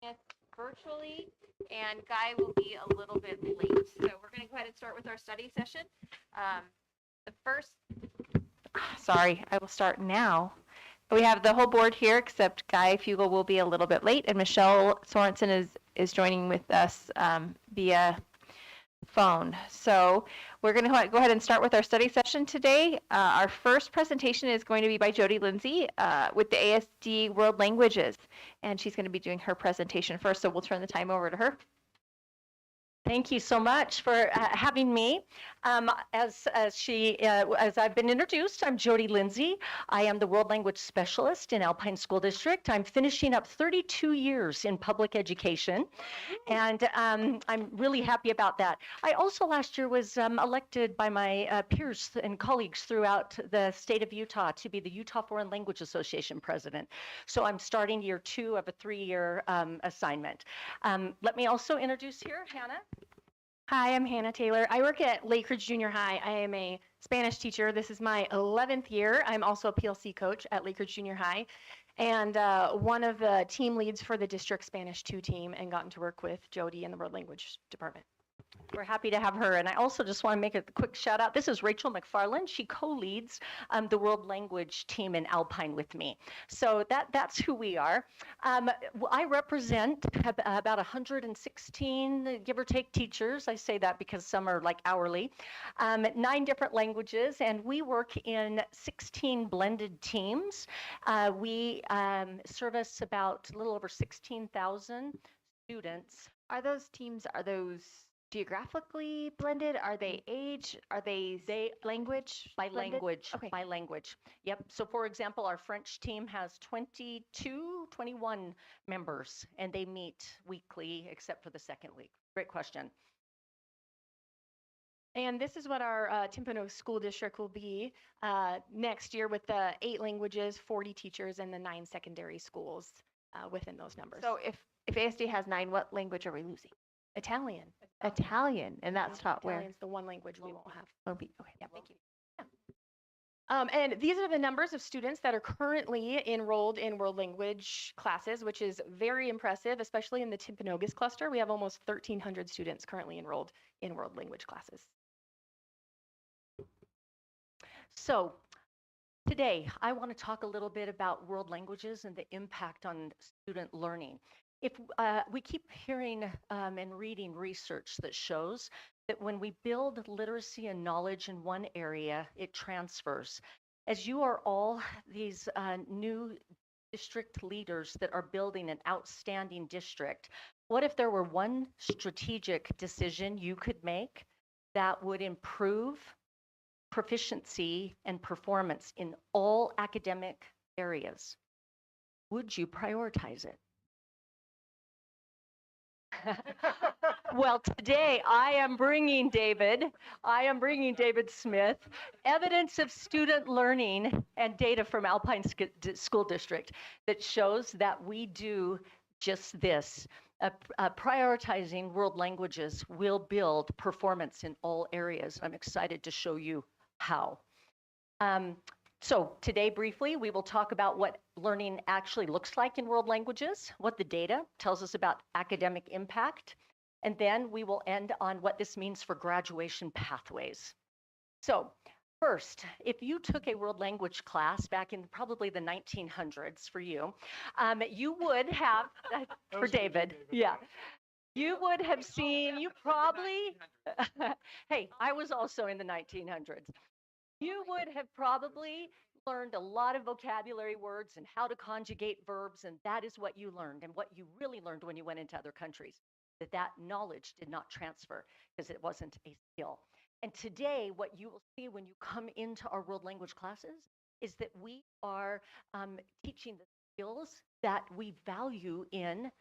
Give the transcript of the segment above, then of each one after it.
Smith virtually, and Guy will be a little bit late. So we're going to go ahead and start with our study session. Um, the first, sorry, I will start now. We have the whole board here except Guy Fugel will be a little bit late, and Michelle Sorensen is joining with us via phone. So we're going to go ahead and start with our study session today. Our first presentation is going to be by Jody Lindsay with the ASD World Languages, and she's going to be doing her presentation first, so we'll turn the time over to her. Thank you so much for having me. As I've been introduced, I'm Jody Lindsay. I am the World Language Specialist in Alpine School District. I'm finishing up 32 years in public education, and I'm really happy about that. I also last year was elected by my peers and colleagues throughout the state of Utah to be the Utah Foreign Language Association president. So I'm starting year 2 of a 3-year assignment. Let me also introduce here Hannah. Hi, I'm Hannah Taylor. I work at Lake Ridge Junior High. I am a Spanish teacher. This is my 11th year. I'm also a PLC coach at Lake Ridge Junior High and one of the team leads for the district Spanish 2 team, and gotten to work with Jody in the World Language Department. We're happy to have her. And I also just want to make a quick shout out. This is Rachel McFarland. She co-leads the World Language team in Alpine with me. So that's who we are. I represent about 116, give or take, teachers. I say that because some are like hourly. 9 different languages, and we work in 16 blended teams. We service about a little over 16,000 students. Are those geographically blended? Are they age? Are they language? By blended? language. Okay. By language. Yep. So for example, our French team has 21 members, and they meet weekly except for the second week. Great question. And this is what our Timpanogos School District will be next year with the 8 languages, 40 teachers, and the 9 secondary schools within those numbers. So if ASD has 9, what language are we losing? Italian. Italian, and that's taught where? Italian's the one language we won't have. Okay. Yeah, thank you. Yeah. And these are the numbers of students that are currently enrolled in world language classes, which is very impressive, especially in the Timpanogos cluster. We have almost 1,300 students currently enrolled in world language classes. So today, I want to talk a little bit about world languages and the impact on student learning. If we keep hearing and reading research that shows that when we build literacy and knowledge in one area, it transfers. As you are all these new district leaders that are building an outstanding district, what if there were one strategic decision you could make that would improve proficiency and performance in all academic areas? Would you prioritize it? Well, today I am bringing David Smith, evidence of student learning and data from Alpine School District that shows that we do just this. Prioritizing world languages will build performance in all areas. I'm excited to show you how. So today, briefly, we will talk about what learning actually looks like in world languages, what the data tells us about academic impact, and then we will end on what this means for graduation pathways. So first, if you took a world language class back in probably the 1900s for you, you would have, for David, yeah. You would have seen, you probably, hey, I was also in the 1900s. You would have probably learned a lot of vocabulary words and how to conjugate verbs, and that is what you learned and what you really learned when you went into other countries, that knowledge did not transfer because it wasn't a skill. And today, what you will see when you come into our world language classes is that we are teaching the skills that we value in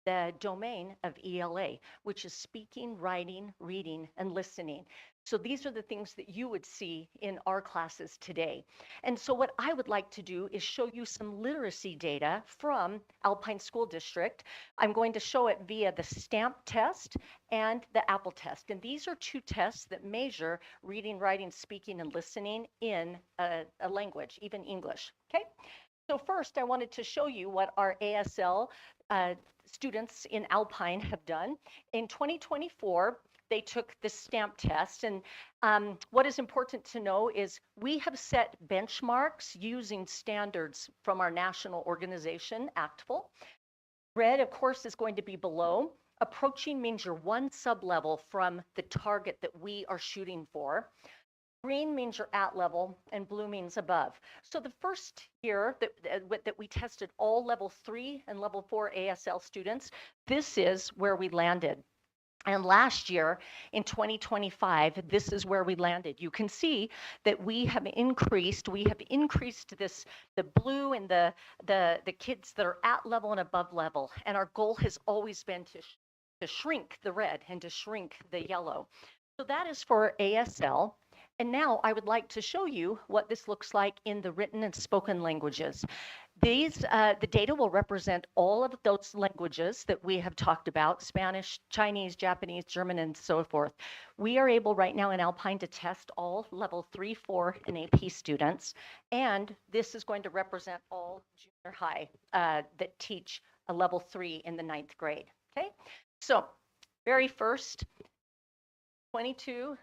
the domain of ELA, which is speaking, writing, reading, and listening. So these are the things that you would see in our classes today. And so what I would like to do is show you some literacy data from Alpine School District. I'm going to show it via the STAMP test and the Apple test. And these are 2 tests that measure reading, writing, speaking, and listening in a language, even English, okay? So first, I wanted to show you what our ASL students in Alpine have done. In 2024, they took the stamp test. And what is important to know is we have set benchmarks using standards from our national organization, ACTFL. Red, of course, is going to be below. Approaching means you're one sub-level from the target that we are shooting for. Green means you're at level, and blue means above. So the first year that we tested all level 3 and level 4 ASL students, this is where we landed. And last year, in 2025, this is where we landed. You can see that we have increased this, the blue and the kids that are at level and above level. And our goal has always been to shrink the red and to shrink the yellow. So that is for ASL. And now I would like to show you what this looks like in the written and spoken languages. The data will represent all of those languages that we have talked about: Spanish, Chinese, Japanese, German, and so forth. We are able right now in Alpine to test all level 3, 4, and AP students. And this is going to represent all junior high that teach a level 3 in the 9th grade. Okay, so very first, 22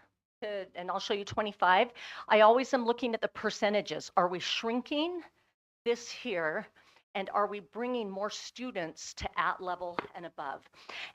and I'll show you 25. I always am looking at the percentages. Are we shrinking this here? And are we bringing more students to at level and above?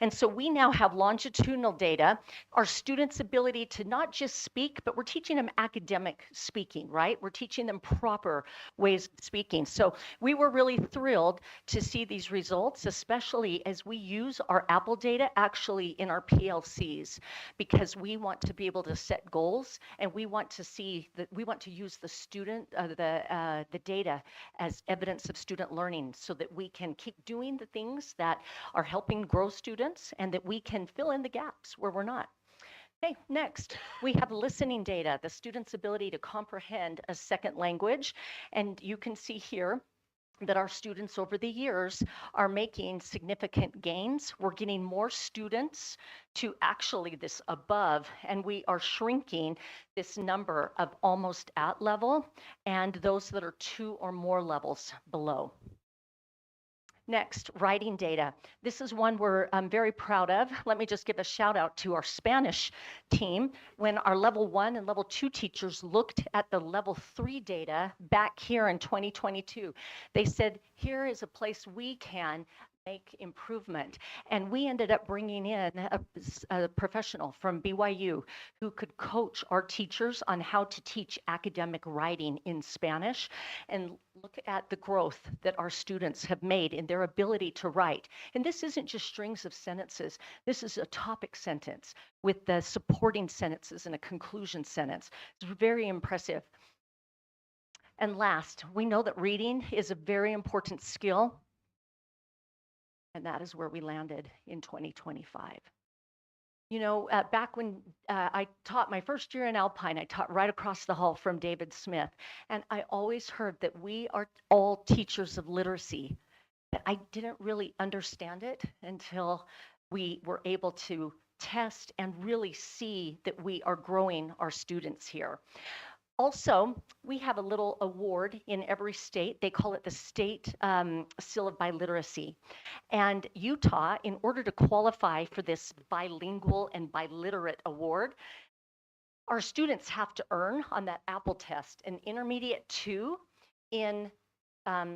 And so we now have longitudinal data, our students' ability to not just speak, but we're teaching them academic speaking, right? We're teaching them proper ways of speaking. So we were really thrilled to see these results, especially as we use our Apple data actually in our PLCs, because we want to be able to set goals, and we want to see that we want to use the student, the data as evidence of student learning, so that we can keep doing the things that are helping grow students and that we can fill in the gaps where we're not. Okay, next, we have listening data, the student's ability to comprehend a second language. And you can see here that our students over the years are making significant gains. We're getting more students to actually this above, and we are shrinking this number of almost at level and those that are 2 or more levels below. Next, writing data. This is one we're very proud of. Let me just give a shout out to our Spanish team. When our level 1 and level 2 teachers looked at the level 3 data back here in 2022, they said, here is a place we can make improvement. And we ended up bringing in a professional from BYU who could coach our teachers on how to teach academic writing in Spanish, and look at the growth that our students have made in their ability to write. And this isn't just strings of sentences. This is a topic sentence with the supporting sentences and a conclusion sentence. It's very impressive. And last, we know that reading is a very important skill. And that is where we landed in 2025. You know, back when I taught my first year in Alpine, I taught right across the hall from David Smith. And I always heard that we are all teachers of literacy. But I didn't really understand it until we were able to test and really see that we are growing our students here. Also, we have a little award in every state. They call it the State Seal of Biliteracy. And Utah, in order to qualify for this bilingual and biliterate award, our students have to earn on that Apple test an intermediate 2 in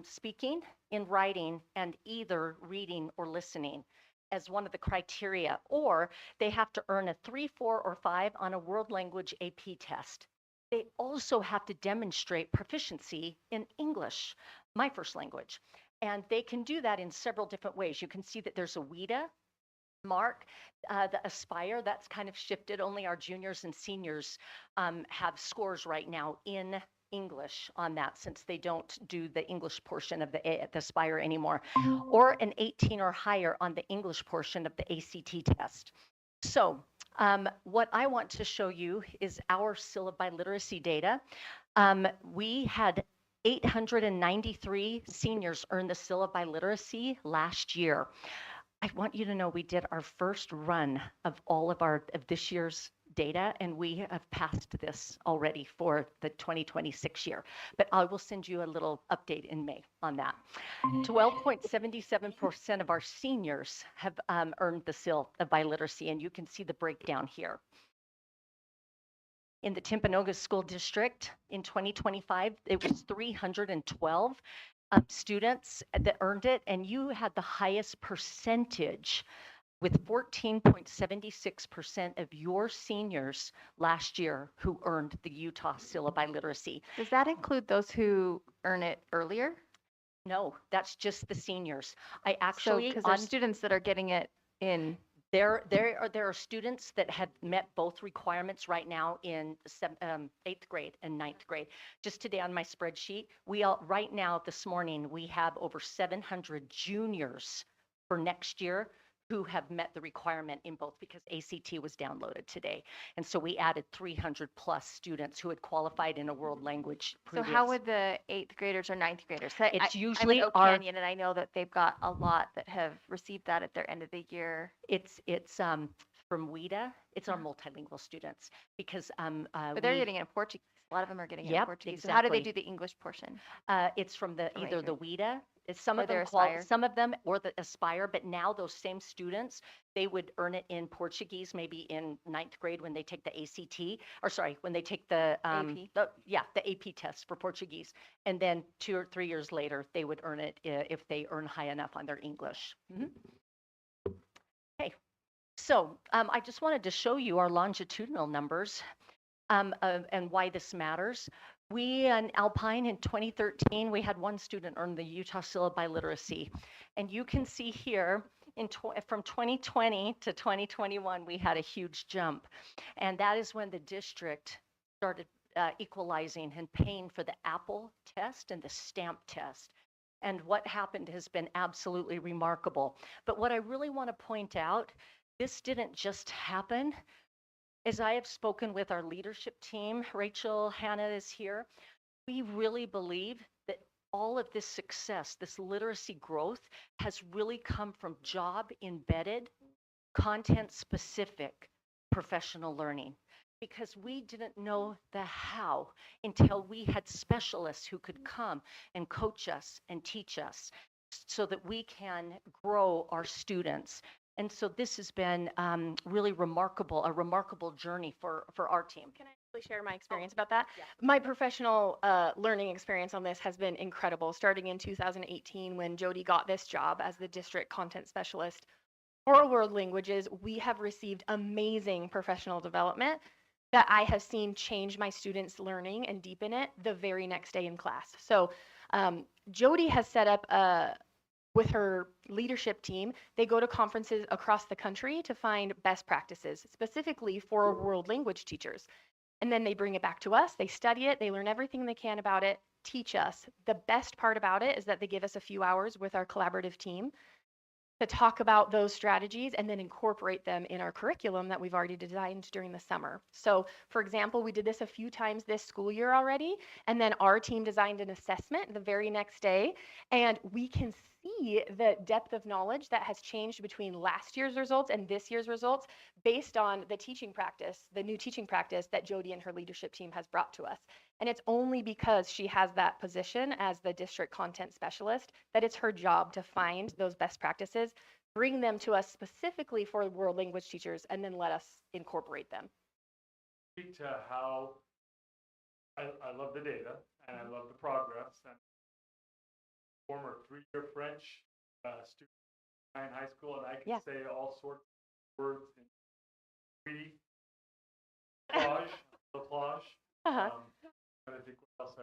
speaking, in writing, and either reading or listening as one of the criteria, or they have to earn a 3, 4, or 5 on a world language AP test. They also have to demonstrate proficiency in English, my first language. And they can do that in several different ways. You can see that there's a WIDA mark, the Aspire, that's kind of shifted. Only our juniors and seniors have scores right now in English on that, since they don't do the English portion of the Aspire anymore, or an 18 or higher on the English portion of the ACT test. So what I want to show you is our Seal of Biliteracy data. We had 893 seniors earn the Seal of Biliteracy last year. I want you to know we did our first run of all of this year's data, and we have passed this already for the 2026 year. But I will send you a little update in May on that. 12.77% of our seniors have earned the seal of biliteracy, and you can see the breakdown here. In the Timpanogos School District in 2025, it was 312 students that earned it, and you had the highest percentage with 14.76% of your seniors last year who earned the Utah Seal of Biliteracy. Does that include those who earn it earlier? No, that's just the seniors. I So, actually, because there's students that are getting it in. there are students that have met both requirements right now in 8th grade and 9th grade. Just today on my spreadsheet, right now this morning, we have over 700 juniors for next year who have met the requirement in both, because ACT was downloaded today. And so we added 300 plus students who had qualified in a world language So how would the 8th graders or 9th graders? It's I'm usually in Oak our, Canyon, and I know that they've got a lot that have received that at their end of the year. it's from WIDA, it's our multilingual students, because But they're getting it in Portuguese. A lot of them are getting it in Yep, Portuguese. So how do they exactly. do the English portion? It's from the From either eighth the WIDA, some Or of them their Aspire. some of them, or the Aspire, but now those same students, they would earn it in Portuguese, maybe in 9th grade when they take the ACT, or sorry, when they take the AP. the AP test for Portuguese, and then 2 or 3 years later they would earn it if they earn high enough on their English. Okay, so I just wanted to show you our longitudinal numbers and why this matters. We in Alpine in 2013, we had one student earn the Utah Seal of Biliteracy. And you can see here from 2020 to 2021, we had a huge jump. And that is when the district started equalizing and paying for the Apple test and the stamp test. And what happened has been absolutely remarkable. But what I really want to point out, this didn't just happen. As I have spoken with our leadership team, Rachel, Hannah is here, we really believe that all of this success, this literacy growth, has really come from job embedded, content specific professional learning. Because we didn't know the how until we had specialists who could come and coach us and teach us so that we can grow our students. And so this has been really remarkable, a remarkable journey for our team. Can I actually share my experience about that? yeah. My professional learning experience on this has been incredible. Starting in 2018, when Jody got this job as the district content specialist for world languages, we have received amazing professional development that I have seen change my students' learning and deepen it the very next day in class. So Jody has set up with her leadership team, they go to conferences across the country to find best practices, specifically for world language teachers. And then they bring it back to us, they study it, they learn everything they can about it, teach us. The best part about it is that they give us a few hours with our collaborative team to talk about those strategies and then incorporate them in our curriculum that we've already designed during the summer. So, for example, we did this a few times this school year already, and then our team designed an assessment the very next day, and we can see the depth of knowledge that has changed between last year's results and this year's results based on the teaching practice, the new teaching practice that Jody and her leadership team has brought to us. And it's only because she has that position as the district content specialist that it's her job to find those best practices, bring them to us specifically for world language teachers, and then let us incorporate them. Speak to how I love the data and I love the progress. And former 3-year French student in high school, and I can say all sorts of words in Tweety, plage. I think what else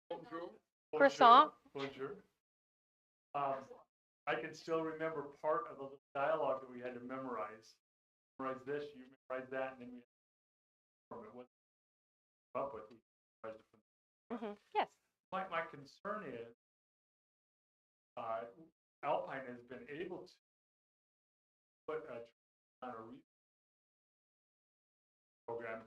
bonjour. Croissant. Bonjour. I can still remember part of a little dialogue that we had to memorize. Memorize this, you memorize that, and then we had to what up with. We memorized it from Yes. my concern is Alpine has been able to put on a program,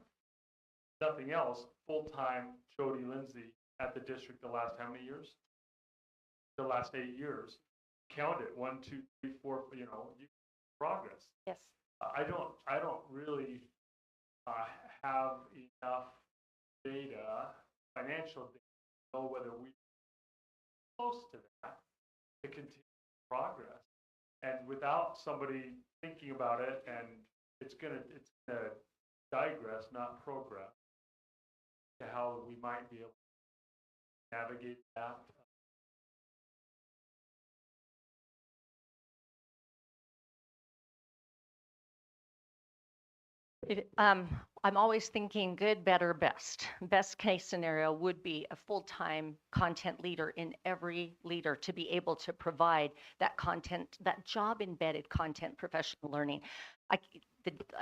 nothing else, full-time Jody Lindsay at the district the last how many years? The last 8 years. Count it, 1, 2, 3, 4, progress. Yes. I don't really have enough data, financial data, to know whether we're close to that to continue progress. And without somebody thinking about it, and it's gonna digress, not progress, to how we might be able to navigate that. I'm always thinking good, better, best. Best case scenario would be a full-time content leader in every leader to be able to provide that content, that job embedded content professional learning.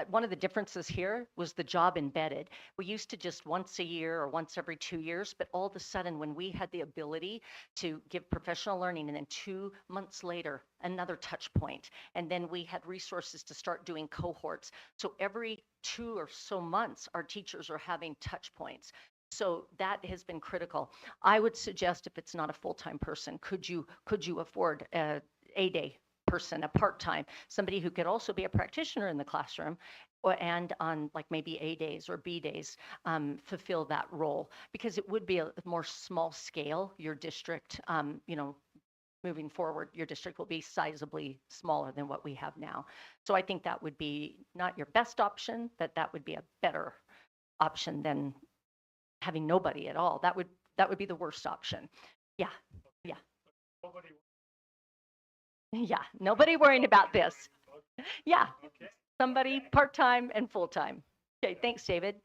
One of the differences here was the job embedded. We used to just once a year or once every 2 years, but all of a sudden when we had the ability to give professional learning and then 2 months later, another touch point, and then we had resources to start doing cohorts. So every 2 or so months, our teachers are having touch points. So that has been critical. I would suggest if it's not a full-time person, could you afford a day person, a part-time, somebody who could also be a practitioner in the classroom and on like maybe A days or B days, fulfill that role, because it would be a more small scale. Your district, moving forward, your district will be sizably smaller than what we have now. So I think that would be not your best option, but that would be a better option than having nobody at all. That would be the worst option. Yeah. Nobody. Yeah, nobody worrying about this. Yeah, Okay. somebody part-time and full-time. Okay, thanks, David.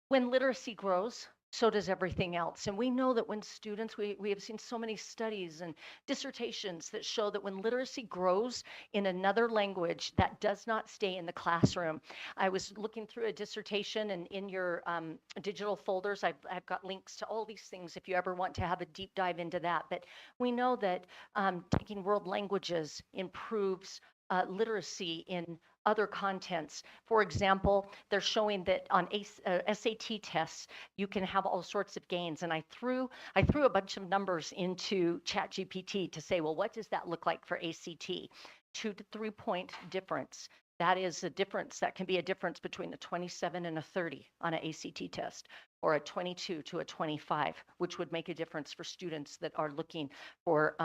When literacy grows, so does everything else. And we know that when students, we have seen so many studies and dissertations that show that when literacy grows in another language, that does not stay in the classroom. I was looking through a dissertation, and in your digital folders, I've got links to all these things if you ever want to have a deep dive into that. But we know that taking world languages improves literacy in other contents. For example, they're showing that on SAT tests, you can have all sorts of gains. And I threw a bunch of numbers into ChatGPT to say, well, what does that look like for ACT? 2 to 3 point difference. That is a difference. That can be a difference between a 27 and a 30 on an ACT test, or a 22 to a 25, which would make a difference for students that are looking for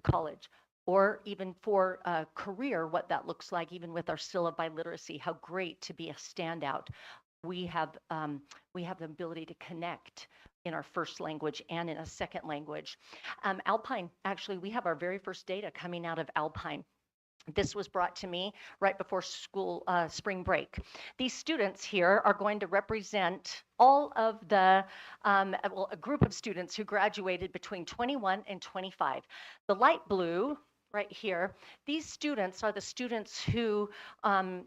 college, or even for a career, what that looks like, even with our syllabi literacy. How great to be a standout. We have the ability to connect in our first language and in a second language. Alpine, actually, we have our very first data coming out of Alpine. This was brought to me right before school spring break. These students here are going to represent all of the, a group of students who graduated between 21 and 25. The light blue right here, these students are the students who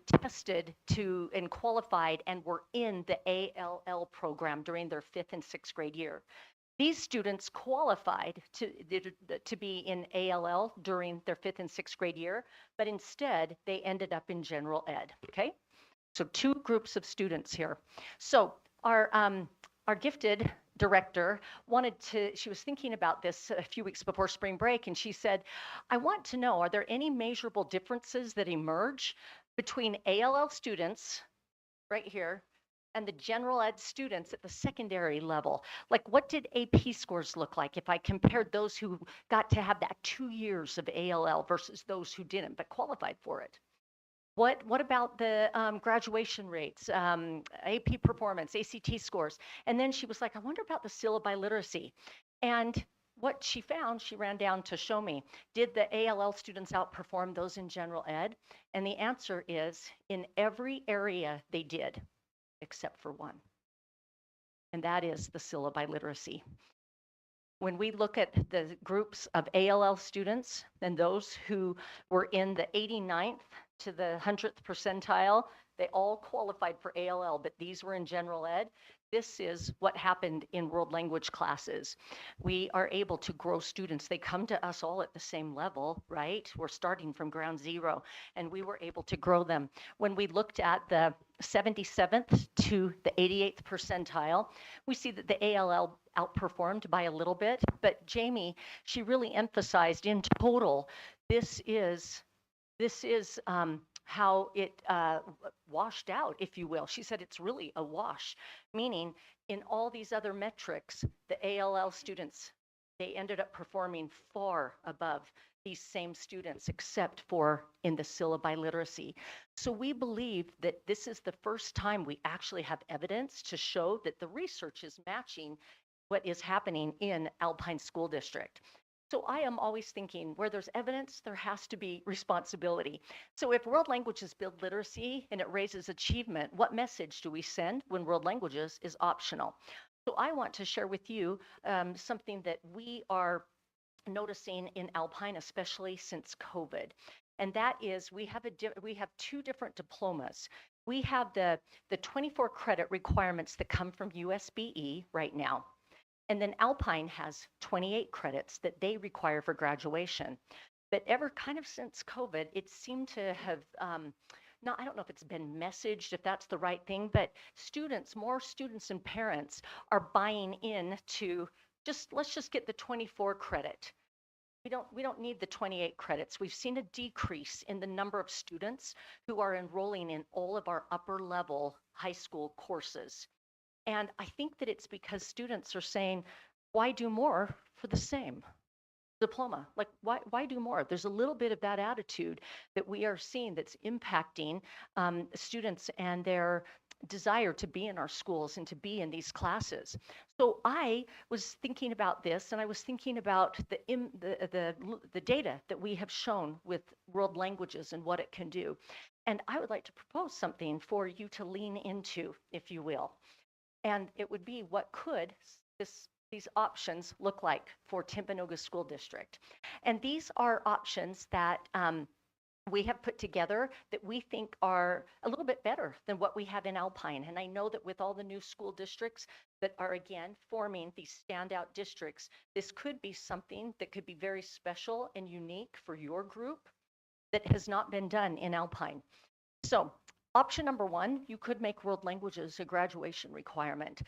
tested to and qualified and were in the ALL program during their 5th and 6th grade year. These students qualified to be in ALL during their 5th and 6th grade year, but instead they ended up in general ed, okay? So 2 groups of students here. So our gifted director she was thinking about this a few weeks before spring break, and she said, I want to know, are there any measurable differences that emerge between ALL students right here and the general ed students at the secondary level? Like, what did AP scores look like if I compared those who got to have that 2 years of ALL versus those who didn't but qualified for it? What about the graduation rates, AP performance, ACT scores? And then she was like, I wonder about the syllabi literacy. And what she found, she ran down to show me, did the ALL students outperform those in general ed? And the answer is, in every area they did, except for one. And that is the syllabi literacy. When we look at the groups of ALL students and those who were in the 89th to the 100th percentile, they all qualified for ALL, but these were in general ed. This is what happened in world language classes. We are able to grow students. They come to us all at the same level, right? We're starting from ground zero, and we were able to grow them. When we looked at the 77th to the 88th percentile, we see that the ALL outperformed by a little bit, but Jamie, she really emphasized in total, this is this is how it washed out, if you will. She said it's really a wash, meaning in all these other metrics, the ALL students, they ended up performing far above these same students, except for in the syllabi literacy. So we believe that this is the first time we actually have evidence to show that the research is matching what is happening in Alpine School District. So I am always thinking where there's evidence, there has to be responsibility. So if world languages build literacy and it raises achievement, what message do we send when world languages is optional? So I want to share with you something that we are noticing in Alpine, especially since COVID. And that is we have two different diplomas. We have the 24 credit requirements that come from USBE right now. And then Alpine has 28 credits that they require for graduation. But ever kind of since COVID, it seemed to have not, I don't know if it's been messaged, if that's the right thing, but more students and parents are buying in to let's just get the 24 credit. We don't need the 28 credits. We've seen a decrease in the number of students who are enrolling in all of our upper level high school courses. And I think that it's because students are saying, why do more for the same diploma? Like, why do more? There's a little bit of that attitude that we are seeing that's impacting students and their desire to be in our schools and to be in these classes. So I was thinking about this, and I was thinking about the data that we have shown with world languages and what it can do. And I would like to propose something for you to lean into, if you will. And it would be what could these options look like for Timpanogos School District. And these are options that we have put together that we think are a little bit better than what we have in Alpine. And I know that with all the new school districts that are again forming these standout districts, this could be something that could be very special and unique for your group that has not been done in Alpine. So option number one, you could make world languages a graduation requirement.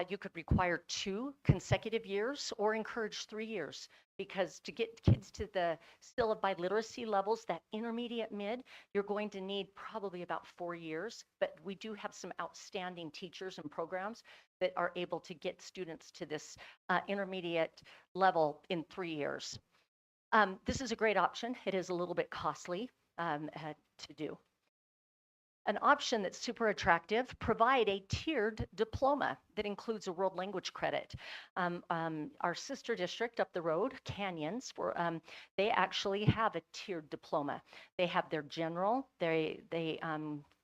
You could require 2 consecutive years or encourage 3 years, because to get kids to the syllabi literacy levels, that intermediate mid, you're going to need probably about 4 years. But we do have some outstanding teachers and programs that are able to get students to this intermediate level in 3 years. This is a great option. It is a little bit costly to do. An option that's super attractive, provide a tiered diploma that includes a world language credit. Our sister district up the road, Canyons, they actually have a tiered diploma. They have their general, they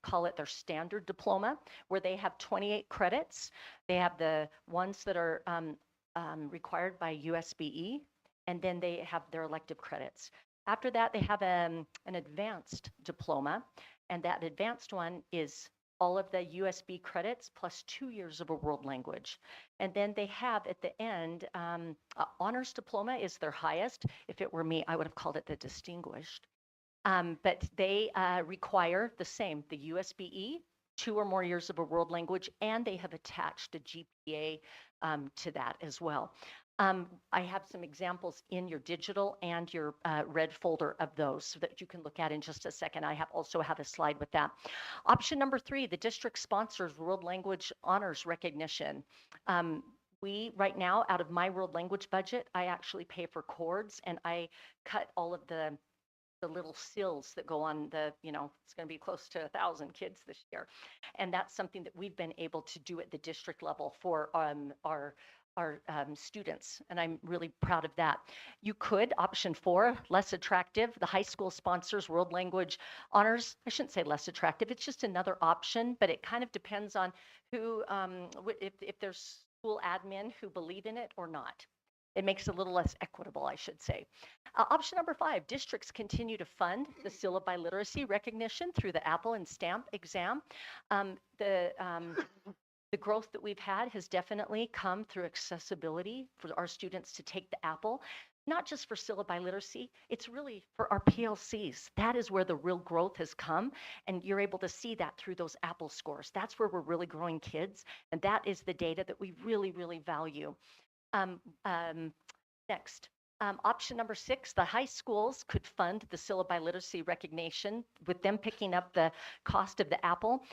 call it their standard diploma, where they have 28 credits. They have the ones that are required by USBE, and then they have their elective credits. After that, they have an advanced diploma. And that advanced one is all of the USB credits plus 2 years of a world language. And then they have at the end, honors diploma is their highest. If it were me, I would have called it the distinguished. But they require the same, the USBE, 2 or more years of a world language, and they have attached a GPA to that as well. I have some examples in your digital and your red folder of those so that you can look at in just a second. I also have a slide with that. Option number 3, the district sponsors world language honors recognition. We, right now, out of my world language budget, I actually pay for chords, and I cut all of the little sills that go on it's going to be close to 1,000 kids this year. And that's something that we've been able to do at the district level for our students, and I'm really proud of that. You could, option 4, less attractive, the high school sponsors world language honors. I shouldn't say less attractive, it's just another option, but it kind of depends on who, if there's school admin who believe in it or not. It makes it a little less equitable, I should say. Option number 5, districts continue to fund the syllabi literacy recognition through the Apple and Stamp exam. The growth that we've had has definitely come through accessibility for our students to take the Apple, not just for syllabi literacy, it's really for our PLCs. That is where the real growth has come, and you're able to see that through those Apple scores. That's where we're really growing kids, and that is the data that we really, really value. Next. Option number 6, the high schools could fund the syllabi literacy recognition. With them picking up the cost of the Apple,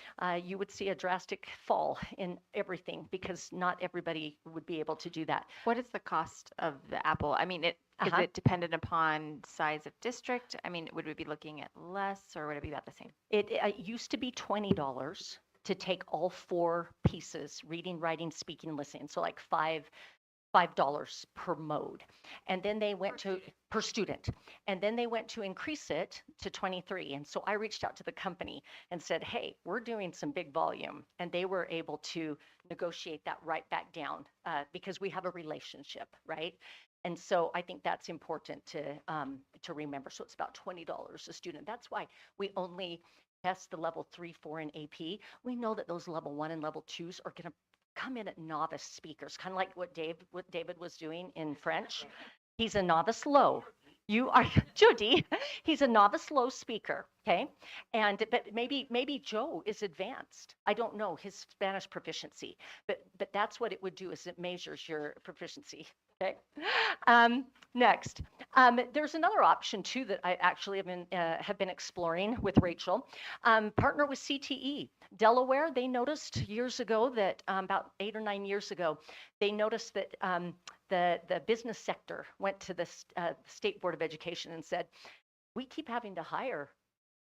you would see a drastic fall in everything because not everybody would be able to do that. What is the cost of the Apple? I mean, is Uh-huh. it dependent upon size of district? I mean, would we be looking at less or would it be about the same? It used to be $20 to take all 4 pieces, reading, writing, speaking, listening. So like $5 per mode. And then they went to per student. And then they went to increase it to 23. And so I reached out to the company and said, hey, we're doing some big volume. And they were able to negotiate that right back down because we have a relationship, right? And so I think that's important to remember. So it's about $20 a student. That's why we only test the level 3, 4 in AP. We know that those level 1 and level 2s are going to come in at novice speakers, kind of like what David was doing in French. He's a novice low. You are Judy. He's a novice low speaker, okay? And but maybe Joe is advanced. I don't know his Spanish proficiency, but that's what it would do is it measures your proficiency. Okay. Next, there's another option too that I actually have been exploring with Rachel. Partner with CTE. Delaware, they noticed years ago that about 8 or 9 years ago, they noticed that the business sector went to the State Board of Education and said, we keep having to hire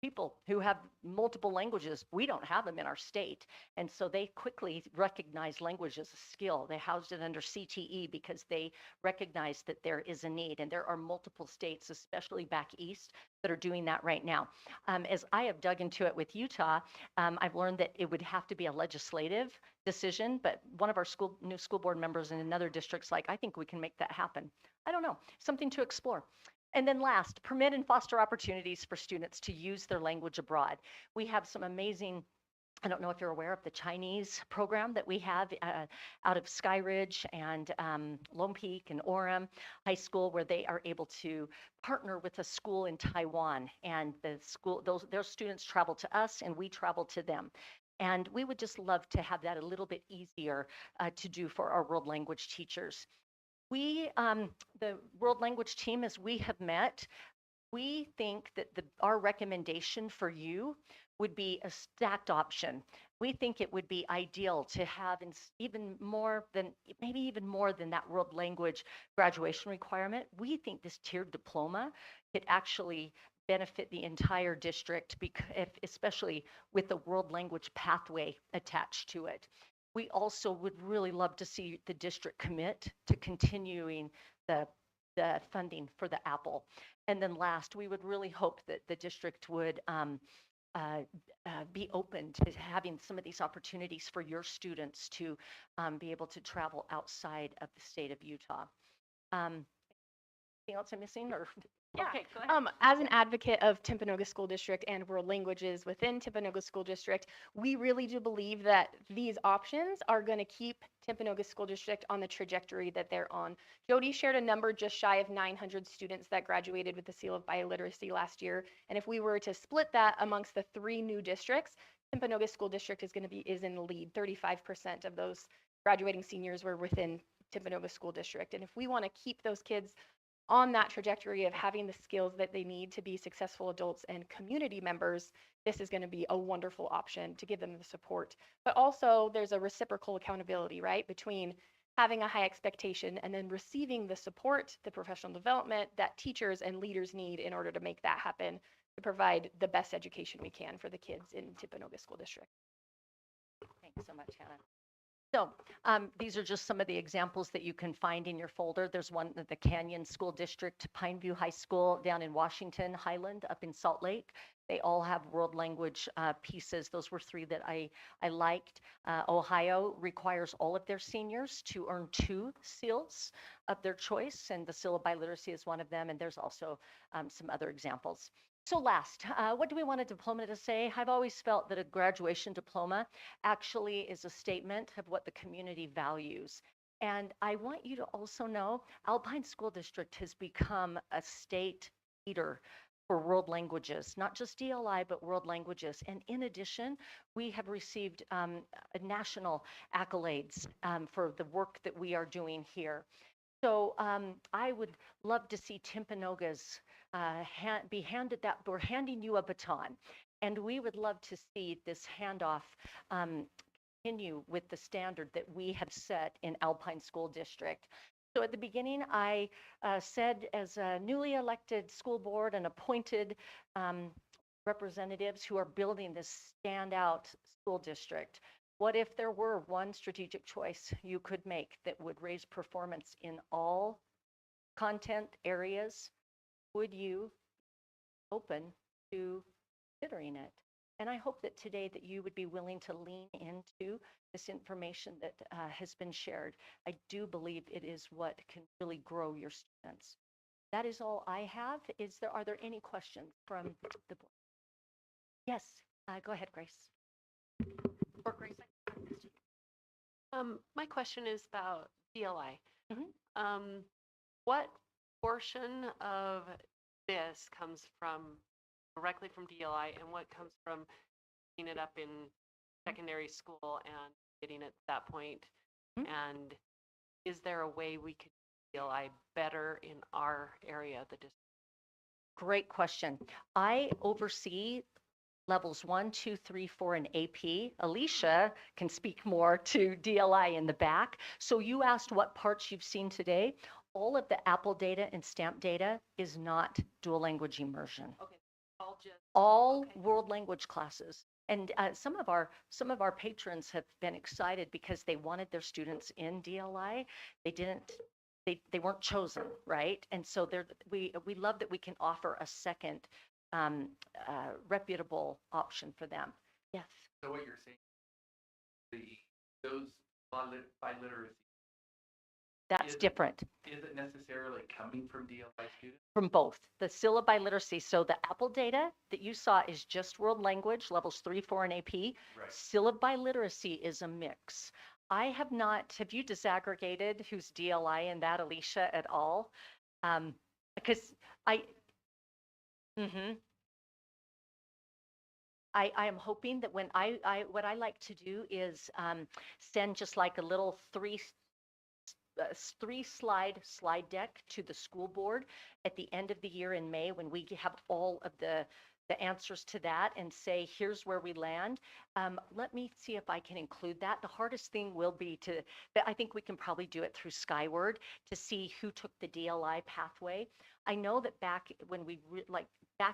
people who have multiple languages. We don't have them in our state. And so they quickly recognized language as a skill. They housed it under CTE because they recognized that there is a need. And there are multiple states, especially back east, that are doing that right now. As I have dug into it with Utah, I've learned that it would have to be a legislative decision, but one of our new school board members in another district's like, I think we can make that happen. I don't know, something to explore. And then last, permit and foster opportunities for students to use their language abroad. We have some amazing, I don't know if you're aware of the Chinese program that we have out of Skyridge and Lone Peak and Orem High School, where they are able to partner with a school in Taiwan. And the school, their students travel to us and we travel to them. And we would just love to have that a little bit easier to do for our world language teachers. We, the world language team, as we have met, we think that our recommendation for you would be a stacked option. We think it would be ideal to have even more than, maybe even more than that world language graduation requirement. We think this tiered diploma could actually benefit the entire district, especially with the world language pathway attached to it. We also would really love to see the district commit to continuing the funding for the Apple. And then last, we would really hope that the district would be open to having some of these opportunities for your students to be able to travel outside of the state of Utah. Anything else I'm missing or? Yeah. Okay, go ahead. As an advocate of Timpanogos School District and world languages within Timpanogos School District, we really do believe that these options are going to keep Timpanogos School District on the trajectory that they're on. Jody shared a number just shy of 900 students that graduated with the seal of biliteracy last year. And if we were to split that amongst the 3 new districts, Timpanogos School District is in the lead. 35% of those graduating seniors were within Timpanogos School District. And if we want to keep those kids on that trajectory of having the skills that they need to be successful adults and community members, this is going to be a wonderful option to give them the support. But also there's a reciprocal accountability, right, between having a high expectation and then receiving the support, the professional development that teachers and leaders need in order to make that happen, to provide the best education we can for the kids in Timpanogos School District. Thanks so much, Hannah. So these are just some of the examples that you can find in your folder. There's one at the Canyon School District, Pineview High School down in Washington, Highland up in Salt Lake. They all have world language pieces. Those were 3 that I liked. Ohio requires all of their seniors to earn 2 seals of their choice, and the seal of biliteracy is one of them. And there's also some other examples. So last, what do we want a diploma to say? I've always felt that a graduation diploma actually is a statement of what the community values. And I want you to also know Alpine School District has become a state leader for world languages, not just DLI, but world languages. And in addition, we have received national accolades for the work that we are doing here. So I would love to see Timpanogos be handed that. We're handing you a baton, and we would love to see this handoff continue with the standard that we have set in Alpine School District. So at the beginning, I said as a newly elected school board and appointed representatives who are building this standout school district, what if there were one strategic choice you could make that would raise performance in all content areas? Would you open to considering it? And I hope that today that you would be willing to lean into this information that has been shared. I do believe it is what can really grow your students. That is all I have. Are there any questions from the board? Yes, go ahead, Grace. Or Grace. My question is about DLI. Mhm. What portion of this comes directly from DLI, and what comes from picking it up in secondary school and getting it at that point? Mhm. And is there a way we could do DLI better in our area of the district? Great question. I oversee levels 1, 2, 3, 4, and AP. Alicia can speak more to DLI in the back. So you asked what parts you've seen today. All of the Apple data and STAMP data is not dual language immersion. Okay, all just All okay. world language classes. And some of our patrons have been excited because they wanted their students in DLI. They weren't chosen, right? And so we love that we can offer a second reputable option for them. Yes. So what you're saying, those biliteracy, That's different isn't necessarily coming from DLI students? from both. The syllabi literacy, so the Apple data that you saw is just world language, levels 3, 4, and AP. Right. Syllabi literacy is a mix. Have you disaggregated who's DLI in that, Alicia, at all? Because I am hoping that when what I like to do is send just like a little three-slide slide deck to the school board at the end of the year in May when we have all of the answers to that and say, here's where we land. Let me see if I can include that. The hardest thing will be but I think we can probably do it through Skyward to see who took the DLI pathway. I know that back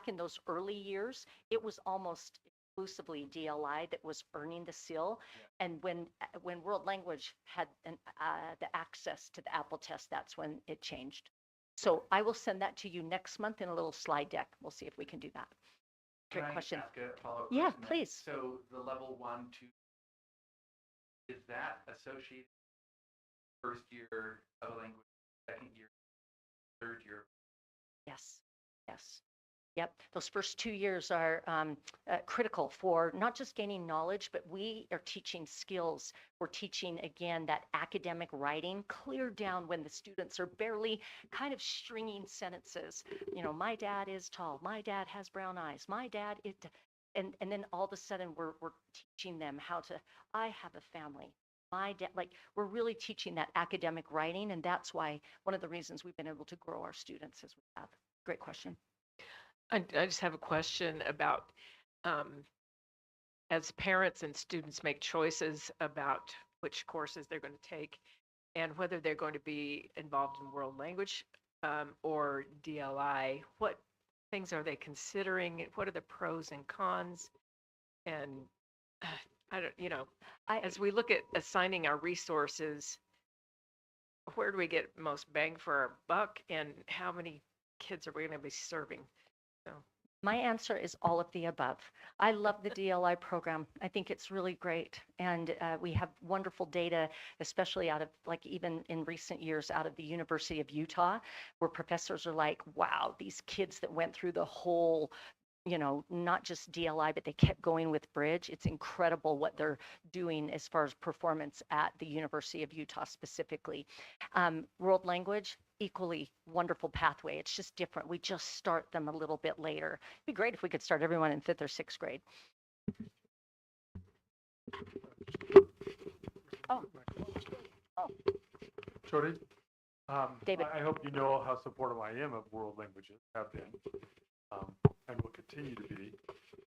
in those early years, it was almost exclusively DLI that was earning the seal. Yeah. And when world language had the access to the Apple test, that's when it changed. So I will send that to you next month in a little slide deck. We'll see if we can do that. Great question. Can I ask a follow-up Yeah, question? please. So the level 1, 2, is that associated first year of a language, second year, third year? Yes. Yep. Those first 2 years are critical for not just gaining knowledge, but we are teaching skills. We're teaching, again, that academic writing clear down when the students are barely kind of stringing sentences. You know, my dad is tall. My dad has brown eyes. My dad is, and then all of a sudden we're teaching them I have a family. My dad, we're really teaching that academic writing. And that's why one of the reasons we've been able to grow our students as we have. Great question. I just have a question about as parents and students make choices about which courses they're going to take and whether they're going to be involved in world language or DLI, what things are they considering? What are the pros and cons? And as we look at assigning our resources, where do we get most bang for our buck and how many kids are we going to be serving? So. My answer is all of the above. I love the DLI program. I think it's really great. And we have wonderful data, especially out of even in recent years out of the University of Utah, where professors are like, wow, these kids that went through the whole, not just DLI, but they kept going with Bridge. It's incredible what they're doing as far as performance at the University of Utah specifically. World language, equally wonderful pathway. It's just different. We just start them a little bit later. It'd be great if we could start everyone in 5th or 6th grade. Oh. Jody, David. I hope you know how supportive I am of world languages, have been, and will continue to be.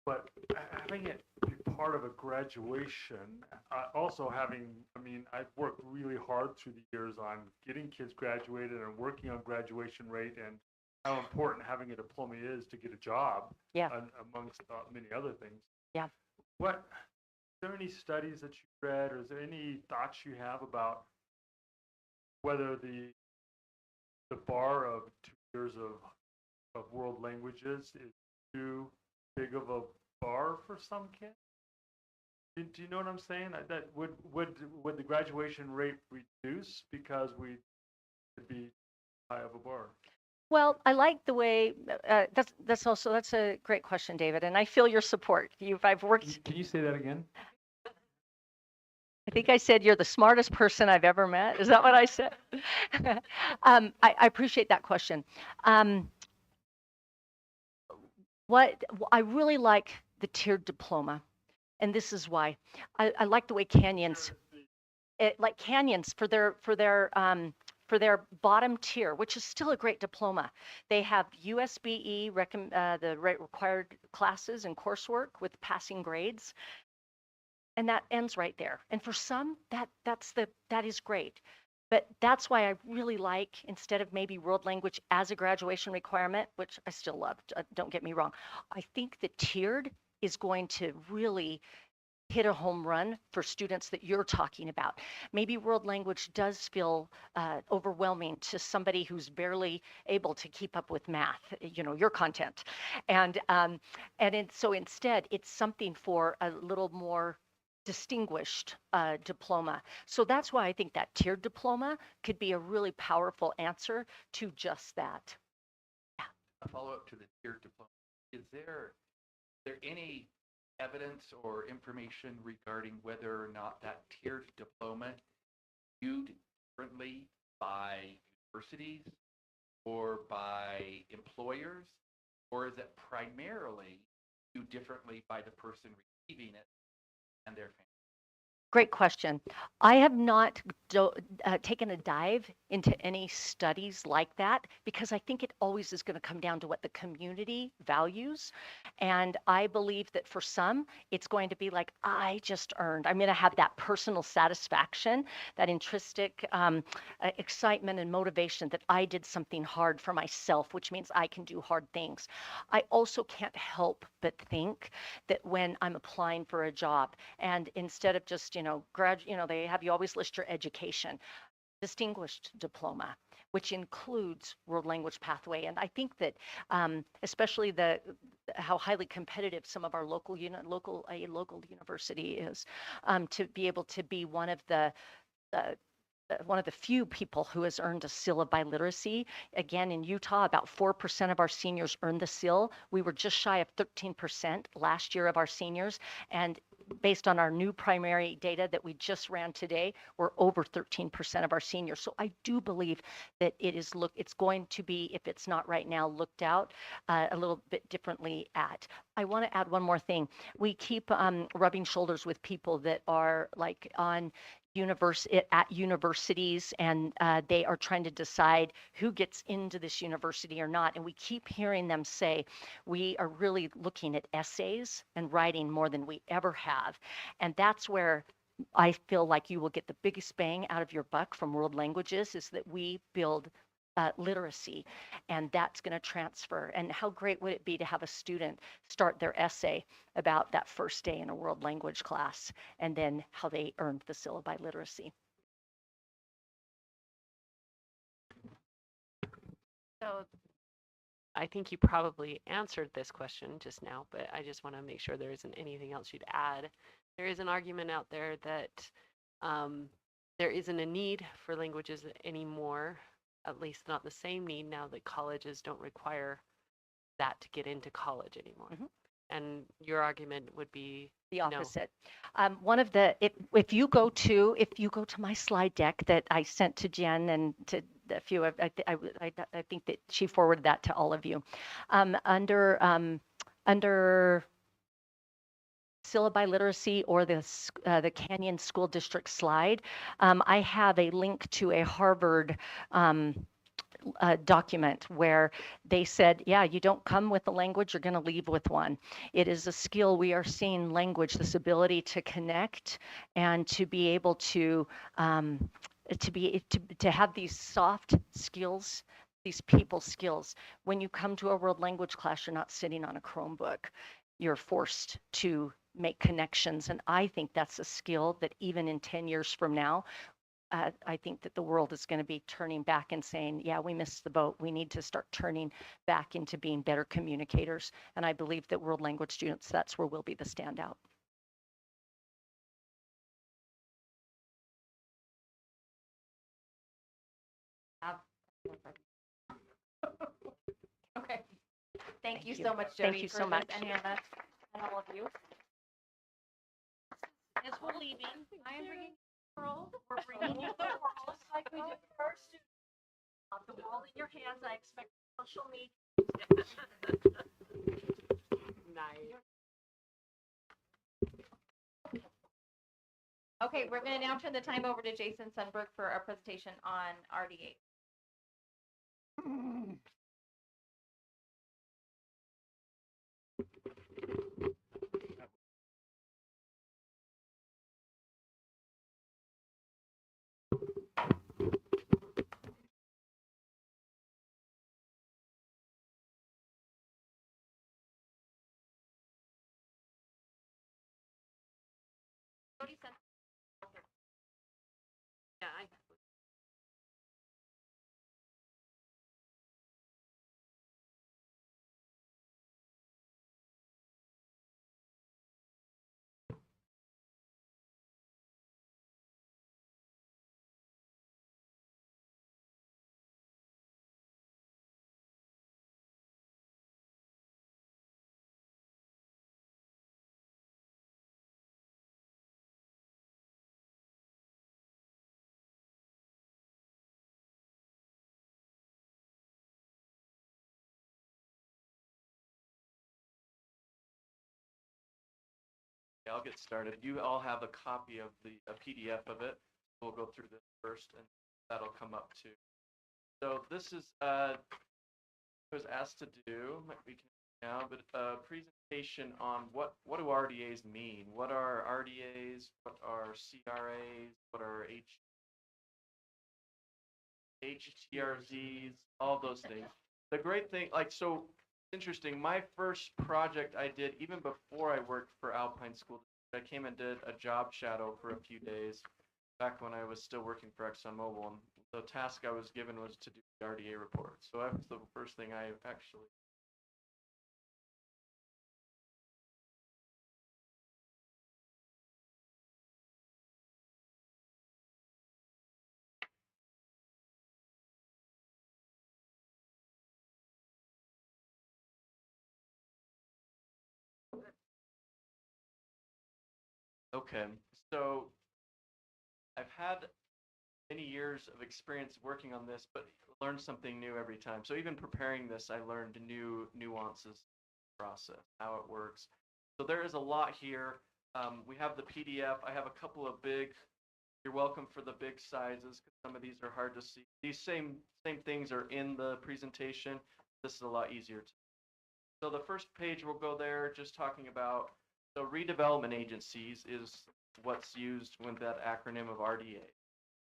But having it be part of a graduation, also having, I mean, I've worked really hard through the years on getting kids graduated and working on graduation rate and how important having a diploma is to get a job, Yeah. amongst many other things. Yeah. What, is there any studies that you read, or is there any thoughts you have about whether the bar of 2 years of world languages is too big of a bar for some kids? Do you know what I'm saying? That would the graduation rate reduce because we could be high of a bar? Well, I like the way that's a great question, David, and I feel your support. I've worked. Can you say that again? I think I said you're the smartest person I've ever met. Is that what I said? I appreciate that question. What I really like the tiered diploma, and this is why. I like the way canyons, like canyons for their bottom tier, which is still a great diploma. They have USBE the required classes and coursework with passing grades, and that ends right there. And for some, that is great. But that's why I really like, instead of maybe world language as a graduation requirement, which I still love, don't get me wrong, I think the tiered is going to really hit a home run for students that you're talking about. Maybe world language does feel overwhelming to somebody who's barely able to keep up with math, your content. So instead, it's something for a little more distinguished diploma. So that's why I think that tiered diploma could be a really powerful answer to just that. A follow-up to the tiered diploma. Is there any evidence or information regarding whether or not that tiered diploma viewed differently by universities or by employers, or is it primarily viewed differently by the person receiving it and their family? Great question. I have not taken a dive into any studies like that because I think it always is going to come down to what the community values. And I believe that for some, it's going to be like, I just earned. I'm going to have that personal satisfaction, that intrinsic excitement and motivation that I did something hard for myself, which means I can do hard things. I also can't help but think that when I'm applying for a job, and instead of just, they have you always list your education, distinguished diploma, which includes world language pathway. And I think that especially how highly competitive some of our local university is, to be able to be one of the few people who has earned a seal of biliteracy. Again, in Utah, about 4% of our seniors earned the seal. We were just shy of 13% last year of our seniors. And based on our new primary data that we just ran today, we're over 13% of our seniors. So I do believe that it's going to be, if it's not right now, looked out a little bit differently at. I want to add one more thing. We keep rubbing shoulders with people that are like at universities, and they are trying to decide who gets into this university or not. And we keep hearing them say, we are really looking at essays and writing more than we ever have. And that's where I feel like you will get the biggest bang out of your buck from world languages, is that we build literacy, and that's going to transfer. And how great would it be to have a student start their essay about that first day in a world language class, and then how they earned the seal of biliteracy. So I think you probably answered this question just now, but I just want to make sure there isn't anything else you'd add. There is an argument out there that there isn't a need for languages anymore, at least not the same need now that colleges don't require that to get into college anymore. Mm-hmm. And your argument would be the opposite. One of the, if you go to my slide deck that I sent to Jen and to a few, I think that she forwarded that to all of you. Under syllabi literacy or the Canyon School District slide, I have a link to a Harvard document where they said, yeah, you don't come with the language, you're going to leave with one. It is a skill. We are seeing language, this ability to connect and to be able to have these soft skills, these people skills. When you come to a world language class, you're not sitting on a Chromebook. You're forced to make connections. And I think that's a skill that even in 10 years from now, I think that the world is going to be turning back and saying, yeah, we missed the boat. We need to start turning back into being better communicators. And I believe that world language students, that's where we'll be the standout. Okay. Thank you you. so much, Thank Jody, you for so this, much. and Hannah, and all of you. As we're leaving, I am bringing the world. We're bringing you the world, just like we did for our students. The world in your hands. I expect social media. Nice. Okay, we're going to now turn the time over to Jason Sundberg for our presentation on RDA. Jody Sundberg. Yeah, I'll get started. You all have a copy of a PDF of it. We'll go through this first, and that'll come up too. So this is I was asked to do. We can now, but a presentation on what do RDAs mean? What are RDAs? What are CRAs? What are HTRZs? All those things. The great thing, so interesting. My first project I did, even before I worked for Alpine School, I came and did a job shadow for a few days back when I was still working for ExxonMobil. And the task I was given was to do the RDA report. So that was the first thing I actually. Okay, so I've had many years of experience working on this, but learned something new every time. So even preparing this, I learned new nuances process, how it works. So there is a lot here. We have the PDF. I have a couple of big. You're welcome for the big sizes because some of these are hard to see. These same things are in the presentation. This is a lot easier to. So the first page we'll go there, just talking about so redevelopment agencies is what's used with that acronym of RDA.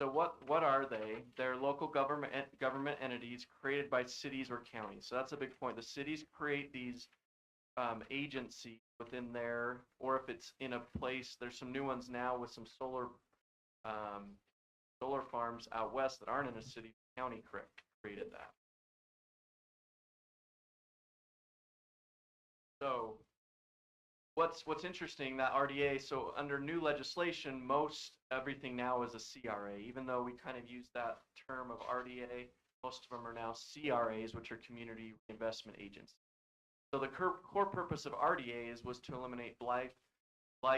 So what are they? They're local government entities created by cities or counties. So that's a big point. The cities create these agency within there, or if it's in a place, there's some new ones now with some solar farms out west that aren't in a city. County created that. So what's interesting, that RDA, so under new legislation, most everything now is a CRA, even though we kind of use that term of RDA, most of them are now CRAs, which are community investment agencies. So the core purpose of RDAs was to eliminate blight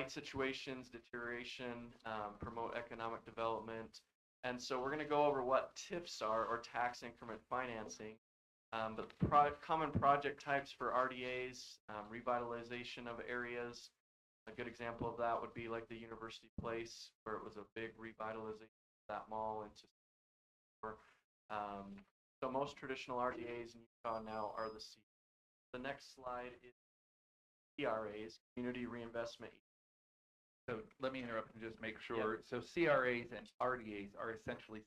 situations, deterioration, promote economic development. And so we're going to go over what TIFs are, or tax increment financing. But common project types for RDAs, revitalization of areas, A good example of that would be like the University Place, where it was a big revitalization of that mall into. So most traditional RDAs in Utah now are the C. The next slide is CRAs, Community Reinvestment. So let me interrupt and just make sure. So CRAs and RDAs are essentially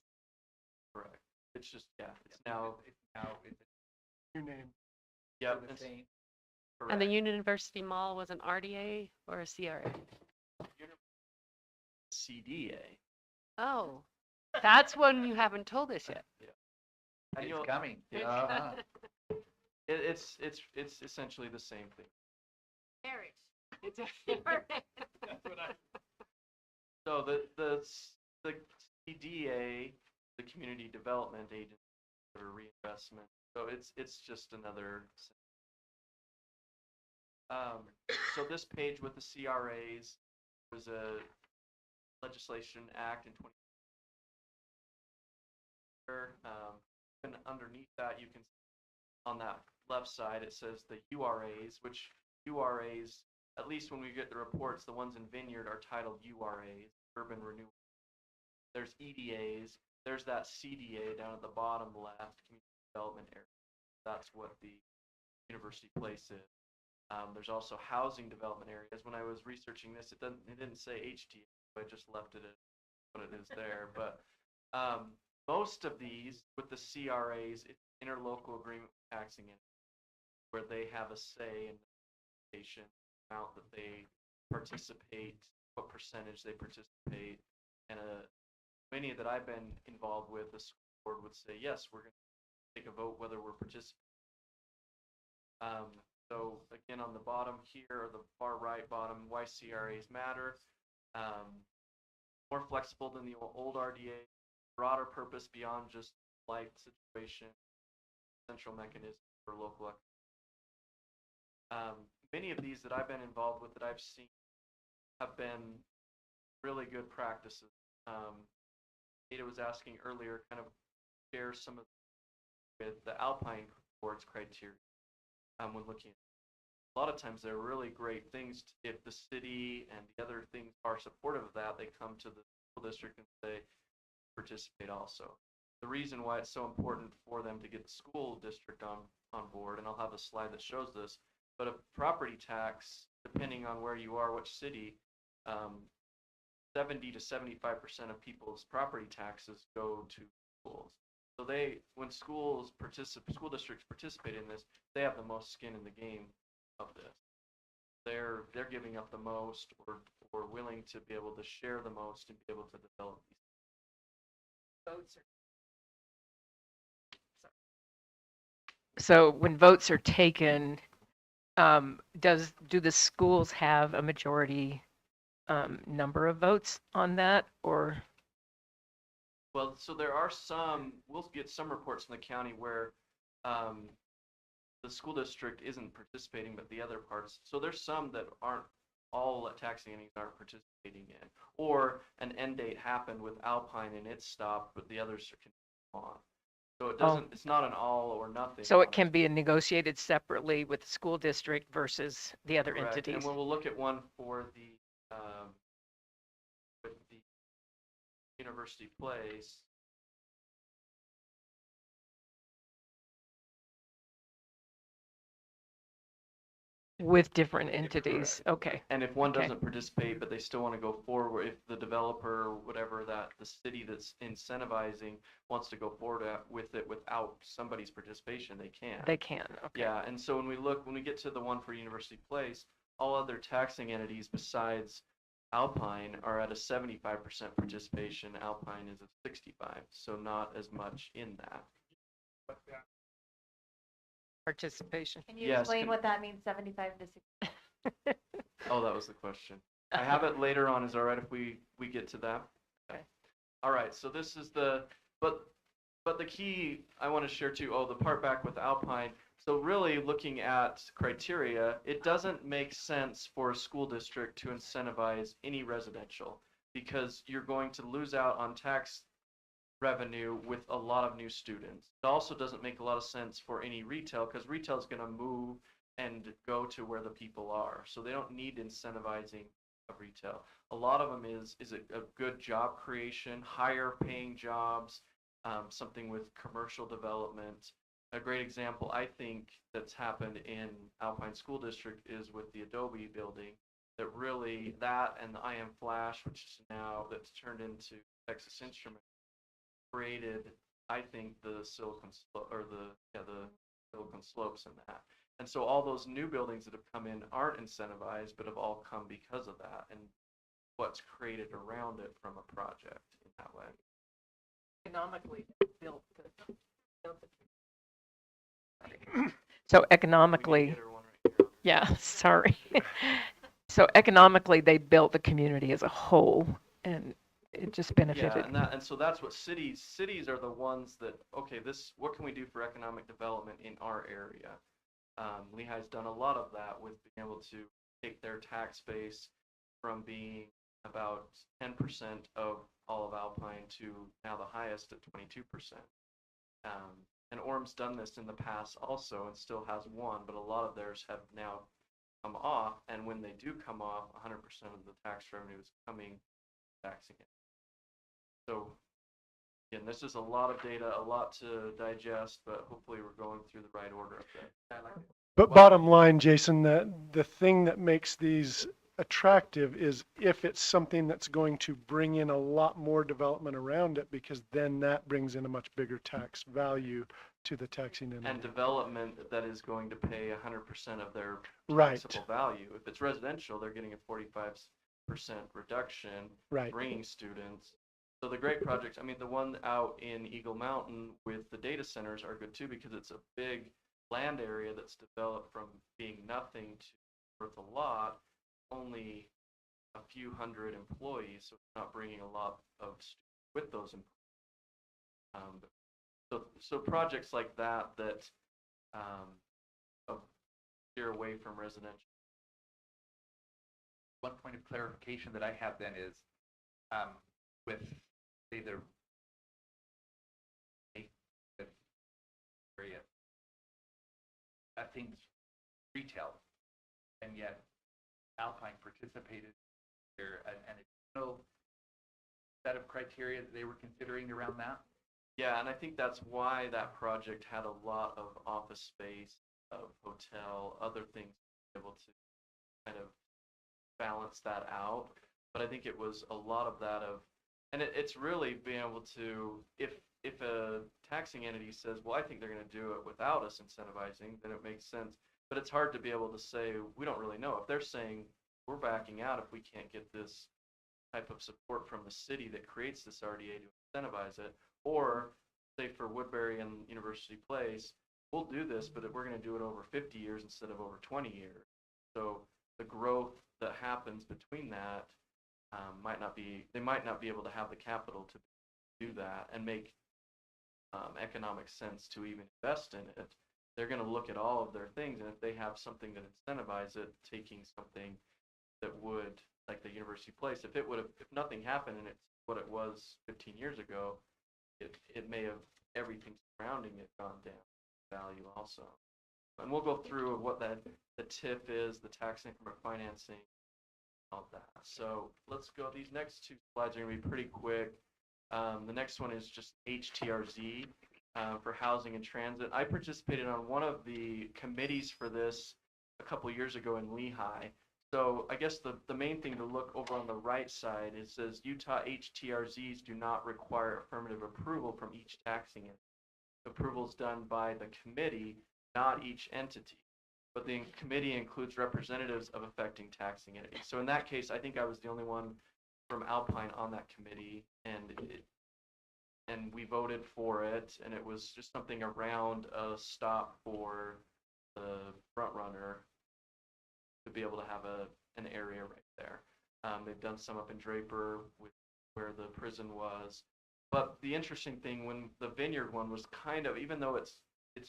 Correct. It's just, it's now, it's New name. yep, the it's same. And the correct. University Mall was an RDA or a CRA? CDA. Oh, that's one you haven't told us yet. And It's you'll, coming. it's- Uh-huh. it's essentially the same thing. Marriage. It's That's what I. So the CDA, the Community Development Agency for Reinvestment. So it's just another. So this page with the CRAs was a legislation act in 20. And underneath that, you can on that left side it says the URAs, which URAs, at least when we get the reports, the ones in Vineyard are titled URAs, Urban Renewal. There's EDAs. There's that CDA down at the bottom left, Community Development Area. That's what the University Place is. There's also housing development areas. When I was researching this, it didn't say HTA, so I just left it at what it is there. But most of these with the CRAs, it's interlocal agreement with taxing entities, where they have a say in the patient amount that they participate, what percentage they participate, and many that I've been involved with, the school board would say, yes, we're going to take a vote whether we're participating. So again, on the bottom here, or the far right bottom, why CRAs matter. More flexible than the old RDA, broader purpose beyond just life situation, central mechanism for local. Many of these that I've been involved with that I've seen have been really good practices. Ada was asking earlier, kind of share some of with the Alpine board's criteria when looking. A lot of times they're really great things. If the city and the other things are supportive of that, they come to the school district and say, participate also. The reason why it's so important for them to get the school district on board, and I'll have a slide that shows this, but a property tax, depending on where you are, which city, 70 to 75% of people's property taxes go to schools. So when school districts participate in this, they have the most skin in the game of this. They're giving up the most, or willing to be able to share the most and be able to develop these Votes are. So when votes are taken, do the schools have a majority number of votes on that, or? Well, so there are some, we'll get some reports from the county where the school district isn't participating, but the other parts. So there's some that aren't, all taxing entities aren't participating in. Or an end date happened with Alpine and it stopped, but the others are continuing on. So it doesn't, it's not an all or nothing. So on it can be negotiated separately with the school district versus the other Correct. entities. And when we'll look at one for the, with the University Place, With different entities, correct. okay. And if one Okay. doesn't participate, but they still want to go forward, if the developer or whatever that the city that's incentivizing wants to go forward with it without somebody's participation, they can. They can, okay. Yeah, and so when we get to the one for University Place, all other taxing entities besides Alpine are at a 75% participation. Alpine is at 65, so not as much in that. Participation. Can you Yes, explain can- what that means, 75 to 60? Oh, that was the question. I have it later on. Is it all right if we get to that? Okay. All right. So this is but the key I want to share too. Oh, the part back with Alpine. So really looking at criteria, it doesn't make sense for a school district to incentivize any residential because you're going to lose out on tax revenue with a lot of new students. It also doesn't make a lot of sense for any retail because retail is going to move and go to where the people are. So they don't need incentivizing of retail. A lot of them is a good job creation, higher paying jobs, something with commercial development. A great example, I think, that's happened in Alpine School District is with the Adobe building. That really, that and the IM Flash, which is now that's turned into Texas Instruments, created, I think, the Silicon Slopes in that. And so all those new buildings that have come in aren't incentivized, but have all come because of that and what's created around it from a project in that way. Economically built so economically, We need to get her one right here. yeah, sorry. So economically, they built the community as a whole, and it just benefited. Yeah, and so that's what cities are the ones that, okay, what can we do for economic development in our area? Lehigh's done a lot of that with being able to take their tax base from being about 10% of all of Alpine to now the highest at 22%. And Orm's done this in the past also and still has one, but a lot of theirs have now come off, and when they do come off, 100% of the tax revenue is coming taxing it. So again, this is a lot of data, a lot to digest, but hopefully we're going through the right order of that. But bottom line, Jason, the thing that makes these attractive is if it's something that's going to bring in a lot more development around it, because then that brings in a much bigger tax value to the taxing entity. And development that is going to pay 100% of their Right. taxable value. If it's residential, they're getting a 45% reduction, Right. bringing students. So the great projects, I mean, the one out in Eagle Mountain with the data centers are good too, because it's a big land area that's developed from being nothing to worth a lot, only a few hundred employees, so it's not bringing a lot of students with those employees. So projects like that steer away from residential. One point of clarification that I have then is with say the area, I think retail, and yet Alpine participated there an additional set of criteria that they were considering around that. Yeah, and I think that's why that project had a lot of office space, of hotel, other things to be able to kind of balance that out. But I think it was a lot of that and it's really being able to, if a taxing entity says, well, I think they're going to do it without us incentivizing, then it makes sense. But it's hard to be able to say, we don't really know. If they're saying, we're backing out if we can't get this type of support from the city that creates this RDA to incentivize it, or say for Woodbury and University Place, we'll do this, but we're going to do it over 50 years instead of over 20 years. So the growth that happens between that they might not be able to have the capital to do that and make economic sense to even invest in it. They're going to look at all of their things, and if they have something that incentivizes it, taking something that would, like the University Place, if nothing happened and it's what it was 15 years ago, it may have, everything surrounding it gone down value also. And we'll go through what the TIF is, the tax increment financing, all that. So let's go. These next two slides are going to be pretty quick. The next one is just HTRZ for housing and transit. I participated on one of the committees for this a couple years ago in Lehigh. So I guess the main thing to look over on the right side, it says Utah HTRZs do not require affirmative approval from each taxing entity. Approval is done by the committee, not each entity. But the committee includes representatives of affecting taxing entities. So in that case, I think I was the only one from Alpine on that committee, and we voted for it, and it was just something around a stop for the front runner to be able to have an area right there. They've done some up in Draper with where the prison was. But the interesting thing, when the Vineyard one was kind of, even though it's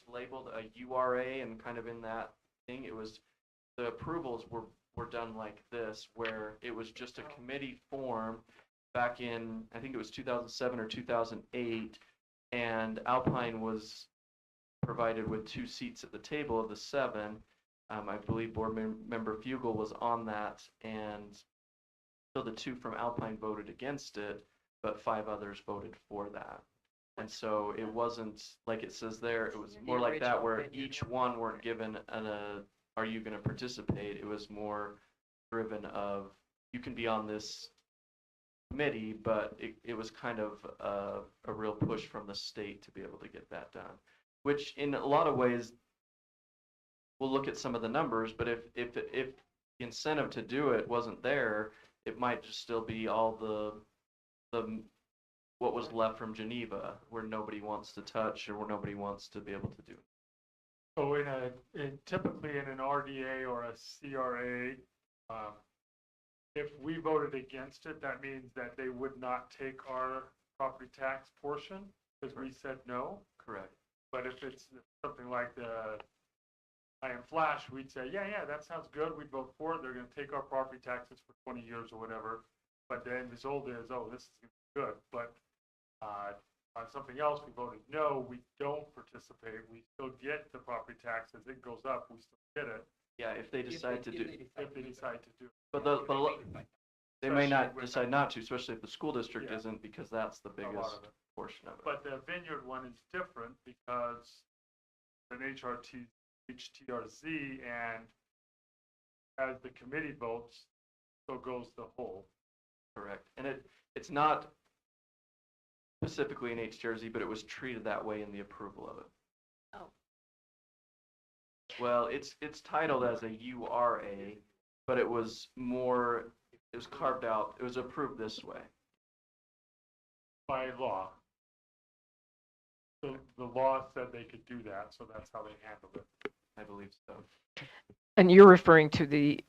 labeled a URA and kind of in that thing, it was, the approvals were done like this, where it was just a committee form back in, I think it was 2007 or 2008, and Alpine was provided with 2 seats at the table of the 7. I believe member Fugel was on that, and so the 2 from Alpine voted against it, but 5 others voted for that. And so it wasn't like it says there, it was more like that where each one weren't given are you going to participate? It was more driven of, you can be on this committee, but it was kind of a real push from the state to be able to get that done, which in a lot of ways, we'll look at some of the numbers, but if the incentive to do it wasn't there, it might just still be all the what was left from Geneva, where nobody wants to touch or where nobody wants to be able to do. So typically in an RDA or a CRA, if we voted against it, that means that they would not take our property tax portion because we said no. Correct. But if it's something like the I Am Flash, we'd say, yeah, that sounds good. We'd vote for it. They're going to take our property taxes for 20 years or whatever. But the end result is, oh, this is good. But on something else, we voted no. We don't participate. We still get the property tax as it goes up. We still get it. Yeah, if they decide to do. If they decide to do it. But they may not decide not to, especially if the school district isn't, because that's the biggest portion of it. But the Vineyard one is different because an HTRZ, and as the committee votes, so goes the whole. Correct. And it's not specifically an HTRZ, but it was treated that way in the approval of it. Oh. Well, it's titled as a URA, but it was carved out, it was approved this way. By law. The law said they could do that, so that's how they handled it. I believe so. And you're referring to the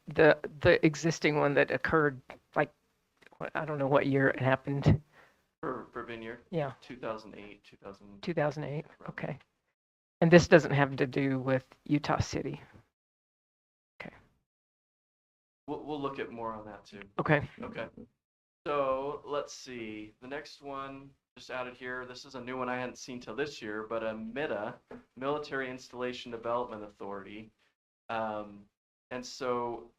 existing one that occurred, like, I don't know what year it happened. For Vineyard? Yeah. 2008, 2008, okay. And this doesn't have to do with Utah City. Okay. We'll look at more on that too. Okay. Okay. So let's see. The next one just added here. This is a new one I hadn't seen till this year, but a MITA, Military Installation Development Authority. And so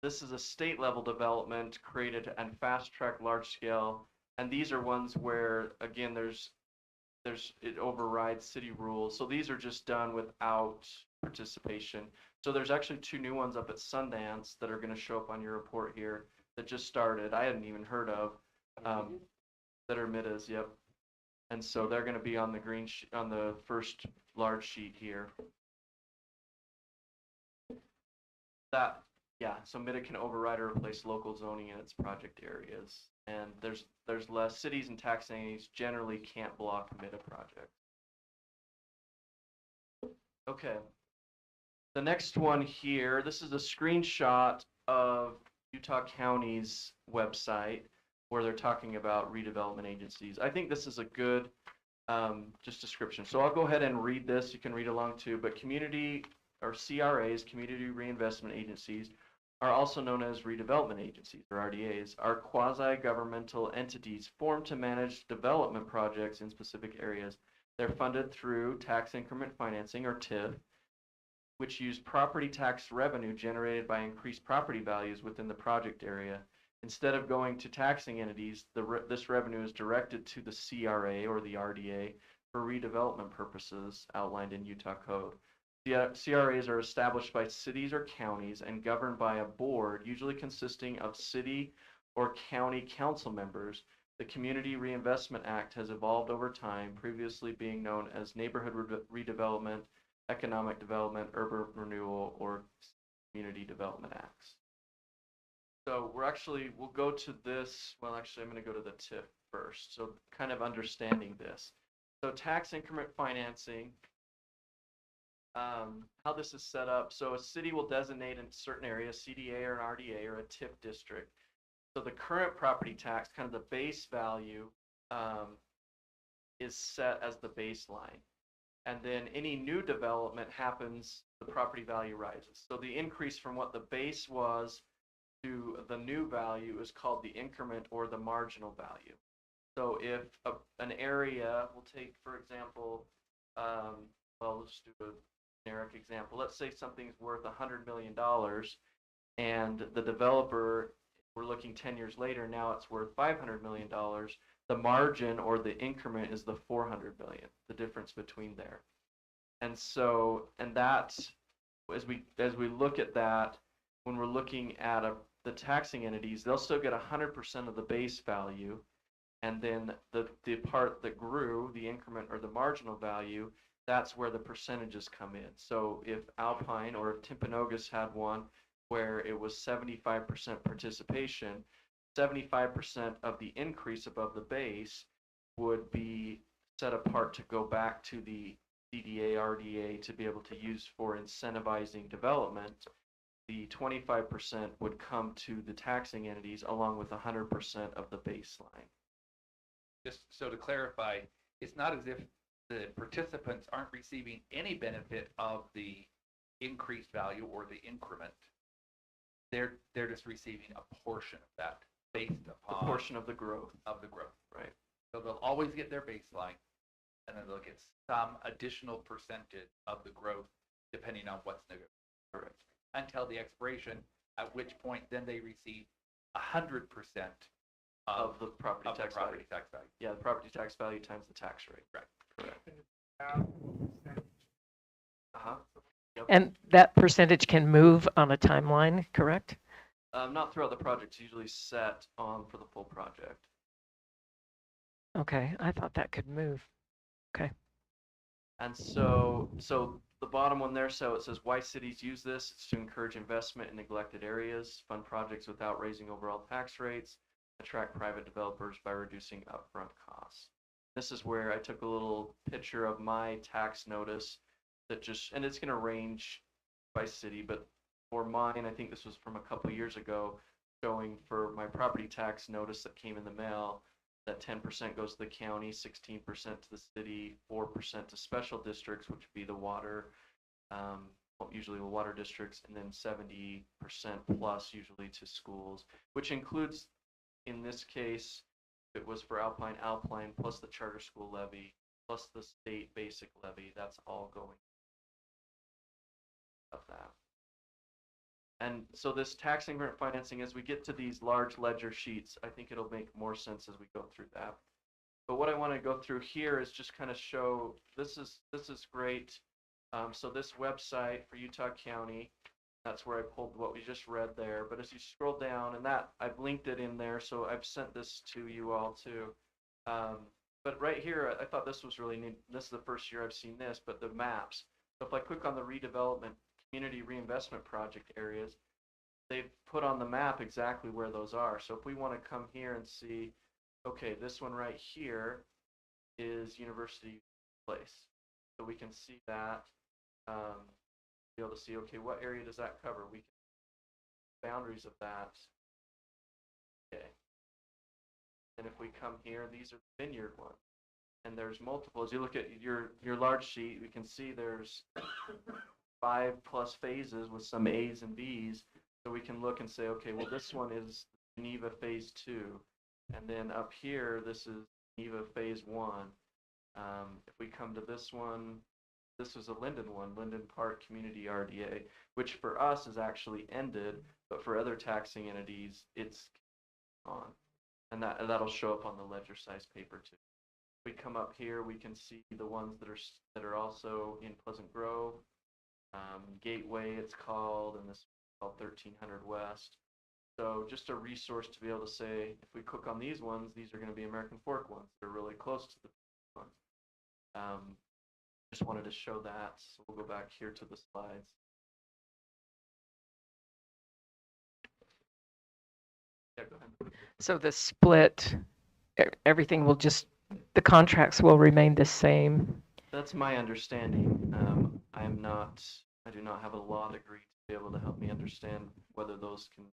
this is a state level development created and fast track large scale. And these are ones where, again, it overrides city rules. So these are just done without participation. So there's actually 2 new ones up at Sundance that are going to show up on your report here that just started. I hadn't even heard of that are MITAs. Yep. And so they're going to be on the on the first large sheet here. So MITA can override or replace local zoning in its project areas. And there's less cities and tax entities generally can't block MITA projects. Okay. The next one here, this is a screenshot of Utah County's website where they're talking about redevelopment agencies. I think this is a good just description. So I'll go ahead and read this. You can read along too. But community or CRAs, community reinvestment agencies, are also known as redevelopment agencies, or RDAs, are quasi-governmental entities formed to manage development projects in specific areas. They're funded through tax increment financing, or TIF, which use property tax revenue generated by increased property values within the project area. Instead of going to taxing entities, this revenue is directed to the CRA, or the RDA, for redevelopment purposes outlined in Utah Code. CRAs are established by cities or counties and governed by a board, usually consisting of city or county council members. The Community Reinvestment Act has evolved over time, previously being known as Neighborhood Redevelopment, Economic Development, Urban Renewal, or Community Development Acts. So we'll go to this. Well, actually, I'm going to go to the TIF first. So kind of understanding this. So tax increment financing. How this is set up. So a city will designate in certain areas, CDA or an RDA or a TIF district. So the current property tax, kind of the base value, is set as the baseline. And then any new development happens, the property value rises. So the increase from what the base was to the new value is called the increment or the marginal value. So if an area, we'll take, for example, well, let's do generic example. Let's say something's worth $100 million and the developer, we're looking 10 years later, now it's worth $500 million. The margin or the increment is the 400 million, the difference between there. And so, and that's, as we look at that, when we're looking at the taxing entities, they'll still get 100% of the base value. And then the part that grew, the increment or the marginal value, that's where the percentages come in. So if Alpine or if Timpanogos had one where it was 75% participation, 75% of the increase above the base would be set apart to go back to the DDA, RDA to be able to use for incentivizing development. The 25% would come to the taxing entities along with 100% of the baseline. Just so to clarify, it's not as if the participants aren't receiving any benefit of the increased value or the increment. They're just receiving a portion of that based upon a portion of the growth. Right. So they'll always get their baseline, and then they'll get some additional percentage of the growth depending on what's negotiated. Correct. Until the expiration, at which point then they receive 100% of the property tax value. value. Yeah, the property tax value times the tax rate. Right. Correct. Uh-huh. Yep. And that percentage can move on a timeline, correct? Not throughout the project. It's usually set on for the full project. Okay, I thought that could move. And so the bottom one there, so it says why cities use this. It's to encourage investment in neglected areas, fund projects without raising overall tax rates, attract private developers by reducing upfront costs. This is where I took a little picture of my tax notice that just, and it's going to range by city, but for mine, I think this was from a couple years ago, showing for my property tax notice that came in the mail, that 10% goes to the county, 16% to the city, 4% to special districts, which would be the water, usually the water districts, and then 70% plus usually to schools, which includes, in this case, if it was for Alpine, plus the charter school levy, plus the state basic levy, that's all going of that. And so this tax increment financing, as we get to these large ledger sheets, I think it'll make more sense as we go through that. But what I want to go through here is just kind of show, this is great. So this website for Utah County, that's where I pulled what we just read there. But as you scroll down, and that I've linked it in there, so I've sent this to you all too. But right here, I thought this was really neat. This is the first year I've seen this, but the maps. So if I click on the redevelopment community reinvestment project areas, they've put on the map exactly where those are. So if we want to come here and see, okay, this one right here is University Place. So we can see that, be able to see, okay, what area does that cover? We can boundaries of that. Okay. And if we come here, these are the vineyard ones. And there's multiple. As you look at your large sheet, we can see there's 5+ phases with some A's and B's. So we can look and say, okay, well, this one is Geneva Phase 2. And then up here, this is Geneva Phase 1. If we come to this one, this was a Linden one, Linden Park Community RDA, which for us is actually ended, but for other taxing entities, it's on. And that'll show up on the ledger size paper too. If we come up here, we can see the ones that are also in Pleasant Grove. Gateway, it's called, and this is called 1300 West. So just a resource to be able to say, if we click on these ones, these are going to be American Fork ones. They're really close to the ones. Just wanted to show that. So we'll go back here to the slides. Yeah, go ahead. So the split, everything will just, the contracts will remain the same. That's my understanding. I do not have a law degree to be able to help me understand whether those can,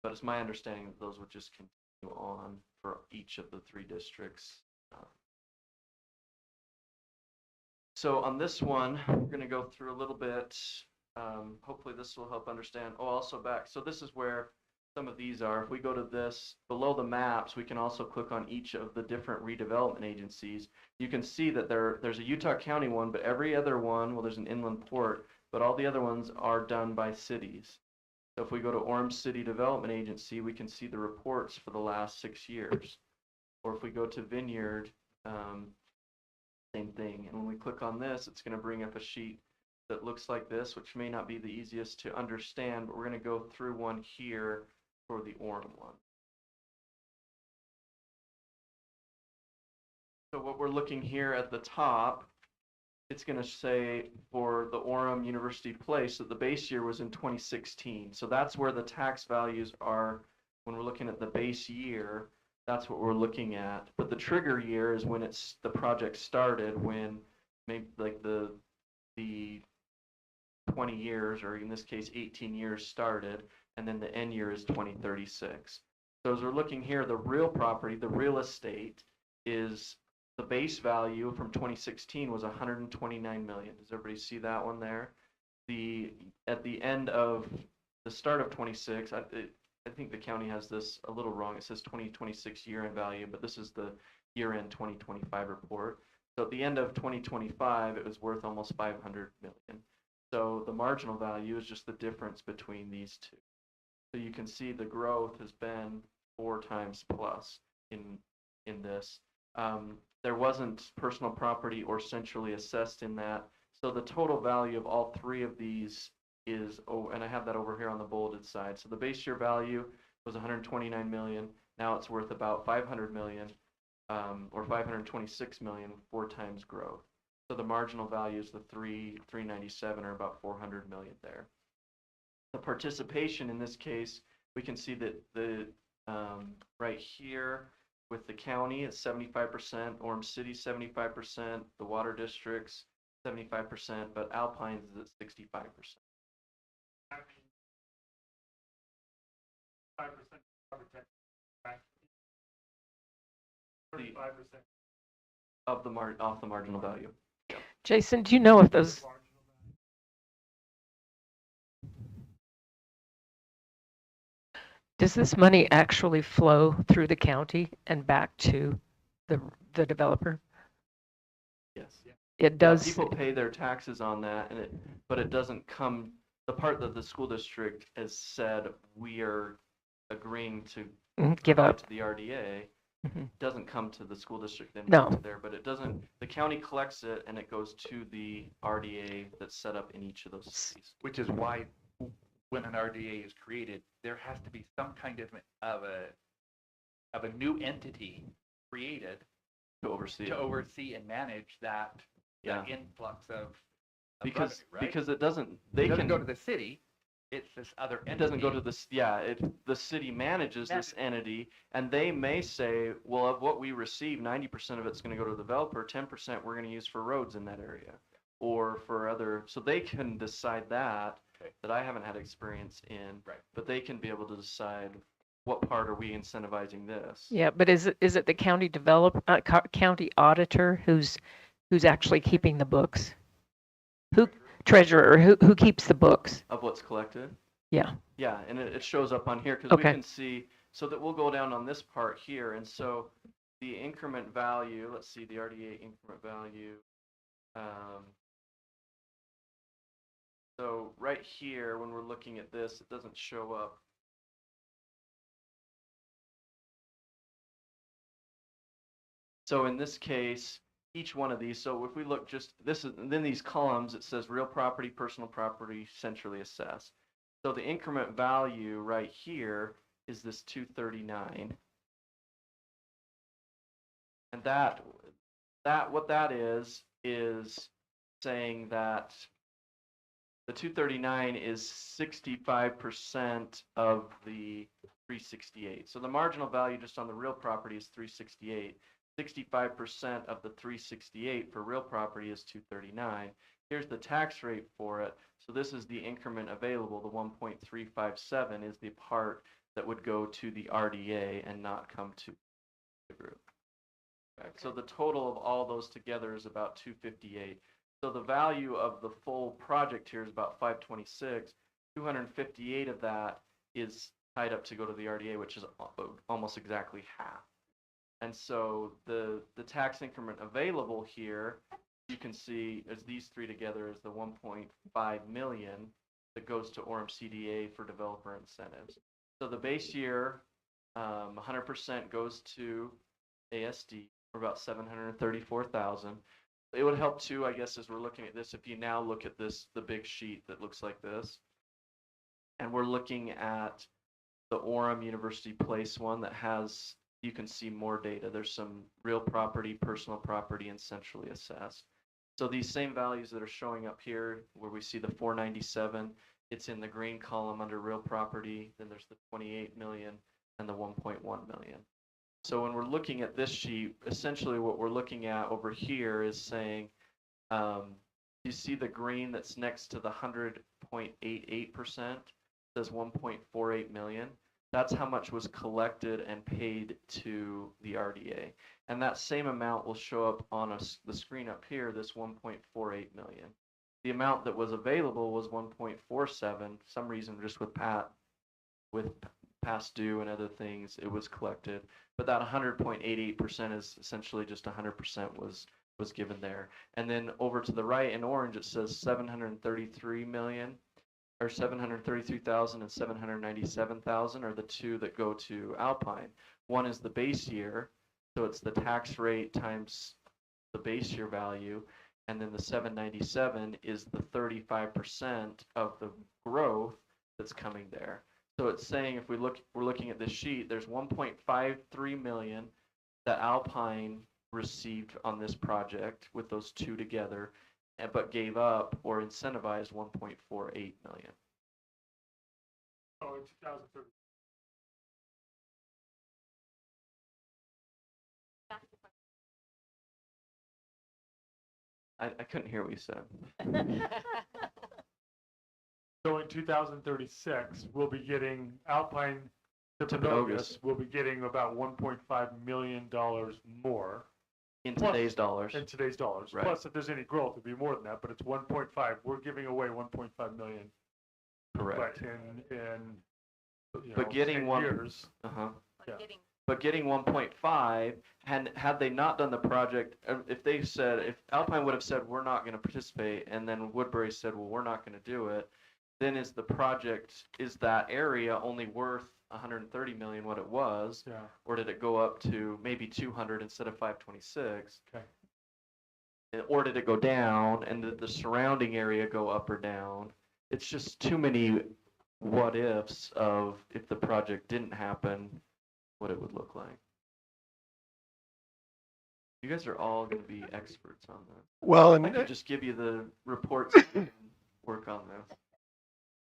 but it's my understanding that those would just continue on for each of the 3 districts. So on this one, we're going to go through a little bit. Hopefully this will help understand. Oh, also back. So this is where some of these are, if we go to this, below the maps, we can also click on each of the different redevelopment agencies. You can see that there's a Utah County one, but every other one, well, there's an inland port, but all the other ones are done by cities. So if we go to Orem City Development Agency, we can see the reports for the last 6 years. Or if we go to Vineyard, same thing. And when we click on this, it's going to bring up a sheet that looks like this, which may not be the easiest to understand, but we're going to go through one here for the Orem one. So what we're looking here at the top, it's going to say for the Orem University Place that the base year was in 2016. So that's where the tax values are when we're looking at the base year. That's what we're looking at. But the trigger year is when the project started, when maybe like the 20 years, or in this case 18 years started, and then the end year is 2036. So as we're looking here, the real property, the real estate, is the base value from 2016 was 129 million. Does everybody see that one there? At the end of the start of 26, I think the county has this a little wrong. It says 2026 year-end value, but this is the year-end 2025 report. So at the end of 2025, it was worth almost 500 million. So the marginal value is just the difference between these two. So you can see the growth has been 4 times plus in this. There wasn't personal property or centrally assessed in that. So the total value of all 3 of these is, and I have that over here on the bulleted side. So the base year value was 129 million. Now it's worth about 500 million, or 526 million, 4 times growth. So the marginal values, the 397, are about 400 million there. The participation in this case, we can see that the right here with the county is 75%, Orem City 75%, the water districts 75%, but Alpines is at 65%. 5% of the off the marginal value. Jason, do you know if those, does this money actually flow through the county and back to the developer? Yes. It does. People pay their taxes on that, but it doesn't come. The part that the school district has said we are agreeing to give provide up to the RDA doesn't come to the school district then No. there, but it doesn't. The county collects it and it goes to the RDA that's set up in each of those cities. Which is why when an RDA is created, there has to be some kind of a new entity created To oversee. to oversee and manage that influx of Because revenue, right? because it doesn't. It doesn't go to the city. It's this other entity. It doesn't go to this. Yeah, the city manages this entity, and they may say, well, of what we receive, 90% of it's going to go to the developer, 10% we're going to use for roads in that area, or for other. So they can decide that. Okay. That I haven't had experience in. Right. But they can be able to decide what part are we incentivizing this. Yeah, but is it the county county auditor who's actually keeping the books? Who treasurer? Who keeps the books? Of what's collected. Yeah. Yeah, and it shows up on here because Okay. we can see. So that we'll go down on this part here, and so the increment value. Let's see the RDA increment value. So right here, when we're looking at this, it doesn't show up. So in this case, each one of these, so if we look just, this is, then these columns, it says real property, personal property, centrally assessed. So the increment value right here is this 239. And what that is saying that the 239 is 65% of the 368. So the marginal value just on the real property is 368. 65% of the 368 for real property is 239. Here's the tax rate for it. So this is the increment available. The 1.357 is the part that would go to the RDA and not come to the group. Okay. So the total of all those together is about 258. So the value of the full project here is about 526. 258 of that is tied up to go to the RDA, which is almost exactly half. And so the tax increment available here, you can see as these three together is the 1.5 million that goes to Orem CDA for developer incentives. So the base year, 100% goes to ASD for about 734,000. It would help too, I guess, as we're looking at this, if you now look at this, the big sheet that looks like this, and we're looking at the Orem University Place one that has, you can see more data. There's some real property, personal property, and centrally assessed. So these same values that are showing up here, where we see the 497, it's in the green column under real property. Then there's the 28 million and the 1.1 million. So when we're looking at this sheet, essentially what we're looking at over here is saying, you see the green that's next to the 100.88% says 1.48 million. That's how much was collected and paid to the RDA. And that same amount will show up on the screen up here, this 1.48 million. The amount that was available was 1.47. Some reason just with past due and other things, it was collected. But that 100.88% is essentially just 100% was given there. And then over to the right in orange, it says 733 million. Or 733,000 and 797,000 are the two that go to Alpine. One is the base year, so it's the tax rate times the base year value, and then the 797 is the 35% of the growth that's coming there. So it's saying if we're looking at this sheet, there's 1.53 million that Alpine received on this project with those two together, but gave up or incentivized 1.48 million. Oh, in 2030. I couldn't hear what you said. So in 2036, we'll be getting Alpine Timpanogos will be getting about $1.5 million more. In Plus, today's dollars. In today's dollars. Right. Plus, if there's any growth, it'd be more than that, but it's 1.5. We're giving away 1.5 million. Correct. But But getting 10 one years. Uh-huh. Yeah. But getting 1.5, had they not done the project, if they said, if Alpine would have said, we're not going to participate, and then Woodbury said, well, we're not going to do it, then is that area only worth 130 million what it was? Yeah. Or did it go up to maybe 200 instead of 526? Okay. Or did it go down, and did the surrounding area go up or down? It's just too many what ifs of if the project didn't happen, what it would look like. You guys are all going to be experts on this. Well, I could and just give you the reports and work on this.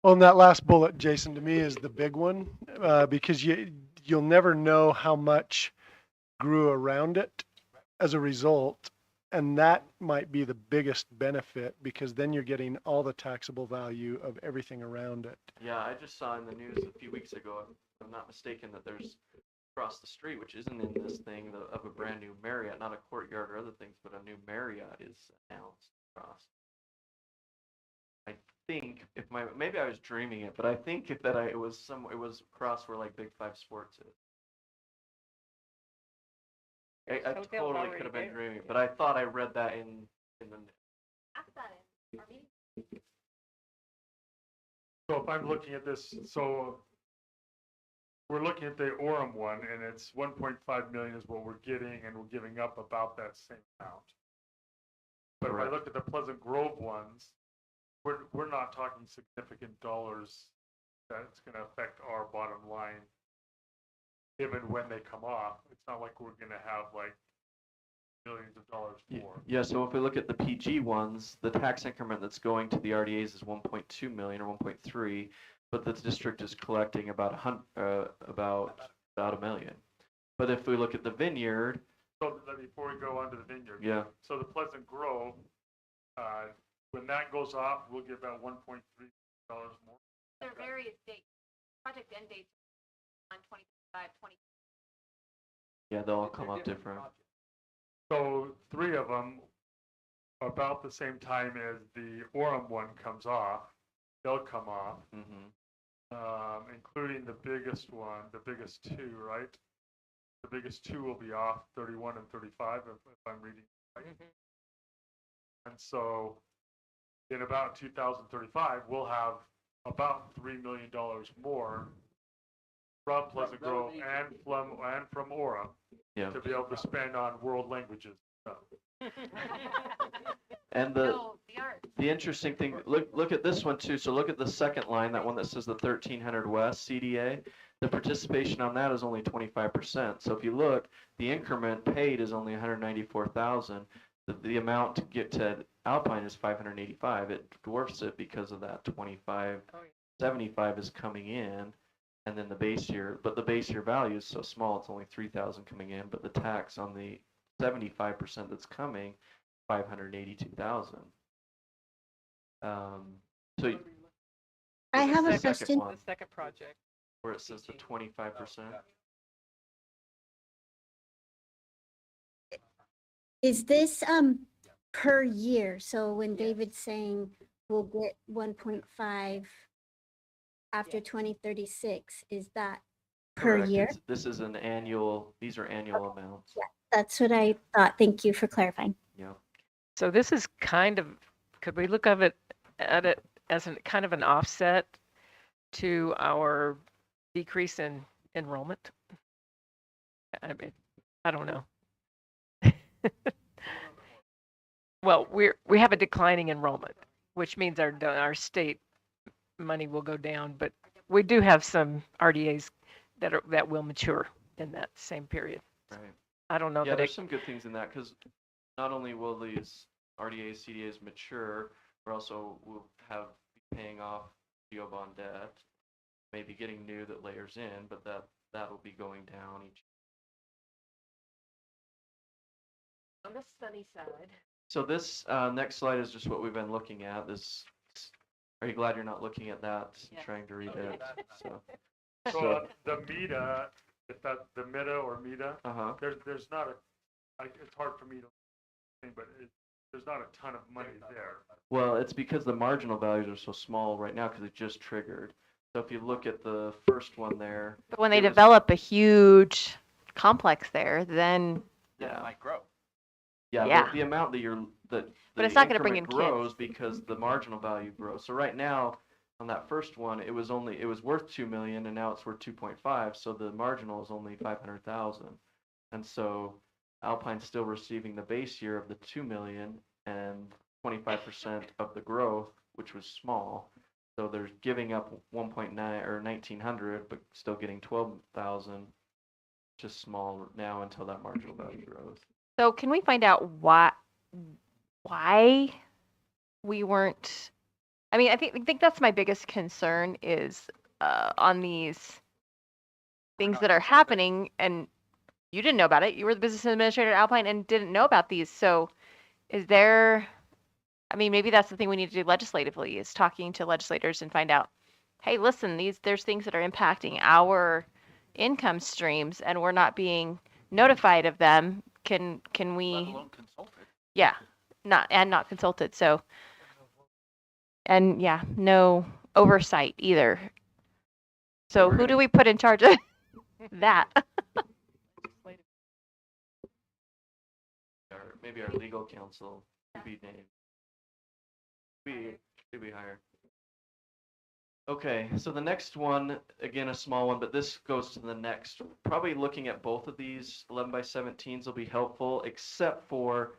on that last bullet, Jason, to me is the big one, because you'll never know how much grew around it as a result, and that might be the biggest benefit, because then you're getting all the taxable value of everything around it. Yeah, I just saw in the news a few weeks ago, if I'm not mistaken, that there's across the street, which isn't in this thing, of a brand new Marriott, not a Courtyard or other things, but a new Marriott is announced across. I think maybe I was dreaming it, but I think it was across where like Big Five Sports is. I totally could have been dreaming it, but I thought I read that in the. Ask that in our meeting. So if I'm looking at this, so we're looking at the Orem one, and it's 1.5 million is what we're getting, and we're giving up about that same amount. But Correct. if I look at the Pleasant Grove ones, we're not talking significant dollars that's going to affect our bottom line, even when they come off. It's not like we're going to have like millions of dollars more. Yeah, so if we look at the PG ones, the tax increment that's going to the RDAs is 1.2 million or 1.3, but the district is collecting about a million. But if we look at the Vineyard, So before we go on to the Vineyard, yeah, so the Pleasant Grove, when that goes off, we'll get about $1.3 million more. There are various dates. Project end dates on 25, 20. yeah, they'll all come up different. So 3 of them, about the same time as the Orem one comes off, they'll come off. Mm-hmm. including the biggest one, the biggest two, right? The biggest two will be off 31 and 35, if I'm reading right. And so in about 2035, we'll have about $3 million more from Pleasant Grove and from Aura Yeah. to be able to spend on world languages. And the No, the art. the interesting thing, look at this one too. So look at the second line, that one that says the 1300 West CDA. The participation on that is only 25%. So if you look, the increment paid is only 194,000. The amount to get to Alpine is 585. It dwarfs it because of that 25. 75 is coming in, and then the base year, but the base year value is so small, it's only 3,000 coming in, but the tax on the 75% that's coming, 582,000. So I have a the second question. one, The second project. where it says the 25%. Is this per year? So when David's saying we'll get 1.5 after 2036, is that per Correct. year? This is an annual, these are annual amounts. Yeah, that's what I thought. Thank you for clarifying. Yeah. So this is kind of, could we look at it as kind of an offset to our decrease in enrollment? I mean, I don't know. Well, we have a declining enrollment, which means our state money will go down, but we do have some RDAs that will mature in that same period. Right. I don't know Yeah, that there's it, some good things in that, because not only will these RDAs, CDAs mature, we're also will have be paying off GO bond debt, maybe getting new that layers in, but that'll be going down each. on the sunny side. So this next slide is just what we've been looking at. Are you glad you're not looking at that, Yes. trying to read it? So, So the META, if that the META or META, uh-huh. there's not it's hard for me to think, but there's not a ton of money there. Well, it's because the marginal values are so small right now because it just triggered. So if you look at the first one there, But when they it was- develop a huge complex there, then yeah, might grow. yeah, Yeah. the amount that But the it's not gonna bring increment in kids. grows because the marginal value grows. So right now, on that first one, it was worth 2 million, and now it's worth 2.5. So the marginal is only 500,000, and so Alpine's still receiving the base year of the 2 million and 25% of the growth, which was small. So they're giving up 1.9 or 1,900, but still getting 12,000, just small now until that marginal value grows. so can we find out why we weren't? I mean, I think that's my biggest concern is on these things that are happening, and you didn't know about it. You were the business administrator at Alpine and didn't know about these. So, is there? I mean, maybe that's the thing we need to do legislatively is talking to legislators and find out, hey, listen, there's things that are impacting our income streams, and we're not being notified of them. Can Let we? alone consulted. Yeah, not consulted. So, and yeah, no oversight either. So we're who do gonna- we put in charge of that? Maybe our legal counsel should be named. Should be higher. Okay, so the next one, again, a small one, but this goes to the next. Probably looking at both of these 11 by 17s will be helpful, except for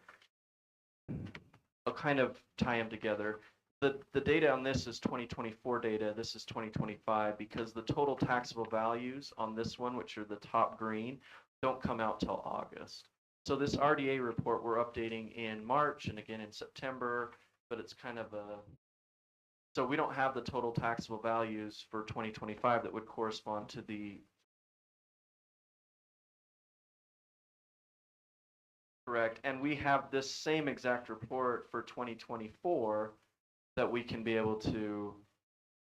I'll kind of tie them together. The data on this is 2024 data. This is 2025 because the total taxable values on this one, which are the top green, don't come out till August. So this RDA report we're updating in March and again in September, but it's kind of so we don't have the total taxable values for 2025 that would correspond to the correct. And we have this same exact report for 2024 that we can be able to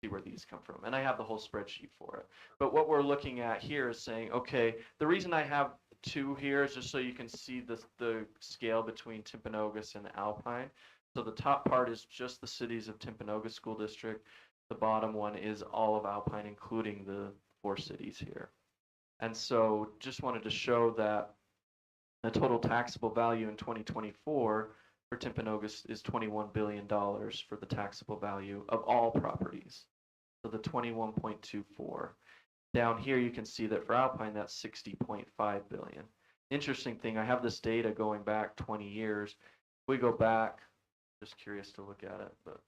see where these come from. And I have the whole spreadsheet for it. But what we're looking at here is saying, okay, the reason I have two here is just so you can see the scale between Timpanogos and Alpine. So the top part is just the cities of Timpanogos School District. The bottom one is all of Alpine, including the 4 cities here. And so just wanted to show that the total taxable value in 2024 for Timpanogos is $21 billion for the taxable value of all properties. So the 21.24. Down here, you can see that for Alpine, that's 60.5 billion. Interesting thing, I have this data going back 20 years. We go back, just curious to look at it, but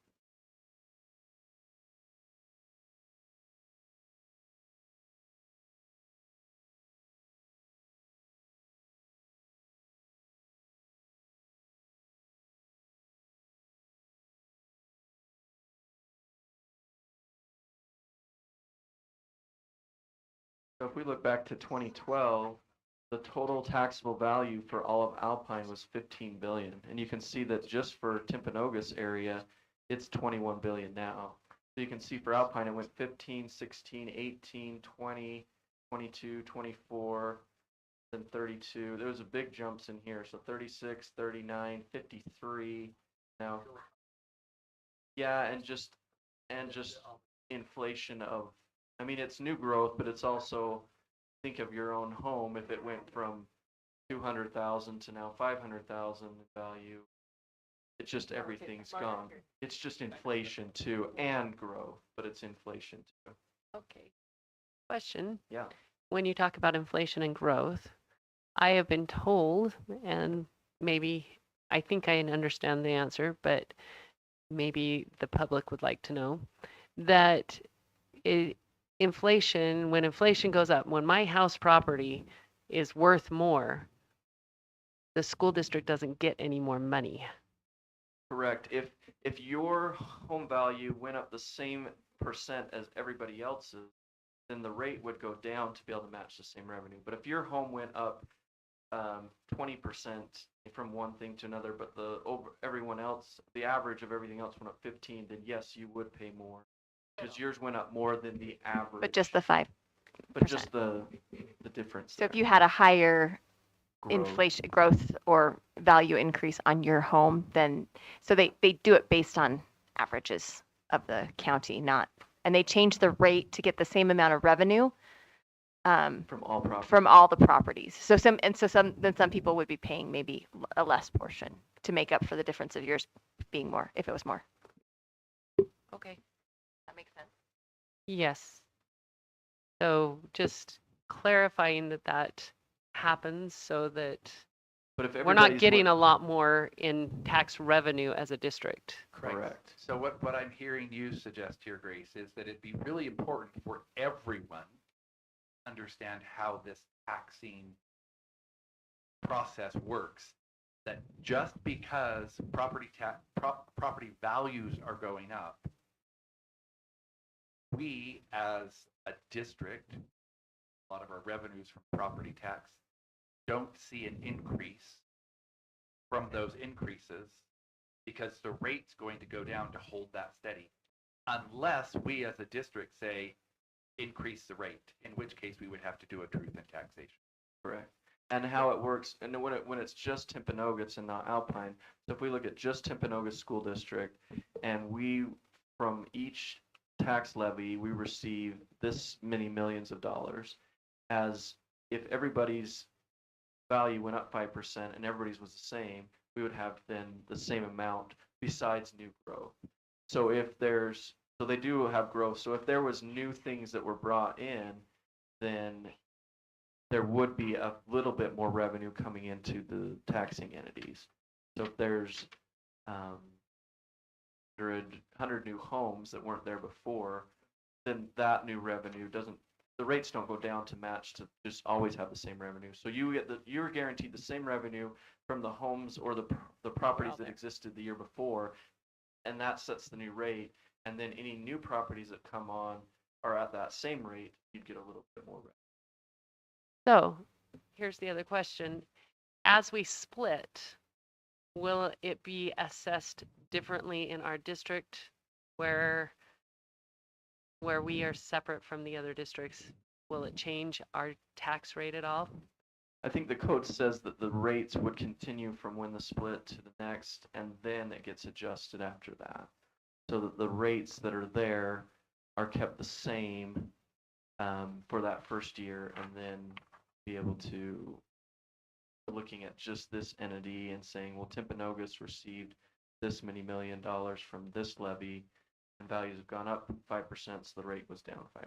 so if we look back to 2012, the total taxable value for all of Alpine was 15 billion. And you can see that just for Timpanogos area, it's 21 billion now. So you can see for Alpine, it went 15, 16, 18, 20, 22, 24, then 32. There was a big jumps in here. So 36, 39, 53. Now, yeah, and just inflation of, I mean, it's new growth, but it's also, think of your own home. If it went from 200,000 to now 500,000 in value, it's just everything's gone. It's just inflation too, and growth, but it's inflation too. Okay. Question. Yeah. When you talk about inflation and growth, I have been told, and maybe I think I understand the answer, but maybe the public would like to know that inflation, when inflation goes up, when my house property is worth more, the school district doesn't get any more money. Correct. If your home value went up the same percent as everybody else's, then the rate would go down to be able to match the same revenue. But if your home went up 20% from one thing to another, but everyone else, the average of everything else went up 15, then yes, you would pay more because yours went up more than the average. But just the 5. But just the difference. So if there. you had a higher Growth. inflation growth or value increase on your home, then so they do it based on averages of the county, not, and they change the rate to get the same amount of revenue From all properties. from all the properties. So some people would be paying maybe a less portion to make up for the difference of yours being more if it was more. Okay. That makes sense. Yes. So just clarifying that happens so that But if we're not everybody's getting wor- a lot more in tax revenue as a district. Correct. So what I'm hearing you suggest here, Grace, is that it'd be really important for everyone to understand how this taxing process works. That just because property values are going up, we as a district, a lot of our revenues from property tax, don't see an increase from those increases because the rate's going to go down to hold that steady. Unless we as a district say, increase the rate, in which case we would have to do a truth in taxation. Correct. And how it works, and when it's just Timpanogos and not Alpine. So if we look at just Timpanogos School District, and we, from each tax levy, we receive this many millions of dollars. As if everybody's value went up 5% and everybody's was the same, we would have then the same amount besides new growth. So so they do have growth. So if there was new things that were brought in, then there would be a little bit more revenue coming into the taxing entities. So if there's 100 new homes that weren't there before, then that new revenue the rates don't go down to match to just always have the same revenue. So you're guaranteed the same revenue from the homes or the properties that existed the year before, and that sets the new rate. And then any new properties that come on are at that same rate, you'd get a little bit more revenue. So here's the other question. As we split, will it be assessed differently in our district where we are separate from the other districts? Will it change our tax rate at all? I think the code says that the rates would continue from when the split to the next, and then it gets adjusted after that. so that the rates that are there are kept the same for that first year, and then be able to looking at just this entity and saying, well, Timpanogos received this many $1 million from this levy, and values have gone up 5%, so the rate was down 5%.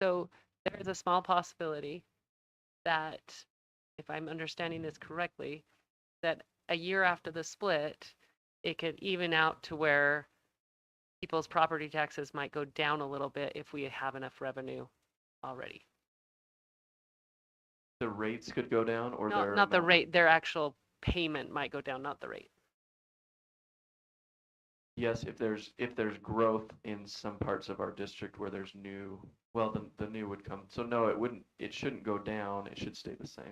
So there is a small possibility that, if I'm understanding this correctly, that a year after the split, it could even out to where people's property taxes might go down a little bit if we have enough revenue already. The rates could go down, or No, their not the amount? rate, their actual payment might go down, not the rate. Yes, if there's growth in some parts of our district where there's new, well, the new would come. So no, it shouldn't go down. It should stay the same.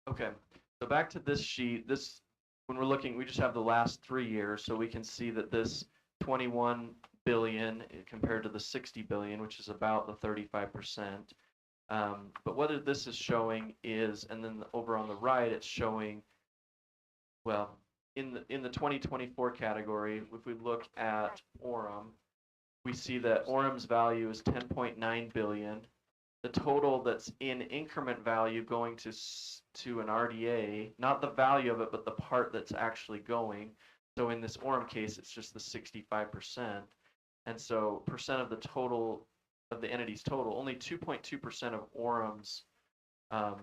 Okay, so back to this sheet. When we're looking, we just have the last 3 years, so we can see that this 21 billion compared to the 60 billion, which is about the 35%. But what this is showing is, and then over on the right, it's showing, well, in the 2024 category, if we look at Orem, we see that Orem's value is 10.9 billion. The total that's in increment value going to an RDA, not the value of it, but the part that's actually going. So in this Orem case, it's just the 65%. And so percent of the total of the entity's total, only 2.2% of Orem's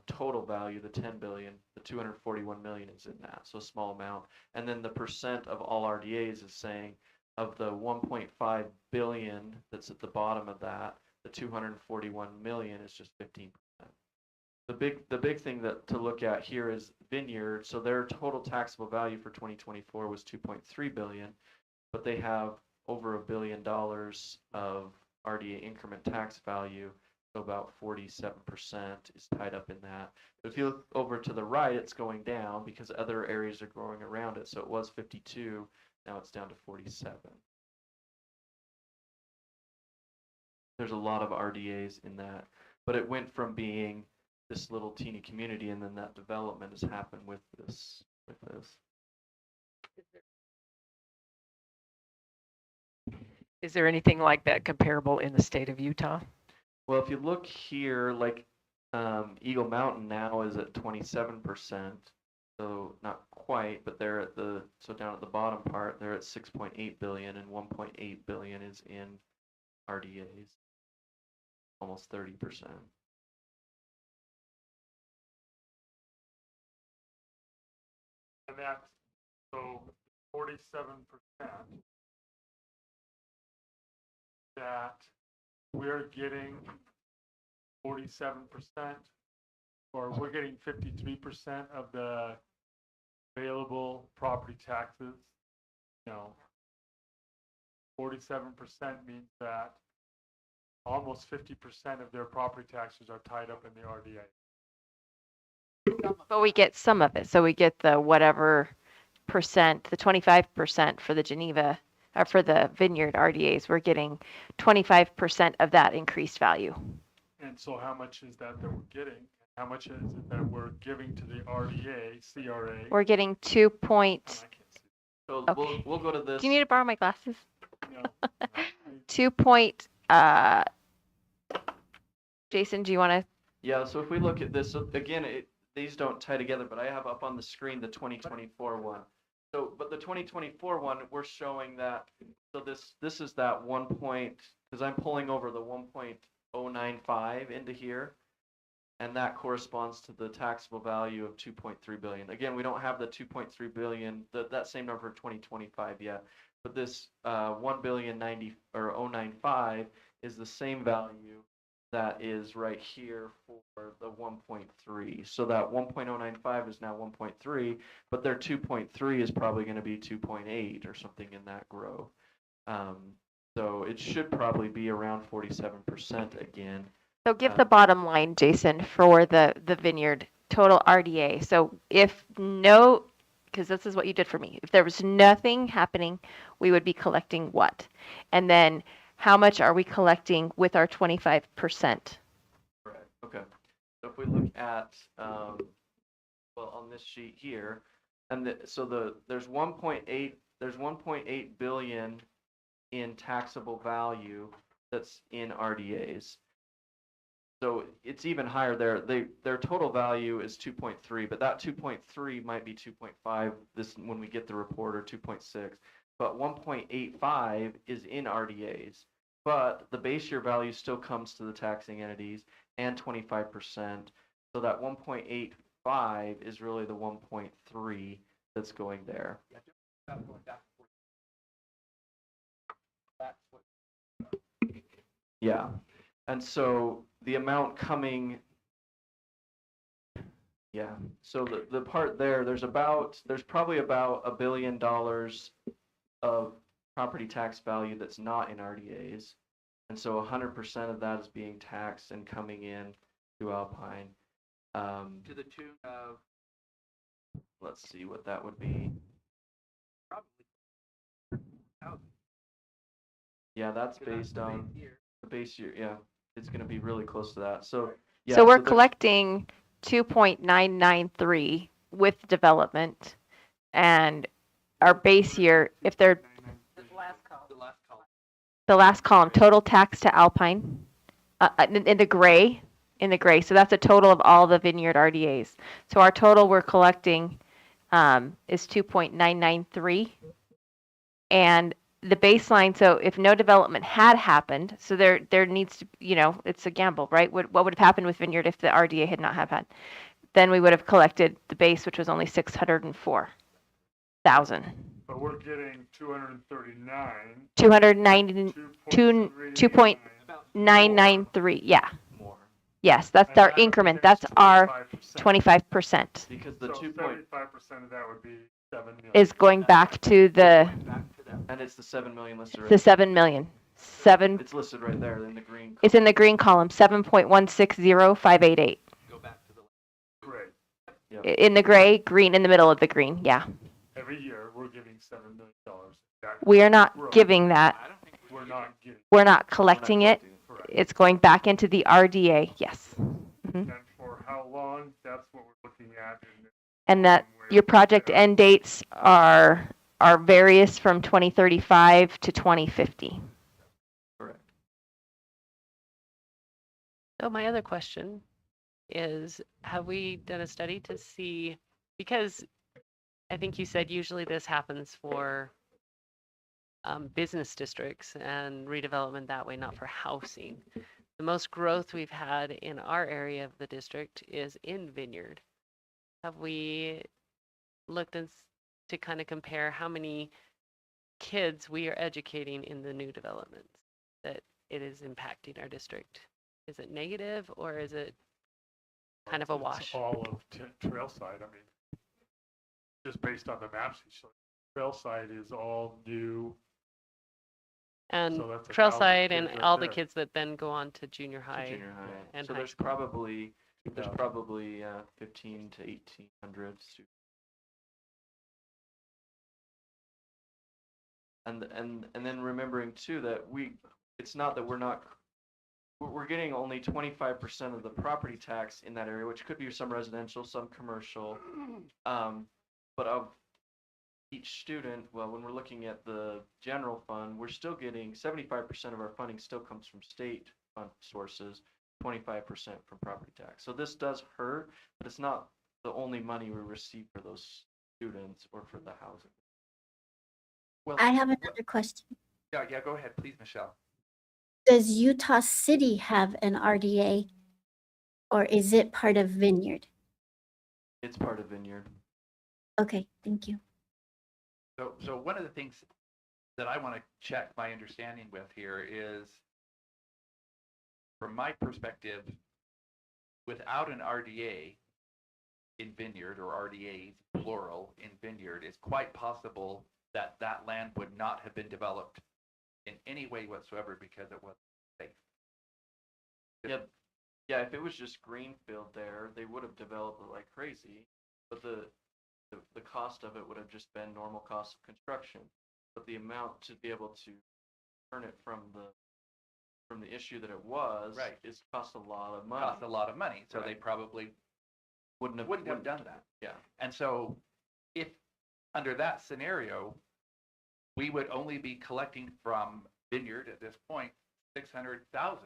total value, the 10 billion, the 241 million is in that, so a small amount. And then the percent of all RDAs is saying of the 1.5 billion that's at the bottom of that, the 241 million is just 15%. The big thing to look at here is Vineyard. So their total taxable value for 2024 was 2.3 billion, but they have over $1 billion of RDA increment tax value. So about 47% is tied up in that. But if you look over to the right, it's going down because other areas are growing around it. So it was 52, now it's down to 47. There's a lot of RDAs in that, but it went from being this little teeny community, and then that development has happened with this. Is there anything like that comparable in the state of Utah? Well, if you look here, like Eagle Mountain now is at 27%, so not quite, but they're at so down at the bottom part, they're at 6.8 billion, and 1.8 billion is in RDAs, almost 30%. And that's, so 47% that we're getting 47%, or we're getting 53% of the available property taxes. 47% means that almost 50% of their property taxes are tied up in the RDA. But we get some of it. So we get the whatever percent, the 25% for the Geneva, or for the Vineyard RDAs. We're getting 25% of that increased value. And so how much is that we're getting? How much is it that we're giving to the RDA, CRA? We're getting 2 point. So Okay. we'll go to this. Do you need to borrow my glasses? No. 2 point. Jason, do you want to? Yeah. So if we look at this, so again, these don't tie together, but I have up on the screen the 2024 one. So, but the 2024 one, we're showing that. So this is that 1 point, because I'm pulling over the 1.095 into here, and that corresponds to the taxable value of 2.3 billion. Again, we don't have the 2.3 billion, that same number for 2025 yet, but this 1 billion 90 or 095 is the same value that is right here for the 1.3. So that 1.095 is now 1.3, but their 2.3 is probably going to be 2.8 or something in that growth. So it should probably be around 47% again. So give the bottom line, Jason, for the Vineyard total RDA. So if no, because this is what you did for me. If there was nothing happening, we would be collecting what? And then how much are we collecting with our 25%? Right. Okay. So if we look at, well, let's see, 25% of 1.095 is 2.3 billion. So 2.3 is probably going to be 2.8 or something in that growth. So it should probably be around 47% again. So well, on this sheet here, and there's 1.8 billion in taxable value that's in RDAs. So it's even higher there. Their total value is 2.3, but that 2.3 might be 2.5 this when we get the report, or 2.6. But 1.85 is in RDAs. But the base year value still comes to the taxing entities and 25%. So that 1.85 is really the 1.3 that's going there. Yeah. And so the amount coming, yeah. So the part there, there's probably about $1 billion of property tax value that's not in RDAs. And so 100% of that is being taxed and coming in to Alpine. To the tune of, Let's see what that would be. probably, Yeah, that's based on the base year. Yeah, it's going to be really close to that. So yeah, So we're there's- collecting 2.993 with development, and our base year, if they're the last column. the last column, total tax to Alpine, in the gray, so that's a total of all the vineyard RDAs. So our total we're collecting is 2.993, and the baseline. So if no development had happened, so there needs to, it's a gamble, right? What would have happened with vineyard if the RDA had not have had? Then we would have collected the base, which was only 604,000. But we're getting 239. 2.993, yeah. more. Yes, that's And our that increment. That's represents our 25%. 25% Because the So 2 75% of that would be 7 million. is going back to the and it's the 7 million listed right the 7 million. It's listed right there in the green. It's in the green column, 7.160588. Go back to the. Great. In the gray, green in the middle of the green, yeah. Every year, we're giving $7 million. We are not We're- giving that. I don't think We're not getting. We're not collecting it. Correct. It's going back into the RDA, yes. And for how long, that's what we're looking at. And that your project end dates are various from 2035 to 2050. Correct. So my other question is, have we done a study to see, because I think you said usually this happens for business districts and redevelopment that way, not for housing. The most growth we've had in our area of the district is in Vineyard. Have we looked to kind of compare how many kids we are educating in the new developments that it is impacting our district? Is it negative, or is it kind of a wash? It's all of Trailside. I mean, just based on the maps, Trailside is all new. And So that's 1,000 Trailside and kids right all the there. kids that then go on to junior To high. junior high. and So high there's school. probably 2,000. 15 to 1,800 students. And then remembering too that it's not that we're getting only 25% of the property tax in that area, which could be some residential, some commercial. But of each student, well, when we're looking at the general fund, we're still getting 75% of our funding still comes from state fund sources, 25% from property tax. So this does hurt, but it's not the only money we receive for those students or for the housing. Well, I have another question. yeah, go ahead, please, Michelle. Does Utah City have an RDA, or is it part of Vineyard? It's part of Vineyard. Okay, thank you. So one of the things that I want to check my understanding with here is, from my perspective, without an RDA in Vineyard, or RDAs plural in Vineyard, it's quite possible that that land would not have been developed in any way whatsoever because it wasn't safe. Yep. Yeah, if it was just greenfield there, they would have developed it like crazy, but the cost of it would have just been normal cost of construction. But the amount to be able to turn it from the issue that it was Right. is cost a lot of money. Cost a lot of money, so they Right. probably wouldn't have done that. Yeah. And so if, under that scenario, we would only be collecting from Vineyard at this point, 600,000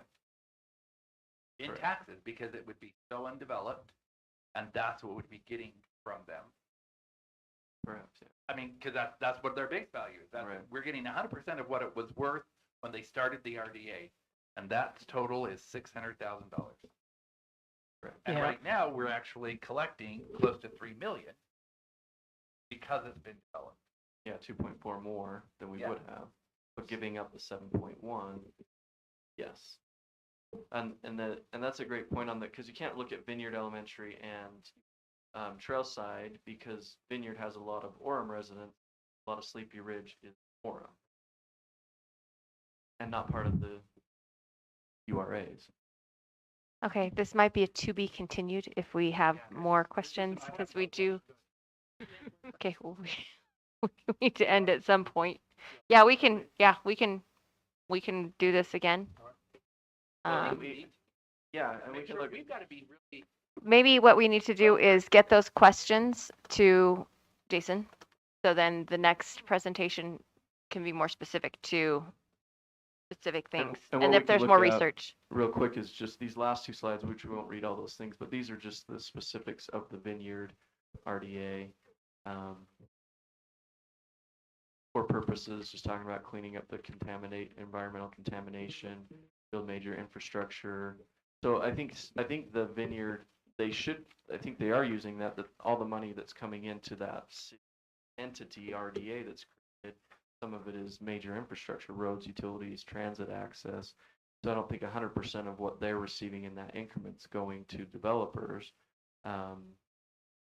in Correct. taxes, because it would be so undeveloped, and that's what we'd be getting from them. Perhaps, yeah. I mean, because that's what their base value is. That's, Right. we're getting 100% of what it was worth when they started the RDA, and that total is $600,000. Correct. And Yeah. right now, we're actually collecting close to 3 million because it's been developed. Yeah, 2.4 more than we Yeah. would have, but giving up the 7.1, yes. And that's a great point on that, because you can't look at Vineyard Elementary and Trailside, because Vineyard has a lot of Orem residents, a lot of Sleepy Ridge is Orem, and not part of the URAs. Okay, this might be a to be continued if we have Yeah, more this is- questions, I have because no we do, problem. okay, well, we need to end at some point. Yeah, we can do this again. Well, Um, Yeah, and we Make can sure look, we've got to be really maybe what we need to do is get those questions to Jason. So then the next presentation can be more specific to specific And- things. and And what we if could there's look more at- research. real quick, is just these last two slides, which we won't read all those things, but these are just the specifics of the Vineyard RDA. For purposes, just talking about cleaning up the environmental contamination, build major infrastructure. So I think the Vineyard, I think they are using that all the money that's coming into that entity RDA that's created, some of it is major infrastructure, roads, utilities, transit access. So I don't think 100% of what they're receiving in that increment's going to developers.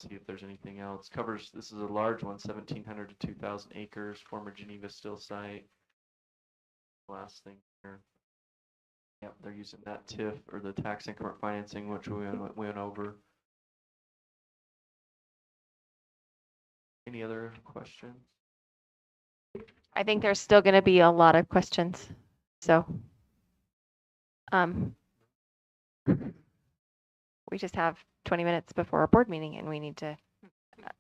See if there's anything else. This is a large one, 1,700 to 2,000 acres, former Geneva Steel site. Last thing here. Yep, they're using that TIF, or the tax increment financing, which we went over. Any other questions? I think there's still going to be a lot of questions. So, we just have 20 minutes before our board meeting and we need to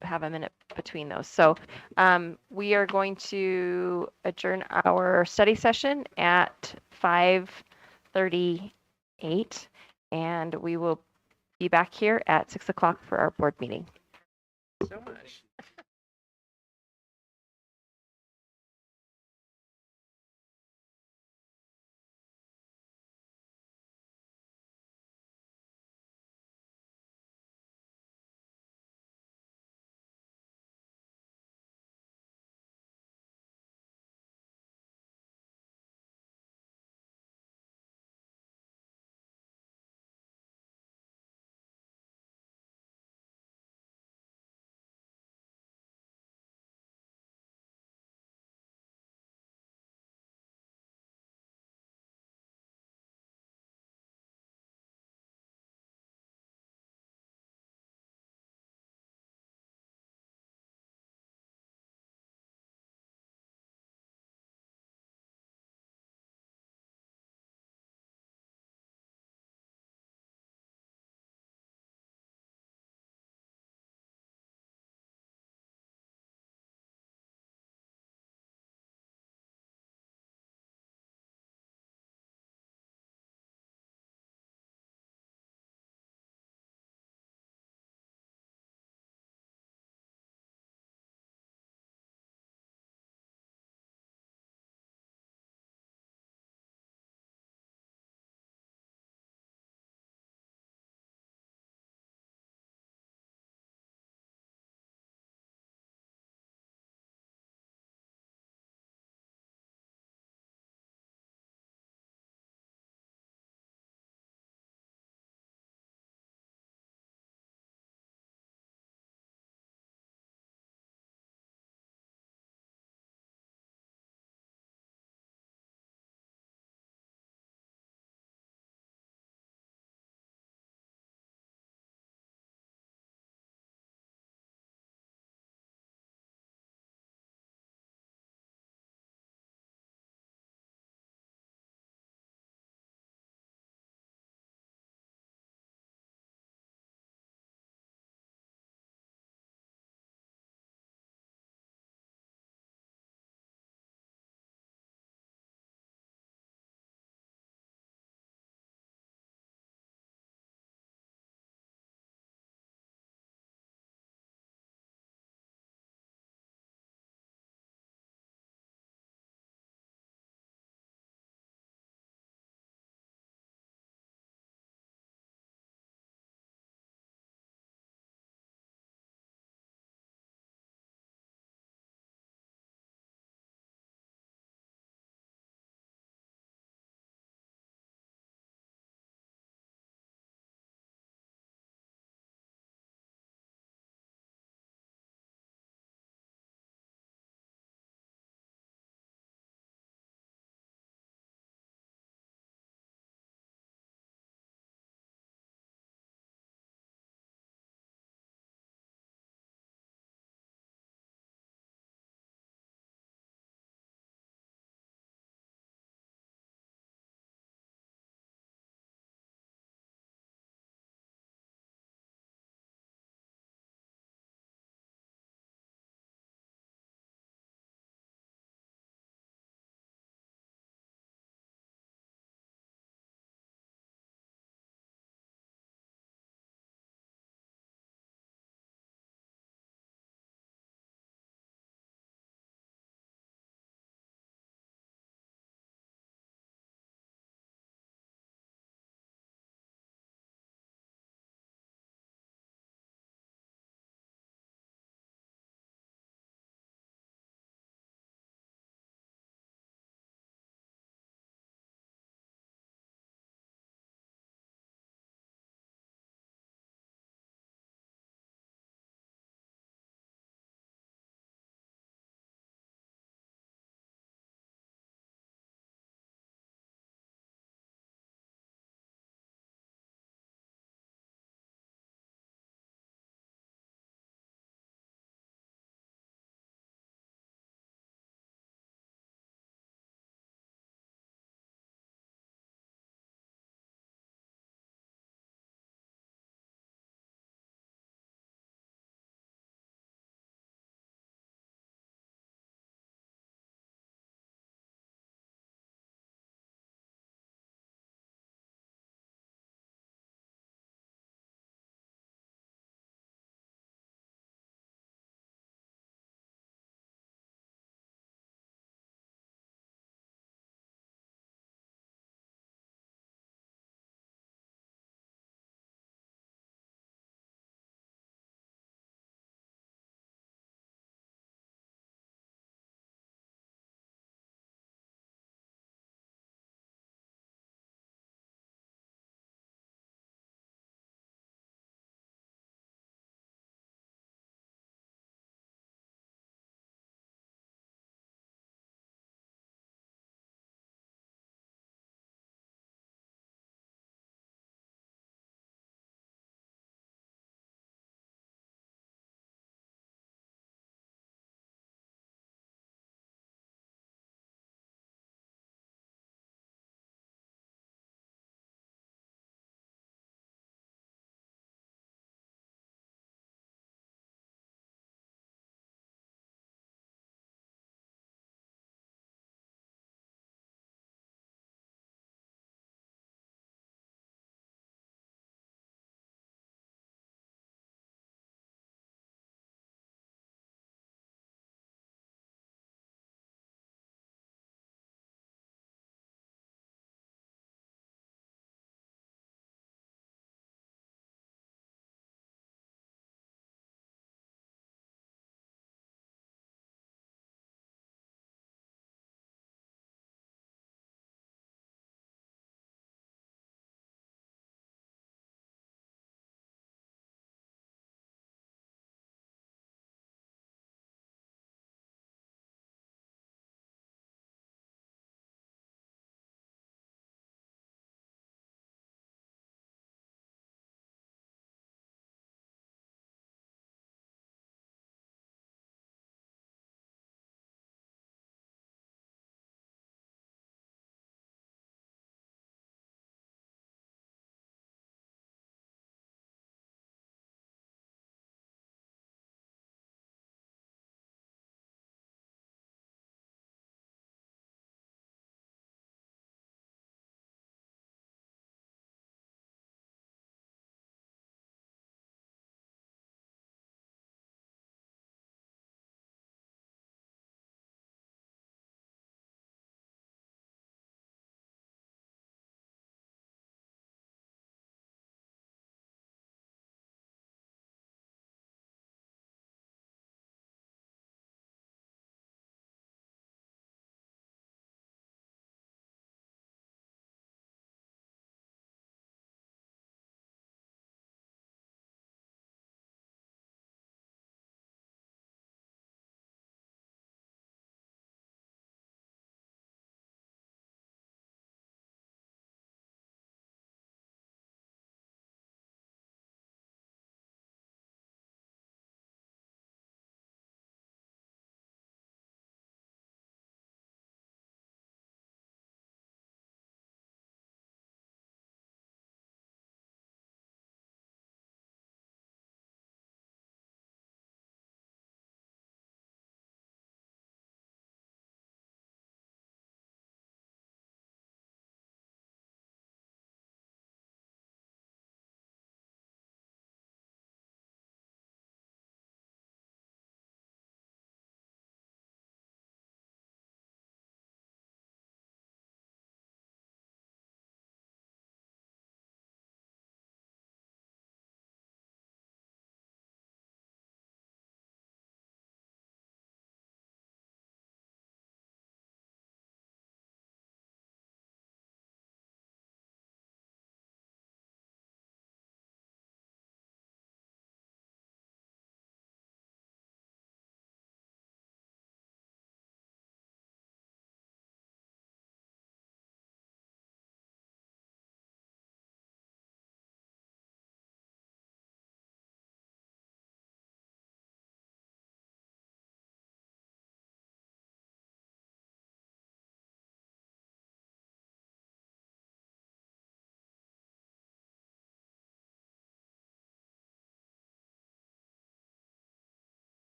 have a minute between those. So, we are going to adjourn our study session at 5:38 and we will be back here at 6 o'clock for our board meeting. So much.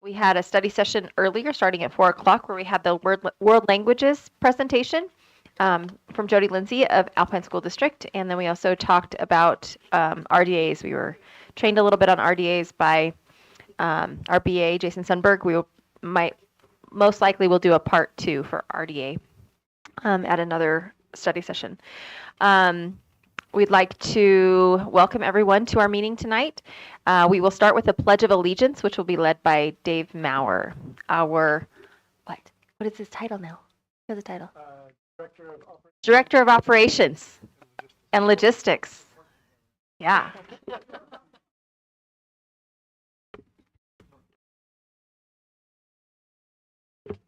We had a study session earlier, starting at 4 o'clock, where we had the world languages presentation from Jody Lindsay of Alpine School District. And then we also talked about RDAs. We were trained a little bit on RDAs by our BA, Jason Sundberg. Most likely we'll do a part 2 for RDA at another study session. We'd like to welcome everyone to our meeting tonight. We will start with a Pledge of Allegiance, which will be led by Dave Maurer, our, what is his title now? What's the title? Director of Operations and Logistics. Yeah.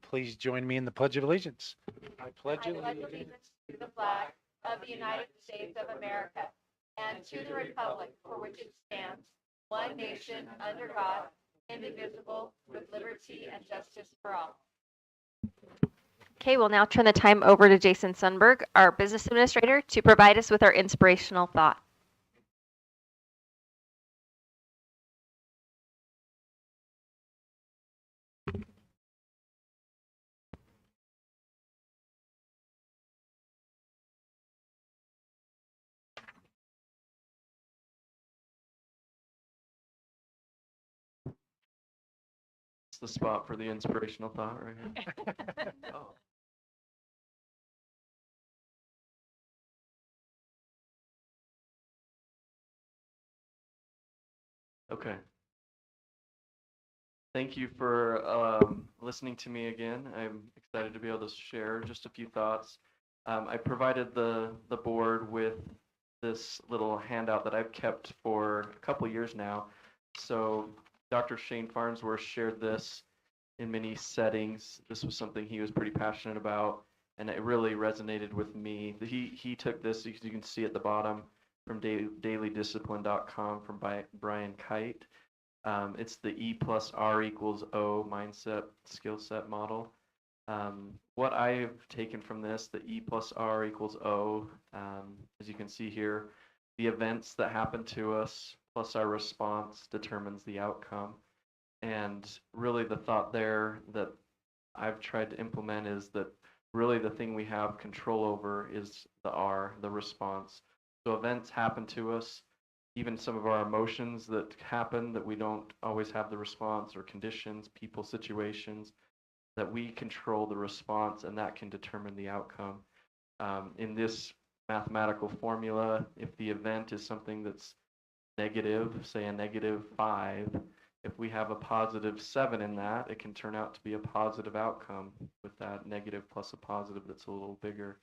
Please join me in the Pledge of Allegiance. I pledge allegiance to the flag of the United States of America and to the republic for which it stands, one nation under God, indivisible, with liberty and justice for all. Okay, we'll now turn the time over to Jason Sundberg, our business administrator, to provide us with our inspirational thought. It's the spot for the inspirational thought right here. Oh. Okay. Thank you for listening to me again. I'm excited to be able to share just a few thoughts. I provided the board with this little handout that I've kept for a couple years now. So Dr. Shane Farnsworth shared this in many settings. This was something he was pretty passionate about, and it really resonated with me. He took this, as you can see at the bottom, from dailydiscipline.com from Brian Kite. It's the E+R=O mindset skill set model. What I've taken from this, the E+R=O, as you can see here, the events that happen to us plus our response determines the outcome. And really the thought there that I've tried to implement is that really the thing we have control over is the R, the response. So events happen to us, even some of our emotions that happen that we don't always have the response, or conditions, people, situations, that we control the response, and that can determine the outcome. In this mathematical formula, if the event is something that's negative, say a -5, if we have a +7 in that, it can turn out to be a positive outcome with that negative plus a positive that's a little bigger.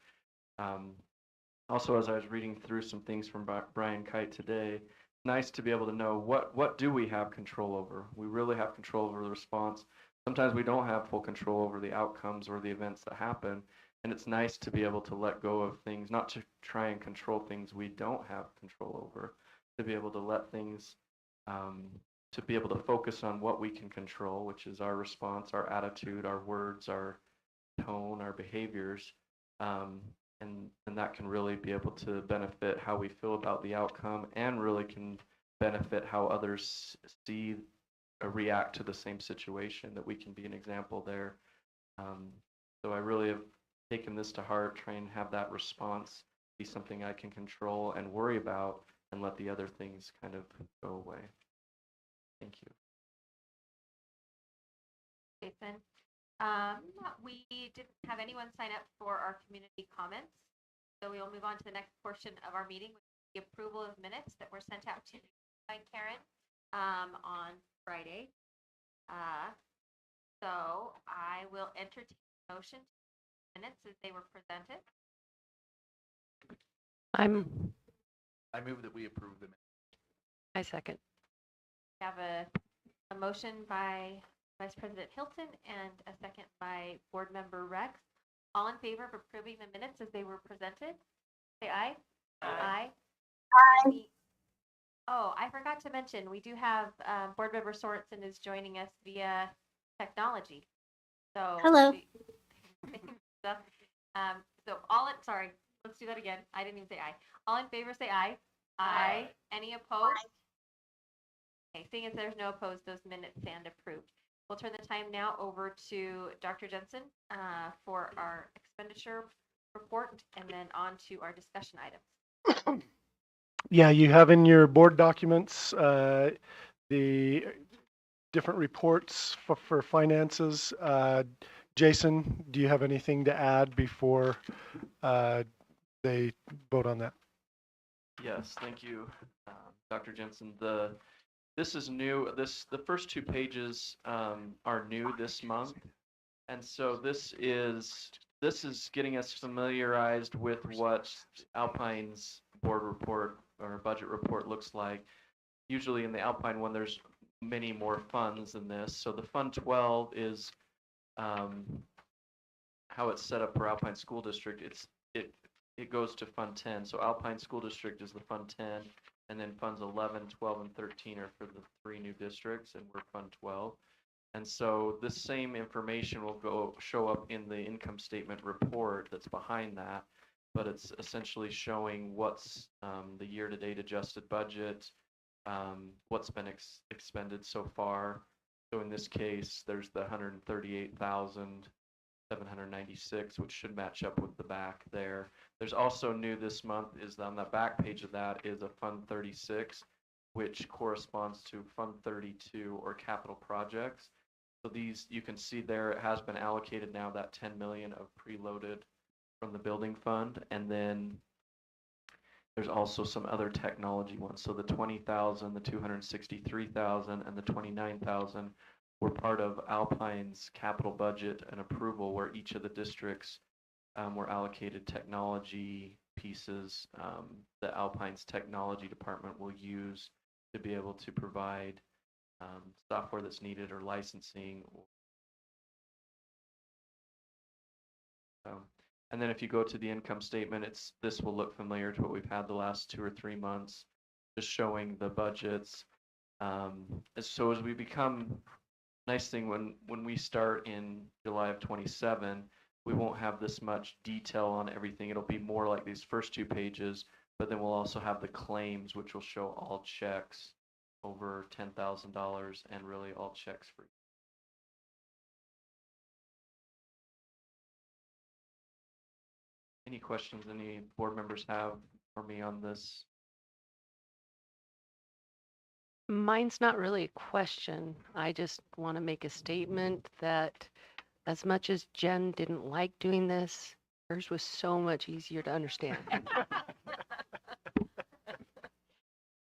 Also, as I was reading through some things from Brian Kite today, nice to be able to know what do we have control over. We really have control over the response. Sometimes we don't have full control over the outcomes or the events that happen, and it's nice to be able to let go of things, not to try and control things we don't have control over, to be able to let things, to be able to focus on what we can control, which is our response, our attitude, our words, our tone, our behaviors. And that can really be able to benefit how we feel about the outcome, and really can benefit how others see or react to the same situation, that we can be an example there. So I really have taken this to heart, try and have that response be something I can control and worry about, and let the other things kind of go away. Thank you. Jason. We didn't have anyone sign up for our community comments, so we will move on to the next portion of our meeting, which is the approval of minutes that were sent out to you by Karen on Friday. So I will entertain a motion to minutes as they were presented. I move that we approve the minutes. I second. We have a motion by Vice President Hilton and a second by Board Member Rex. All in favor of approving the minutes as they were presented, say aye. Aye. Aye. Oh, I forgot to mention, we do have Board Member Sorensen is joining us via technology. So Hello. Sorry, let's do that again. I didn't even say aye. All in favor, say aye. Aye. Any opposed? Okay, seeing as there's no opposed, those minutes stand approved. We'll turn the time now over to Dr. Jensen for our expenditure report and then on to our discussion items. Yeah, you have in your board documents the different reports for finances. Jason, do you have anything to add before they vote on that? Yes, thank you, Dr. Jensen. This is new. The first 2 pages are new this month, and so this is getting us familiarized with what Alpine's board report or budget report looks like. Usually in the Alpine one, there's many more funds than this. So the Fund 12 is how it's set up for Alpine School District. It goes to Fund 10. So Alpine School District is the Fund 10, and then Funds 11, 12, and 13 are for the 3 new districts, and we're Fund 12. And so this same information will show up in the income statement report that's behind that, but it's essentially showing what's the year-to-date adjusted budget, what's been expended so far. So in this case, there's the 138,796, which should match up with the back there. There's also new this month is on the back page of that is a Fund 36, which corresponds to Fund 32 or capital projects. So these, you can see there, it has been allocated now that 10 million of preloaded from the building fund. And then there's also some other technology ones. So the 20,000, the 263,000, and the 29,000 were part of Alpine's capital budget and approval, where each of the districts were allocated technology pieces that Alpine's technology department will use to be able to provide software that's needed or licensing. And then if you go to the income statement, this will look familiar to what we've had the last 2 or 3 months, just showing the budgets. So as we become, nice thing when we start in July of 27, we won't have this much detail on everything. It'll be more like these first 2 pages, but then we'll also have the claims, which will show all checks over $10,000 and really all checks for. Any questions any board members have for me on this? Mine's not really a question. I just want to make a statement that as much as Jen didn't like doing this, hers was so much easier to understand.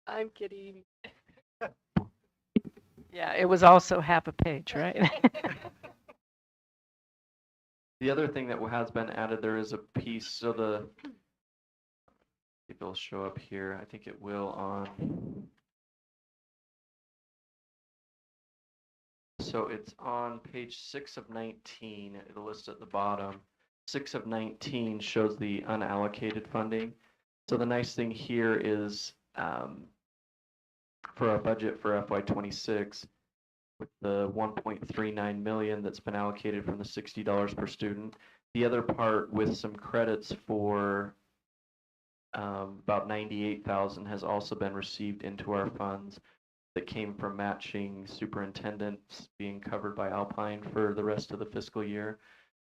I'm kidding. Yeah, it was also half a page, right? The other thing that has been added, there is a piece, so if it'll show up here, I think it will on. So it's on page 6 of 19, it'll list at the bottom. 6 of 19 shows the unallocated funding. So the nice thing here is for our budget for FY26, with the 1.39 million that's been allocated from the $60 per student. The other part with some credits for about 98,000 has also been received into our funds that came from matching superintendents being covered by Alpine for the rest of the fiscal year.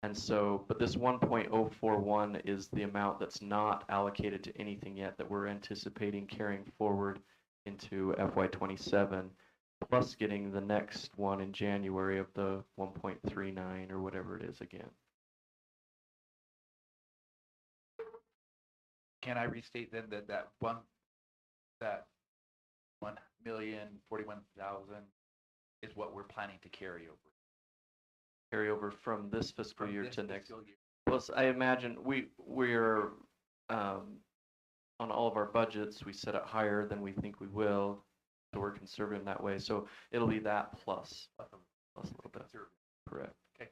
And so, but this 1.041 is the amount that's not allocated to anything yet that we're anticipating carrying forward into FY27. Plus getting the next one in January of the 1.39 or whatever it is again. Can I restate then that 1,041,000 is what we're planning to carry over? Carry over from this fiscal year this to next. fiscal year. Plus, I imagine we're on all of our budgets, we set it higher than we think we will. So we're conservative in that way. So it'll be that plus a little bit. Correct. Okay.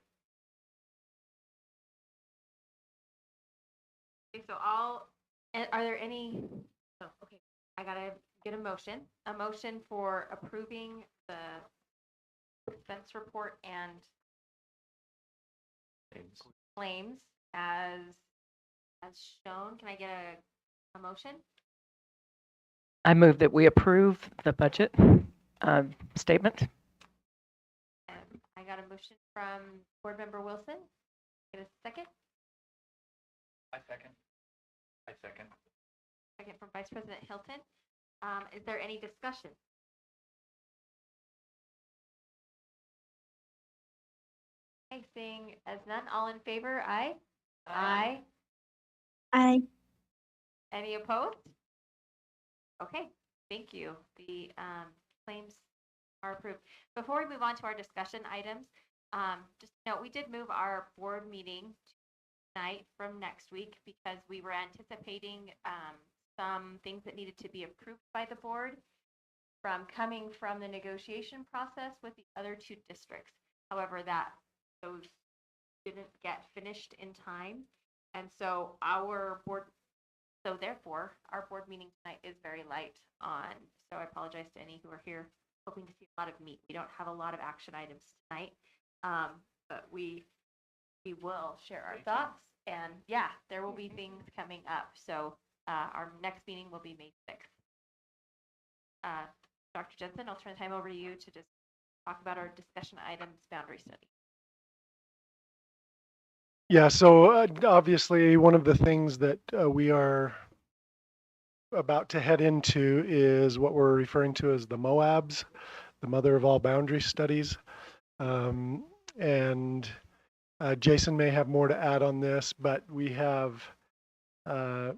Okay, so are there any, oh, okay, I gotta get a motion for approving the expense report and claims as shown. Can I get a motion? I move that we approve the budget statement. motion from Board Member Wilson. Get a second. I second. I second. Second from Vice President Hilton. Is there any discussion? Okay, seeing as none, all in favor, aye? Aye. I Any opposed? Okay, thank you. The claims are approved. Before we move on to our discussion items, just note, we did move our board meeting tonight from next week because we were anticipating some things that needed to be approved by the board coming from the negotiation process with the other two districts. However, those didn't get finished in time. And so therefore, our board meeting tonight is very light on, so I apologize to any who are here hoping to see a lot of meat. We don't have a lot of action items tonight, but we will share our thoughts. And yeah, there will be things coming up. So our next meeting will be May 6th. Dr. Jensen, I'll turn the time over to you to just talk about our discussion items boundary study. Yeah, so obviously one of the things that we are about to head into is what we're referring to as the MOABs, the mother of all boundary studies. And Jason may have more to add on this, but we have a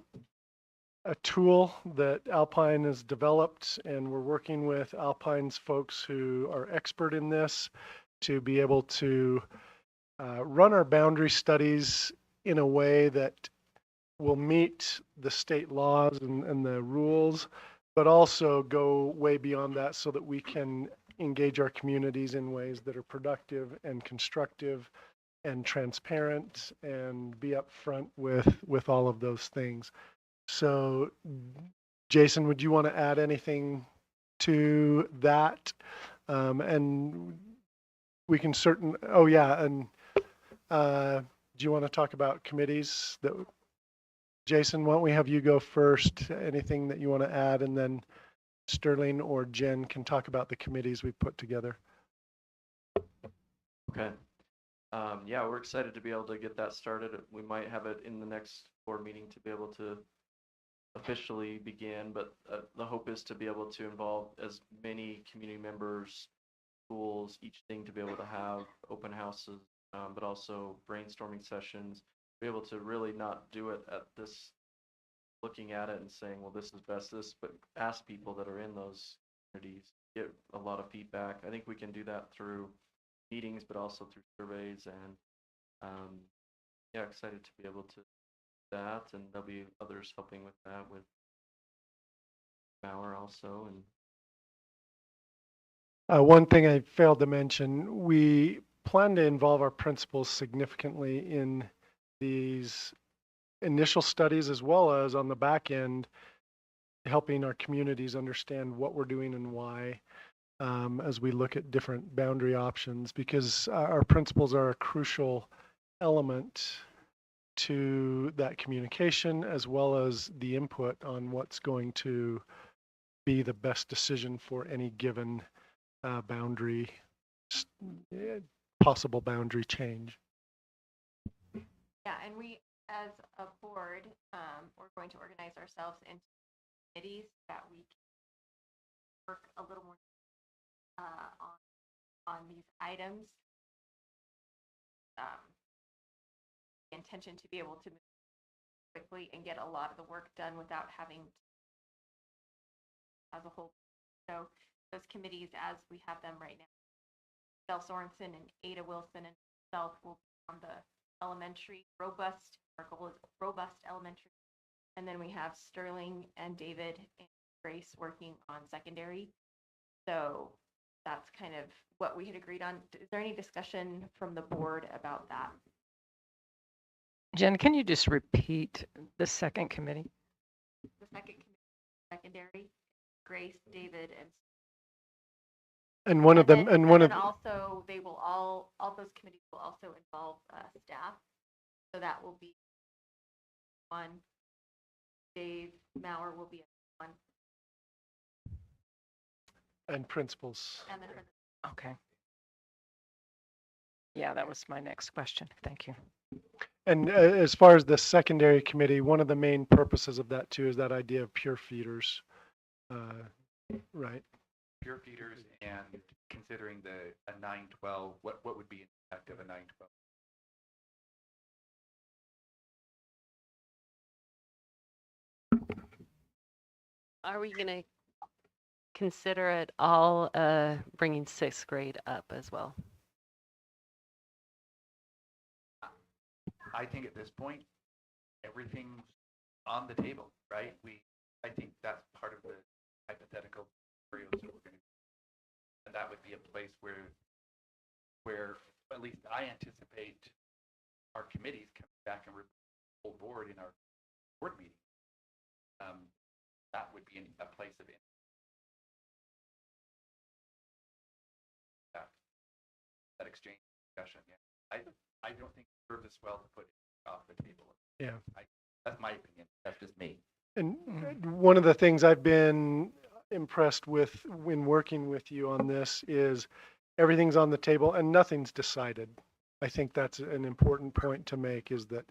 tool that Alpine has developed, and we're working with Alpine's folks who are expert in this to be able to run our boundary studies in a way that will meet the state laws and the rules, but also go way beyond that so that we can engage our communities in ways that are productive and constructive and transparent and be upfront with all of those things. So, Jason, would you want to add anything to that? And we can do you want to talk about committees? Jason, why don't we have you go first? Anything that you want to add, and then Sterling or Jen can talk about the committees we put together. Okay. Yeah, we're excited to be able to get that started. We might have it in the next board meeting to be able to officially begin, but the hope is to be able to involve as many community members, schools, each thing to be able to have open houses, but also brainstorming sessions, be able to really not do it at this, looking at it and saying, well, this is best, but ask people that are in those communities, get a lot of feedback. I think we can do that through meetings, but also through surveys, and yeah, excited to be able to do that, and there'll be others helping with that, with Bauer also. And one thing I failed to mention, we plan to involve our principals significantly in these initial studies, as well as on the back end, helping our communities understand what we're doing and why, as we look at different boundary options, because our principals are a crucial element to that communication, as well as the input on what's going to be the best decision for any given possible boundary change. Yeah, and we, as a board, we're going to organize ourselves into committees that we can work a little more on these items. The intention to be able to move quickly and get a lot of the work done without having as a whole. So those committees, as we have them right now, Del Sorensen and Ada Wilson and myself will be on the elementary robust. Our goal is robust elementary, and then we have Sterling and David and Grace working on secondary. So that's kind of what we had agreed on. Is there any discussion from the board about that? Jen, can you just repeat the second committee? The second committee, secondary, Grace, David, And one of them, then, and one of also they will all those committees will also involve staff. So that will be one. Dave Maurer will be one. And principals. And then Okay. Yeah, that was my next question. Thank you. And as far as the secondary committee, one of the main purposes of that too is that idea of pure feeders. Right. Pure feeders and considering a 9-12, what would be an impact of a 9-12? Are we going to consider it all bringing sixth grade up as well? I think at this point, everything's on the table, right? I think that's part of the hypothetical scenarios that we're going to, and that would be a place where at least I anticipate our committees coming back and full board in our board meeting. That would be a place of that exchange discussion. Yeah, I don't think it serves us well to put it off the table. Yeah. That's my opinion. That's just me. And one of the things I've been impressed with when working with you on this is everything's on the table and nothing's decided. I think that's an important point to make, is that,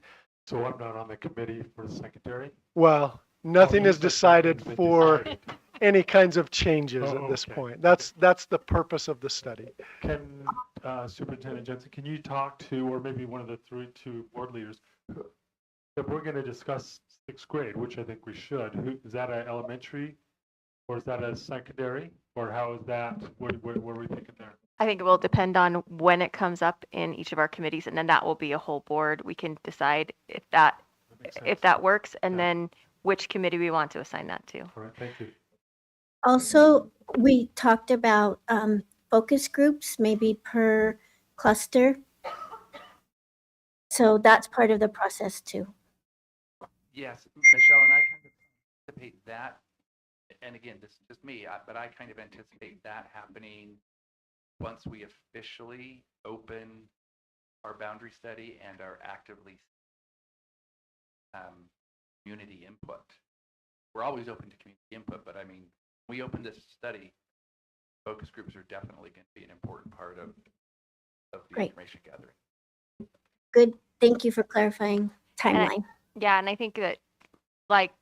So I'm not on the committee for the secretary? well, nothing you is said decided something's been for decided. any kinds of changes Oh, at this okay. point. That's the purpose of the study. Can Superintendent Jensen, can you talk to, or maybe one of the two board leaders, if we're going to discuss sixth grade, which I think we should, is that an elementary or is that a secondary, or how is that? What are we thinking there? I think it will depend on when it comes up in each of our committees, and then that will be a whole board. We can decide if that Makes sense. if that works, and Yeah. then which committee we want to assign that to. All right, thank you. Also, we talked about focus groups, maybe per cluster. So that's part of the process too. Yes, Michelle, and I kind of anticipate that, and again, this is just me, but I kind of anticipate that happening once we officially open our boundary study and are actively community input. We're always open to community input, but I mean, when we open this study, focus groups are definitely going to be an important part of the Great. information gathering. Good. Thank you for clarifying timeline. Yeah, and I think that like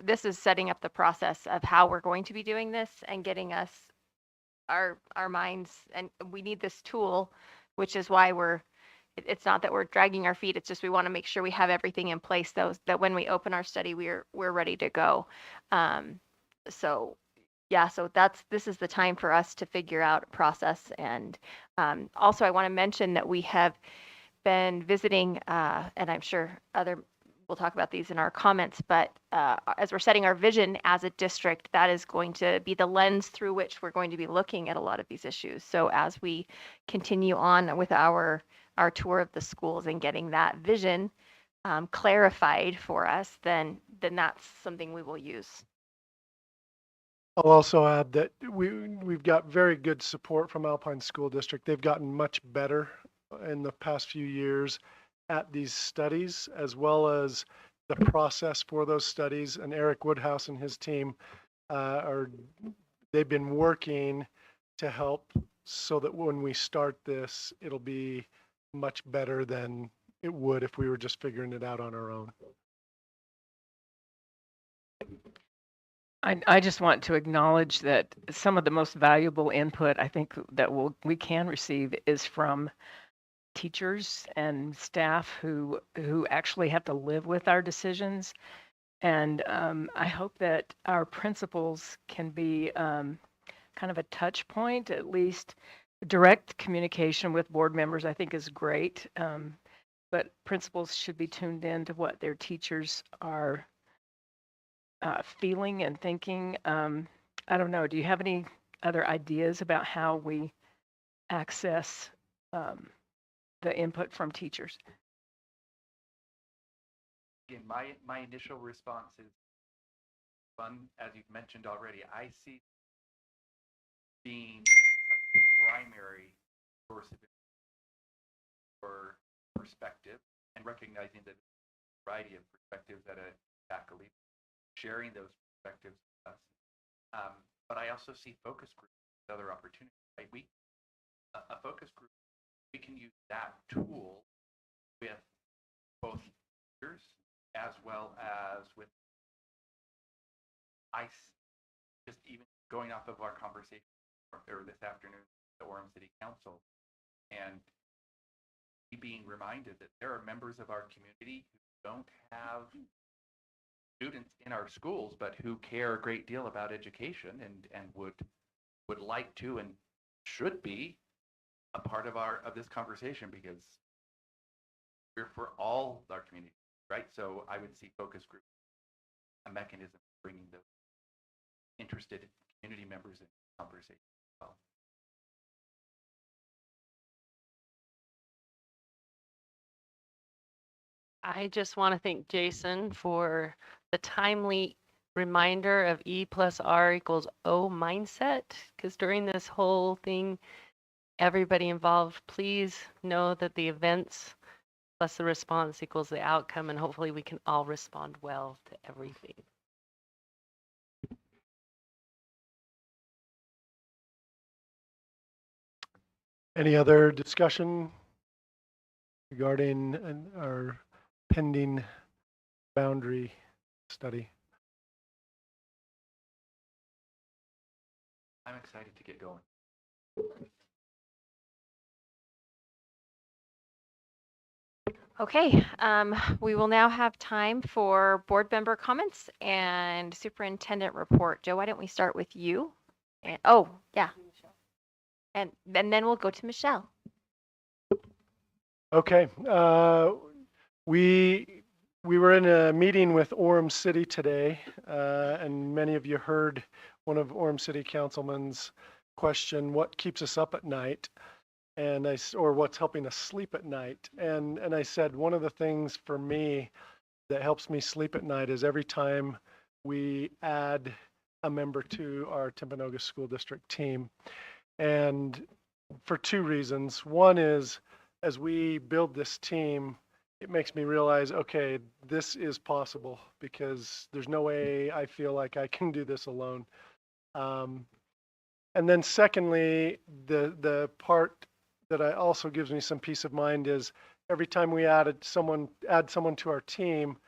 this is setting up the process of how we're going to be doing this and getting us our minds, and we need this tool, which is why it's not that we're dragging our feet, it's just we want to make sure we have everything in place so that when we open our study we're ready to go. So yeah, so this is the time for us to figure out a process. And also I want to mention that we have been visiting, and I'm sure we'll talk about these in our comments, but as we're setting our vision as a district, that is going to be the lens through which we're going to be looking at a lot of these issues. So as we continue on with our tour of the schools and getting that vision clarified for us, then that's something we will use. I'll also add that we've got very good support from Alpine School District. They've gotten much better in the past few years at these studies, as well as the process for those studies. And Eric Woodhouse and his team they've been working to help so that when we start this, it'll be much better than it would if we were just figuring it out on our own. I just want to acknowledge that some of the most valuable input I think that we can receive is from teachers and staff who actually have to live with our decisions. And I hope that our principals can be kind of a touch point, at least direct communication with board members I think is great. But principals should be tuned in to what their teachers are feeling and thinking. I don't know, do you have any other ideas about how we access the input from teachers? Again, my initial response is fun, as you've mentioned already. I see being a primary source of for perspective and recognizing that a variety of perspectives at a faculty, sharing those perspectives with us. But I also see focus groups as other opportunities. Right? A focus group we can use that tool with both teachers as well as with just even going off of our conversation or this afternoon at the Orem City Council, and being reminded that there are members of our community who don't have students in our schools, but who care a great deal about education and would like to and should be a part of this conversation, because we're for all our community, right? So I would see focus group a mechanism for bringing those interested community members in conversation as well. I just want to thank Jason for the timely reminder of E plus R equals O mindset, because during this whole thing, everybody involved, please know that the events plus the response equals the outcome, and hopefully we can all respond well to everything. Any other discussion regarding our pending boundary study? I'm excited to get going. Okay, we will now have time for board member comments and superintendent report. Joe, why don't we start with you? And, oh, yeah. And then we'll go to Michelle. Okay, we were in a meeting with Orem City today, and many of you heard one of Orem City Councilman's question, what keeps us up at night? And or what's helping us sleep at night? And I said, one of the things for me that helps me sleep at night is every time we add a member to our Timpanogos School District team. And for two reasons. One is, as we build this team, it makes me realize, okay, this is possible, because there's no way I feel like I can do this alone. And then secondly, the part that also gives me some peace of mind is every time we add someone to our team,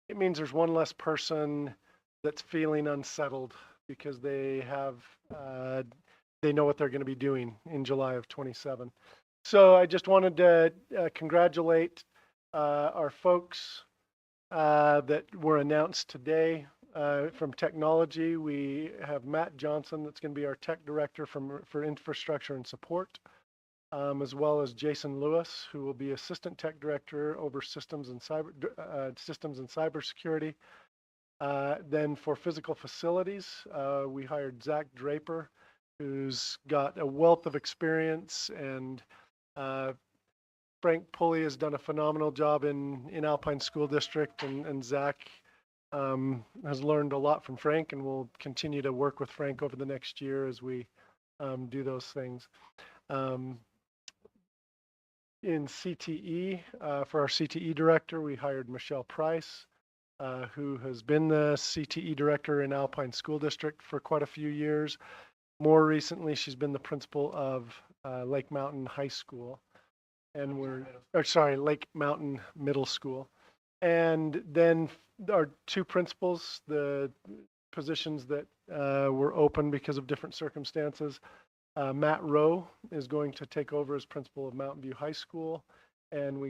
it means there's one less person that's feeling unsettled because they know what they're going to be doing in July of 27. So I just wanted to congratulate our folks that were announced today. From technology, we have Matt Johnson, that's going to be our tech director for infrastructure and support, as well as Jason Lewis, who will be assistant tech director over systems and cybersecurity. Then for physical facilities, we hired Zach Draper, who's got a wealth of experience, and Frank Pulley has done a phenomenal job in Alpine School District, and Zach has learned a lot from Frank, and will continue to work with Frank over the next year as we do those things. In CTE, for our CTE director, we hired Michelle Price, who has been the CTE director in Alpine School District for quite a few years. More recently, she's been the principal of Lake Mountain High School, and Lake Mountain Middle School. And then our two principals, the positions that were open because of different circumstances. Matt Rowe is going to take over as principal of Mountain View High School, and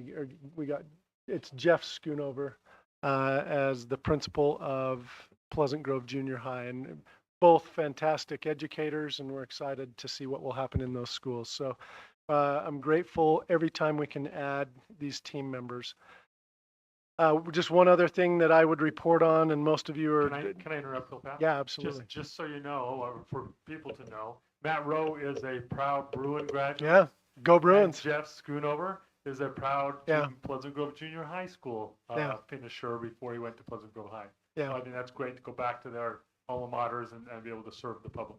it's Jeff Schoonover as the principal of Pleasant Grove Junior High, and both fantastic educators, and we're excited to see what will happen in those schools. So I'm grateful every time we can add these team members. Just one other thing that I would report on, and most of you are. Can I interrupt real fast? Yeah, absolutely. Just so you know, or for people to know, Matt Rowe is a proud Bruin graduate. Yeah, go Bruins. And Jeff Schoonover is a proud Pleasant Grove Junior High School finisher before he went to Pleasant Grove High. Yeah. So I think that's great to go back to their alma maters and be able to serve the public.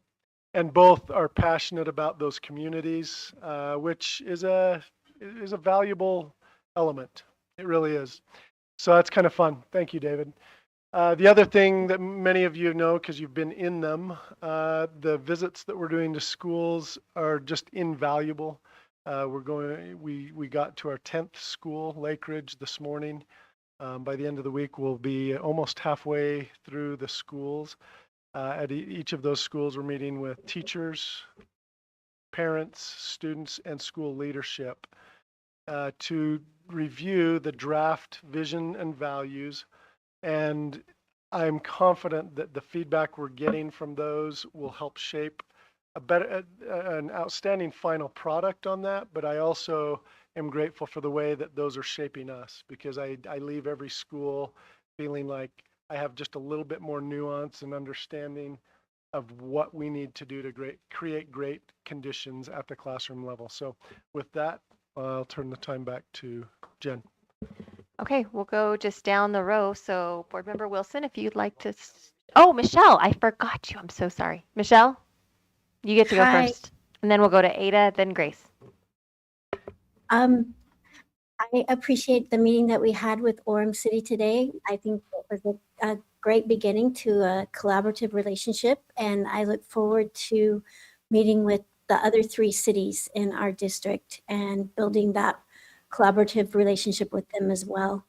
And both are passionate about those communities, which is a valuable element. It really is. So that's kind of fun. Thank you, David. The other thing that many of you know, because you've been in them, the visits that we're doing to schools are just invaluable. We got to our 10th school, Lake Ridge, this morning. By the end of the week, we'll be almost halfway through the schools. At each of those schools, we're meeting with teachers, parents, students, and school leadership to review the draft vision and values. And I'm confident that the feedback we're getting from those will help shape an outstanding final product on that. But I also am grateful for the way that those are shaping us, because I leave every school feeling like I have just a little bit more nuance and understanding of what we need to do to create great conditions at the classroom level. So with that, I'll turn the time back to Jen. Okay, we'll go just down the row. So Board Member Wilson, if you'd like to. Oh, Michelle, I forgot you. I'm so sorry. Michelle, you get to go Hi. first. And then we'll go to Ada, then Grace. I appreciate the meeting that we had with Orem City today. I think it was a great beginning to a collaborative relationship, and I look forward to meeting with the other 3 cities in our district and building that collaborative relationship with them as well.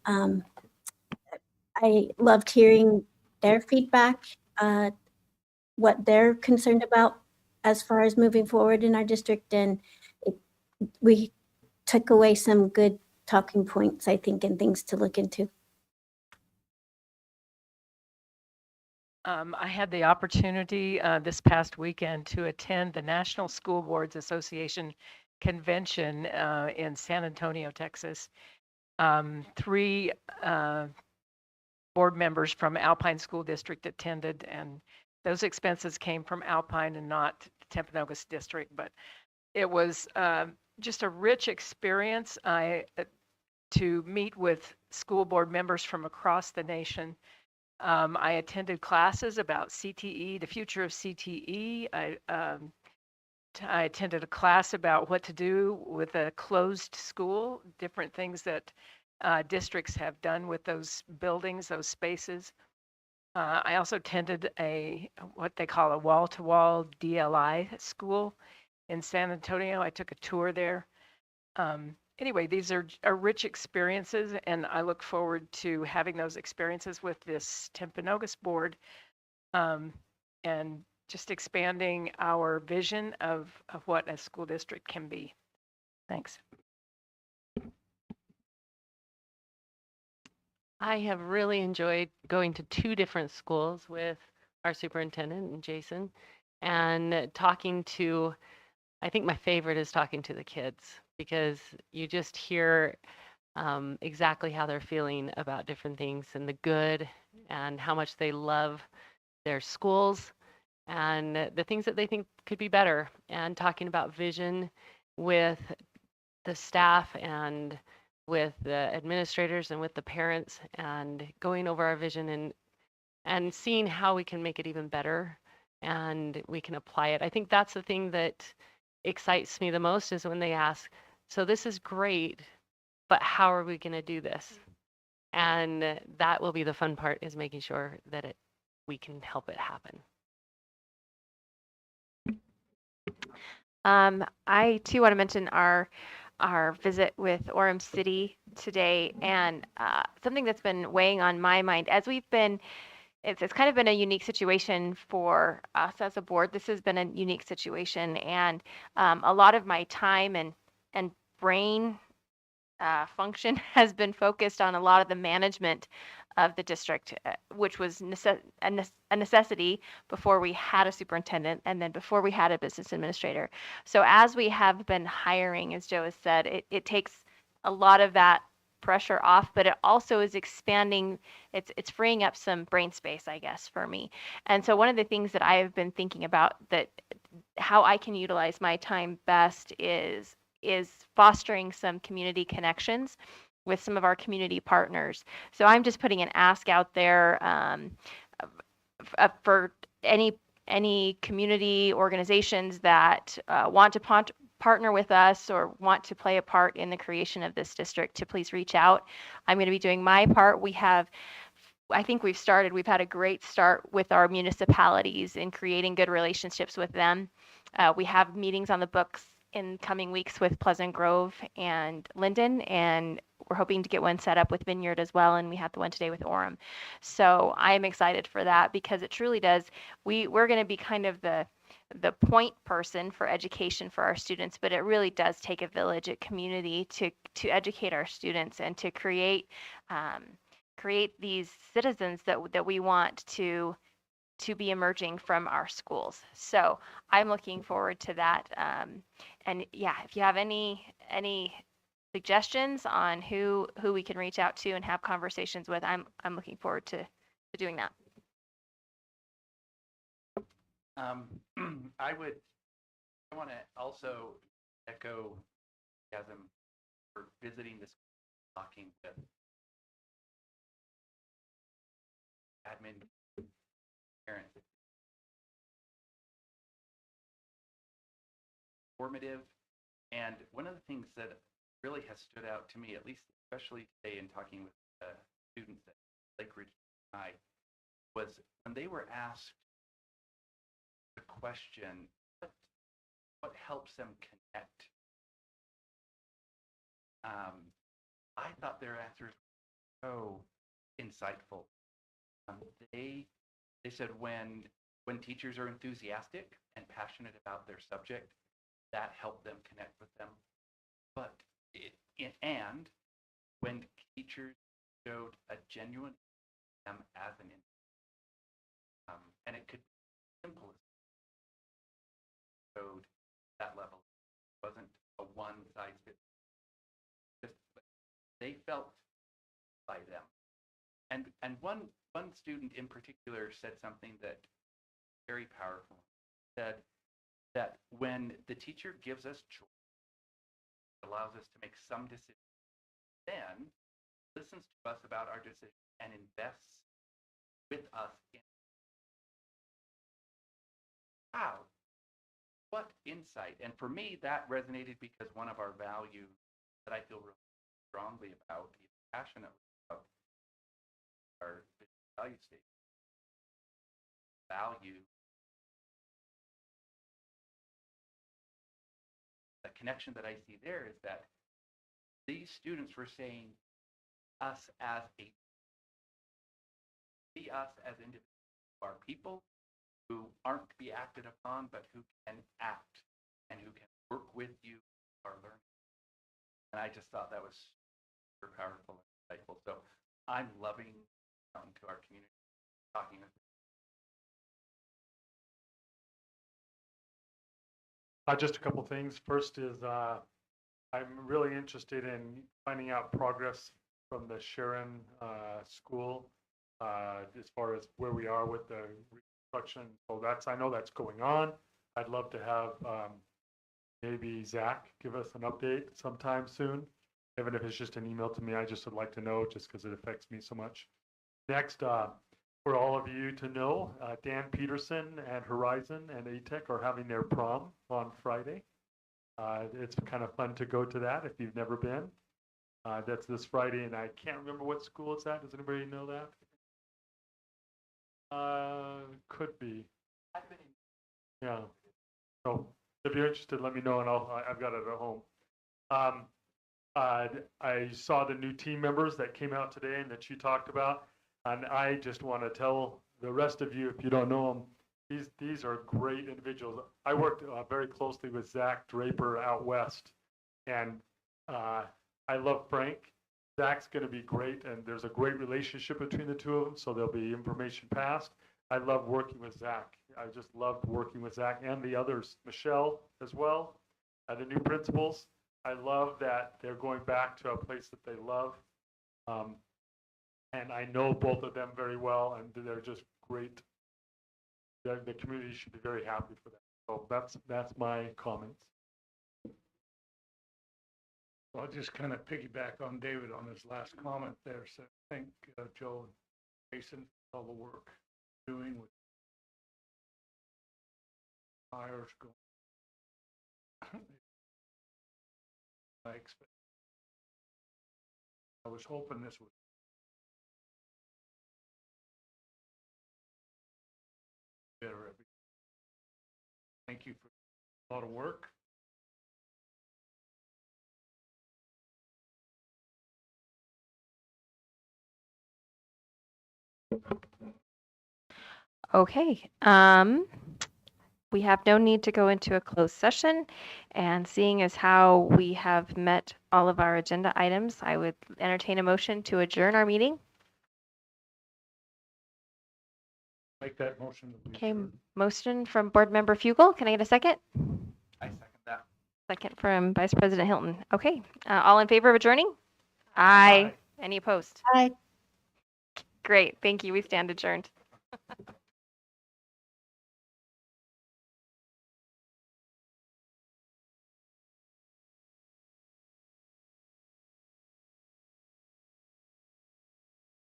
I loved hearing their feedback, what they're concerned about as far as moving forward in our district, and we took away some good talking points, I think, and things to look into. I had the opportunity this past weekend to attend the National School Boards Association convention in San Antonio, Texas. 3 board members from Alpine School District attended, and those expenses came from Alpine and not Timpanogos District. But it was just a rich experience to meet with school board members from across the nation. I attended classes about CTE, the future of CTE. I attended a class about what to do with a closed school, different things that districts have done with those buildings, those spaces. I also attended what they call a wall-to-wall DLI school in San Antonio. I took a tour there. Anyway, these are rich experiences, and I look forward to having those experiences with this Timpanogos board, and just expanding our vision of what a school district can be. Thanks. I have really enjoyed going to 2 different schools with our superintendent and Jason, and talking to, I think my favorite is talking to the kids, because you just hear exactly how they're feeling about different things and the good and how much they love their schools and the things that they think could be better, and talking about vision with the staff and with the administrators and with the parents, and going over our vision and seeing how we can make it even better and we can apply it. I think that's the thing that excites me the most, is when they ask, so this is great, but how are we going to do this? And that will be the fun part, is making sure that we can help it happen. I too want to mention our visit with Orem City today, and something that's been weighing on my mind as we've been. It's kind of been a unique situation for us as a board. This has been a unique situation, and a lot of my time and brain function has been focused on a lot of the management of the district, which was a necessity before we had a superintendent and then before we had a business administrator. So as we have been hiring, as Joe has said, it takes a lot of that pressure off, but it also is expanding, it's freeing up some brain space, I guess, for me. And so one of the things that I have been thinking about, that how I can utilize my time best is fostering some community connections with some of our community partners. So I'm just putting an ask out there for any community organizations that want to partner with us or want to play a part in the creation of this district, to please reach out. I'm going to be doing my part. I think we've had a great start with our municipalities in creating good relationships with them. We have meetings on the books in coming weeks with Pleasant Grove and Linden, and we're hoping to get one set up with Vineyard as well. And we had the one today with Orem. So I'm excited for that because it truly does. We're going to be kind of the point person for education for our students, but it really does take a village, a community to educate our students and to create these citizens that we want to be emerging from our schools. So I'm looking forward to that. And yeah, if you have any suggestions on who we can reach out to and have conversations with, I'm looking forward to doing that. I want to also echo enthusiasm for visiting this, talking with admin parents. Formative, and one of the things that really has stood out to me, at least especially today in talking with students at Lake Ridge High, was when they were asked the question, what helps them connect? I thought their answers were so insightful. They said when teachers are enthusiastic and passionate about their subject, that helped them connect with them. But and when teachers showed a genuine them as an and it could be simple as showed that level. It wasn't a one size fits. Just they felt by them. And one student in particular said something that very powerful. Said that when the teacher gives us choice, allows us to make some decisions, then listens to us about our decision and invests with us in how, what insight. And for me, that resonated because one of our values that I feel really strongly about, passionately about our value statement, value the connection that I see there is that these students were saying us as see us as individuals who are people who aren't to be acted upon, but who can act and who can work with you or learn. And I just thought that was super powerful and insightful. So I'm loving coming to our community, talking with Just a couple things. First is I'm really interested in finding out progress from the Sharon school as far as where we are with the reconstruction. So I know that's going on. I'd love to have maybe Zach give us an update sometime soon, even if it's just an email to me. I just would like to know just because it affects me so much. Next, for all of you to know, Dan Peterson and Horizon and ATEC are having their prom on Friday. It's kind of fun to go to that if you've never been. That's this Friday, and I can't remember what school it's at. Does anybody know that? Could be. Yeah. So if you're interested, let me know, and I've got it at home. I saw the new team members that came out today and that you talked about, and I just want to tell the rest of you, if you don't know them, these are great individuals. I worked very closely with Zach Draper out west, and I love Frank. Zach's going to be great, and there's a great relationship between the two of them, so there'll be information passed. I love working with Zach. I just loved working with Zach and the others, Michelle as well, the new principals. I love that they're going back to a place that they love. And I know both of them very well, and they're just great. The community should be very happy for that. So that's my comments. Well, I'll just kind of piggyback on David on his last comment there. So I think Joe and Jason, all the work doing with hires going. I was hoping this would better. Thank you for a lot of work. Okay. We have no need to go into a closed session. And seeing as how we have met all of our agenda items, I would entertain a motion to adjourn our meeting. Make that motion. that we Okay, adjourn. motion from Board Member Fugel. Can I get a second? I second that. Second from Vice President Hilton. Okay, all in favor of adjourning? Aye. Aye. Any opposed? Aye. Great, thank you. We stand adjourned.